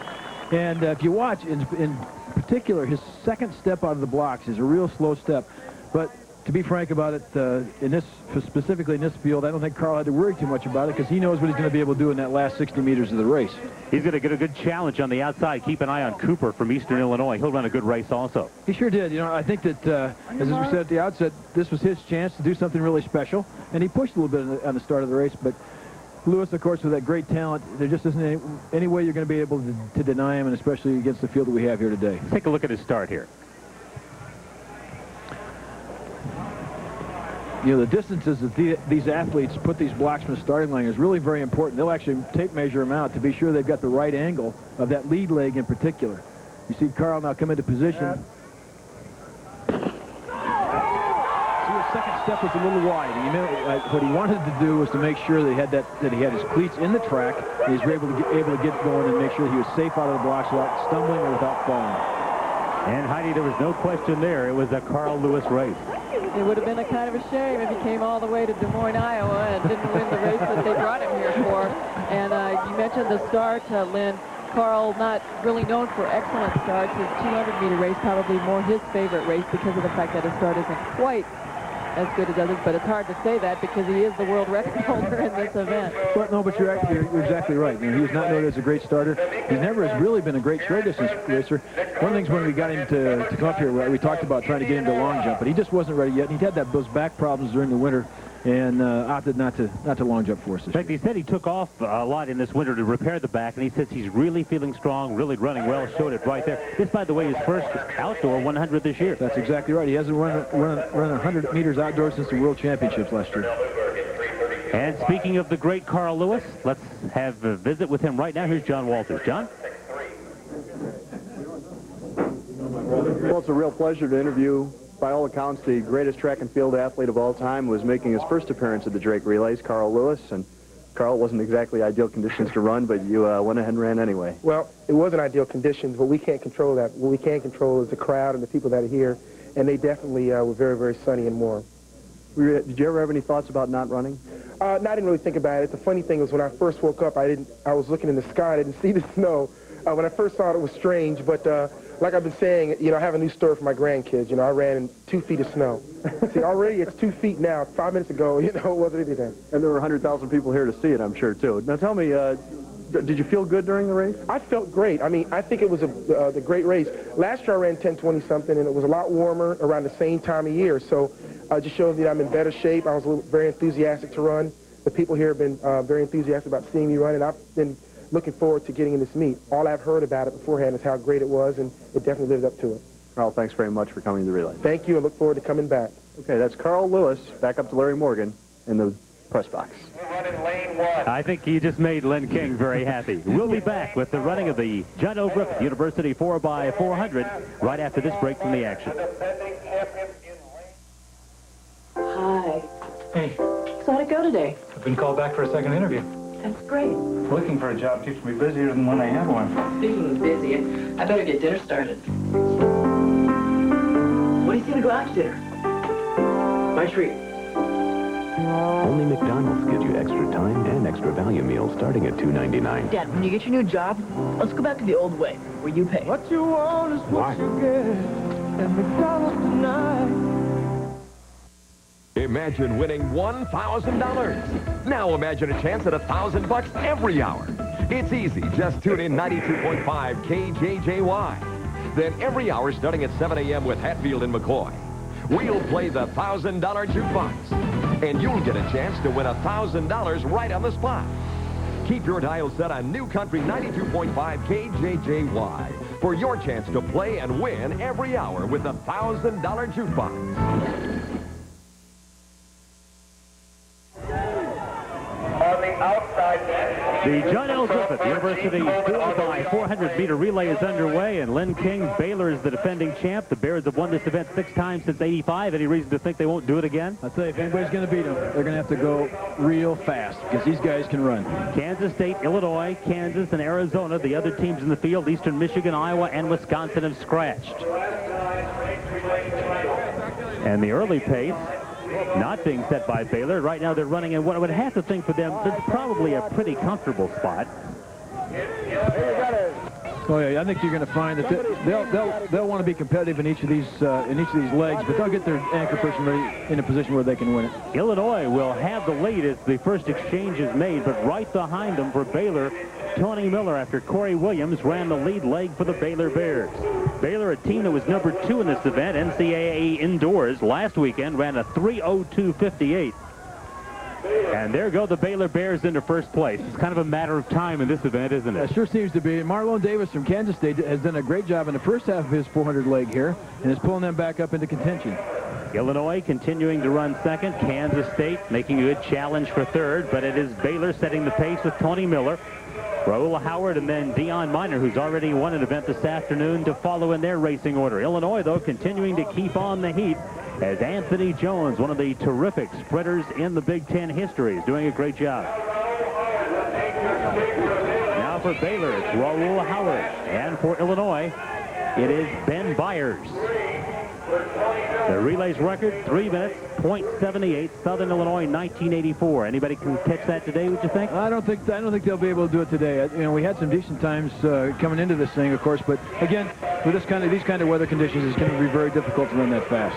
And if you watch, in particular, his second step out of the blocks is a real slow step. But to be frank about it, specifically in this field, I don't think Carl had to worry too much about it because he knows what he's going to be able to do in that last 60 meters of the race. He's going to get a good challenge on the outside. Keep an eye on Cooper from Eastern Illinois. He'll run a good race also. He sure did. You know, I think that, as we said at the outset, this was his chance to do something really special, and he pushed a little bit on the start of the race, but Lewis, of course, with that great talent, there just isn't any way you're going to be able to deny him, and especially against the field that we have here today. Let's take a look at his start here. You know, the distances that these athletes put these blocks from the starting line is really very important. They'll actually tape measure them out to be sure they've got the right angle of that lead leg in particular. You see Carl now come into position. See, his second step was a little wide. What he wanted to do was to make sure that he had his cleats in the track, and he's able to get going and make sure he was safe out of the blocks without stumbling or without falling. And Heidi, there was no question there. It was a Carl Lewis race. It would have been a kind of a shame if he came all the way to Des Moines, Iowa, and didn't win the race that they brought him here for. And you mentioned the start, Lynn. Carl, not really known for excellent starts. His 200-meter race probably more his favorite race because of the fact that his start isn't quite as good as others, but it's hard to say that because he is the world record holder in this event. Well, no, but you're exactly right. You know, he's not known as a great starter. He's never has really been a great straight distance racer. One of the things when we got him to come up here, we talked about trying to get him to long jump, but he just wasn't ready yet. He'd had those back problems during the winter and opted not to long jump for us. In fact, he said he took off a lot in this winter to repair the back, and he says he's really feeling strong, really running well. Showed it right there. This, by the way, is first outdoor 100 this year. That's exactly right. He hasn't run 100 meters outdoors since the World Championships last year. And speaking of the great Carl Lewis, let's have a visit with him right now. Here's John Walters. John? Well, it's a real pleasure to interview, by all accounts, the greatest track and field athlete of all time, was making his first appearance at the Drake Relays, Carl Lewis. And Carl, wasn't exactly ideal conditions to run, but you went ahead and ran anyway. Well, it wasn't ideal conditions, but we can't control that. What we can control is the crowd and the people that are here, and they definitely were very, very sunny and warm. Did you ever have any thoughts about not running? No, I didn't really think about it. The funny thing was when I first woke up, I was looking in the sky, I didn't see the snow. When I first saw it, it was strange, but like I've been saying, you know, I have a new story for my grandkids. You know, I ran in 2 feet of snow. See, already it's 2 feet now. 5 minutes ago, you know, it wasn't anything. And there were 100,000 people here to see it, I'm sure, too. Now, tell me, did you feel good during the race? I felt great. I mean, I think it was the great race. Last year I ran 10:20-something, and it was a lot warmer around the same time of year. So it just shows that I'm in better shape. I was very enthusiastic to run. The people here have been very enthusiastic about seeing me run, and I've been looking forward to getting in this meet. All I've heard about it beforehand is how great it was, and it definitely lived up to it. Carl, thanks very much for coming to the relay. Thank you, and look forward to coming back. Okay, that's Carl Lewis. Back up to Larry Morgan in the press box. I think he just made Len King very happy. We'll be back with the running of the John O. Griffith University 4x400 right after this break from the action. Hi. Hey, So how'd it go today? I've been called back for a second interview. That's great. Looking for a job keeps me busier than when I have one. Speaking of busy, I better get dinner started. What do you think to go out to dinner? My treat. Only McDonald's gives you extra time and extra value meals starting at $2.99. Dad, when you get your new job, let's go back to the old way, where you pay. What you want is what you get at McDonald's tonight. Imagine winning $1,000. Now imagine a chance at $1,000 every hour. It's easy. Just tune in 92.5 KJJY. Then every hour starting at 7 a.m. with Hatfield and McCoy, we'll play the $1,000 jukebox. And you'll get a chance to win $1,000 right on the spot. Keep your dial set on New Country 92.5 KJJY for your chance to play and win every hour with the $1,000 jukebox. The John L. Griffith University 4x400 meter relay is underway, and Len King, Baylor is the defending champ. The Bears have won this event 6 times since '85. Any reason to think they won't do it again? I'll tell you, if anybody's going to beat them, they're going to have to go real fast because these guys can run. Kansas State, Illinois, Kansas, and Arizona, the other teams in the field, Eastern Michigan, Iowa, and Wisconsin have scratched. And the early pace not being set by Baylor. Right now they're running in what I would have to think for them, it's probably a pretty comfortable spot. Oh yeah, I think you're going to find that they'll want to be competitive in each of these legs, but they'll get their anchor person ready in a position where they can win it. Illinois will have the lead as the first exchange is made, but right behind them for Baylor, Tony Miller, after Corey Williams, ran the lead leg for the Baylor Bears. Baylor, a team that was number 2 in this event, NCAA indoors, last weekend, ran a 3:02.58. And there go the Baylor Bears into first place. It's kind of a matter of time in this event, isn't it? It sure seems to be. Marlon Davis from Kansas State has done a great job in the first half of his 400 leg here and is pulling them back up into contention. Illinois continuing to run second. Kansas State making a good challenge for third, but it is Baylor setting the pace with Tony Miller, Raul Howard, and then Dion Miner, who's already won an event this afternoon, to follow in their racing order. Illinois, though, continuing to keep on the heat as Anthony Jones, one of the terrific sprinters in the Big Ten history, is doing a great job. Now for Baylor, it's Raul Howard. And for Illinois, it is Ben Byers. The relay's record, 3 minutes, .78, Southern Illinois, 1984. Anybody can catch that today, would you think? I don't think they'll be able to do it today. You know, we had some decent times coming into this thing, of course, but again, with these kind of weather conditions, it's going to be very difficult to run that fast.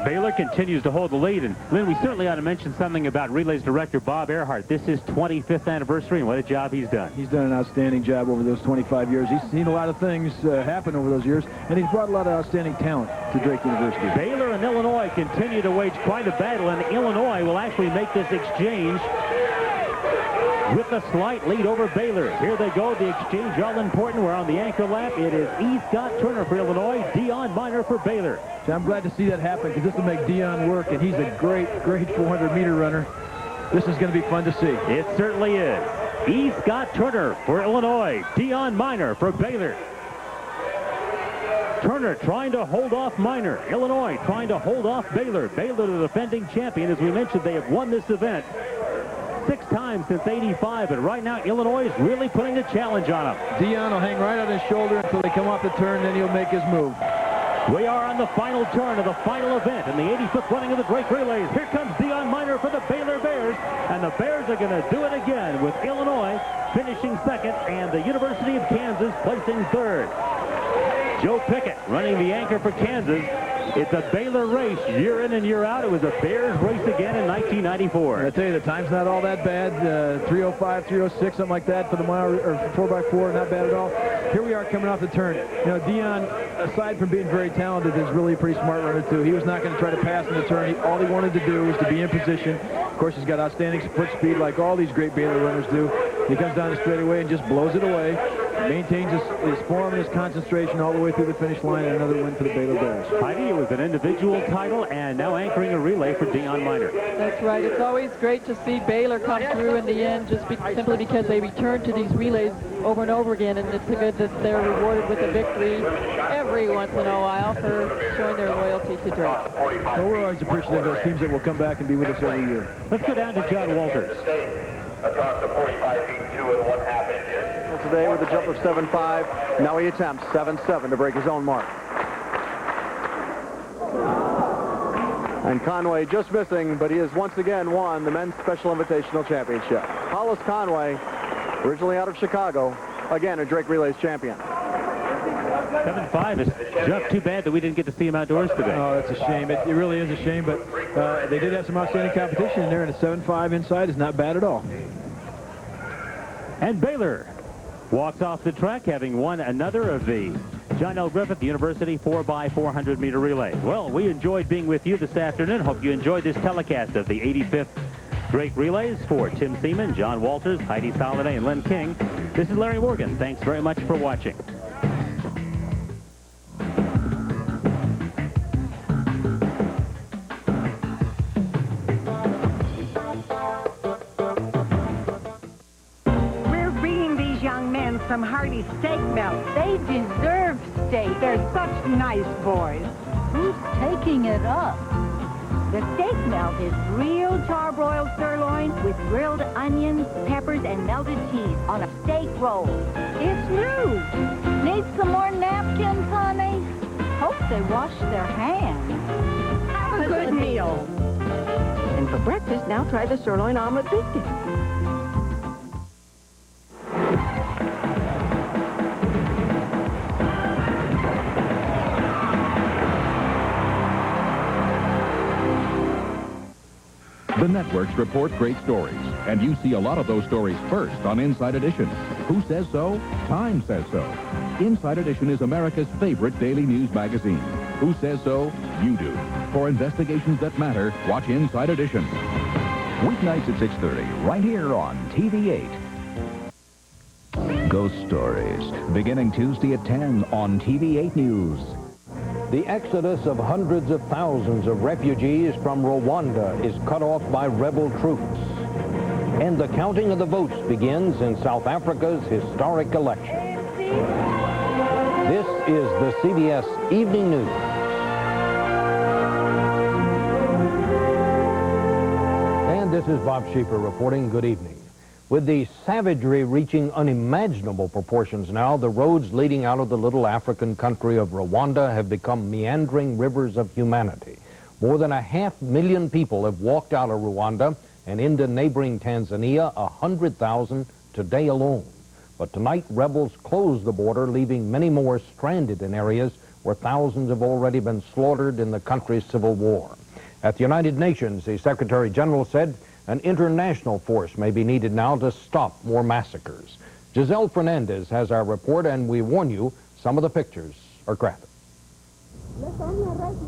Baylor continues to hold the lead, and Lynn, we certainly ought to mention something about Relays Director Bob Earhart. This is 25th anniversary, and what a job he's done. He's done an outstanding job over those 25 years. He's seen a lot of things happen over those years, and he's brought a lot of outstanding talent to Drake University. Baylor and Illinois continue to wage quite a battle, and Illinois will actually make this exchange with a slight lead over Baylor. Here they go, the exchange all important. We're on the anchor lap. It is E. Scott Turner for Illinois, Dion Miner for Baylor. So I'm glad to see that happen because this will make Dion work, and he's a great 400-meter runner. This is going to be fun to see. It certainly is. E. Scott Turner for Illinois, Dion Miner for Baylor. Turner trying to hold off Miner. Illinois trying to hold off Baylor. Baylor, the defending champion. As we mentioned, they have won this event 6 times since '85, but right now Illinois is really putting a challenge on him. Dion will hang right on his shoulder until they come off the turn, then he'll make his move. We are on the final turn of the final event in the 80-foot running of the Drake Relays. Here comes Dion Miner for the Baylor Bears, and the Bears are going to do it again with Illinois finishing second and the University of Kansas placing third. Joe Pickett running the anchor for Kansas. It's a Baylor race year in and year out. It was a Bears race again in 1994. I tell you, the time's not all that bad. 3:05, 3:06, something like that for the mile or 4x4. Not bad at all. Here we are coming off the turn. You know, Dion, aside from being very talented, is really a pretty smart runner too. He was not going to try to pass in the turn. All he wanted to do was to be in position. Of course, he's got outstanding foot speed like all these great Baylor runners do. He comes down the straightaway and just blows it away. Maintains his form and his concentration all the way through the finish line, and another win for the Baylor Bears. Heidi, it was an individual title, and now anchoring a relay for Dion Miner. That's right. It's always great to see Baylor come through in the end, simply because they return to these relays over and over again, and it's good that they're rewarded with a victory every once in a while for showing their loyalty to Drake. Well, we're always appreciative of those teams that will come back and be with us every year. Let's go down to John Walters. Across the 45 feet, 2 1/2 inches. Today with a jump of 7.5. Now he attempts 7.7 to break his own mark. And Conway just missing, but he has once again won the Men's Special Invitational Championship. Hollis Conway, originally out of Chicago, again a Drake Relays champion. 7.5 is just too bad that we didn't get to see him outdoors today. Oh, that's a shame. It really is a shame, but they did have some outstanding competition in there, and a 7.5 inside is not bad at all. And Baylor walks off the track having won another of the John L. Griffith University 4x400 meter relay. Well, we enjoyed being with you this afternoon. Hope you enjoyed this telecast of the 85th Drake Relays. For Tim Seaman, John Walters, Heidi Soliday, and Len King, this is Larry Morgan. Thanks very much for watching. Some hearty steak melt. They deserve steak. They're such nice boys. Who's taking it up? The steak melt is real charbroiled sirloin with grilled onions, peppers, and melted cheese on a steak roll. It's new. Need some more napkins, honey? Hope they wash their hands. Have a good meal. And for breakfast, now try the sirloin omelet biscuit. The networks report great stories, and you see a lot of those stories first on Inside Edition. Who says so? Time says so. Inside Edition is America's favorite daily news magazine. Who says so? You do. For investigations that matter, watch Inside Edition. Weeknights at 6:30, right here on TV8. Ghost Stories, beginning Tuesday at 10 on TV8 News. The exodus of hundreds of thousands of refugees from Rwanda is cut off by rebel troops. And the counting of the votes begins in South Africa's historic election. This is the CBS Evening News. And this is Bob Schieffer reporting. Good evening. With the savagery reaching unimaginable proportions now, the roads leading out of the little African country of Rwanda have become meandering rivers of humanity. More than 500,000 people have walked out of Rwanda and into neighboring Tanzania, 100,000 today alone. But tonight, rebels closed the border, leaving many more stranded in areas where thousands have already been slaughtered in the country's civil war. At the United Nations, the Secretary General said an international force may be needed now to stop more massacres. Giselle Fernandez has our report, and we warn you, some of the pictures are graphic.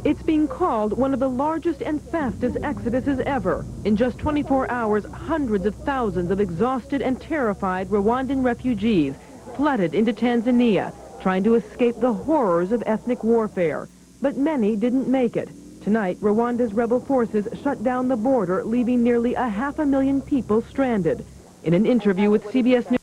It's being called one of the largest and fastest exoduses ever. In just 24 hours, hundreds of thousands of exhausted and terrified Rwandan refugees flooded into Tanzania, trying to escape the horrors of ethnic warfare. But many didn't make it. Tonight, Rwanda's rebel forces shut down the border, leaving nearly 500,000 people stranded. In an interview with CBS News,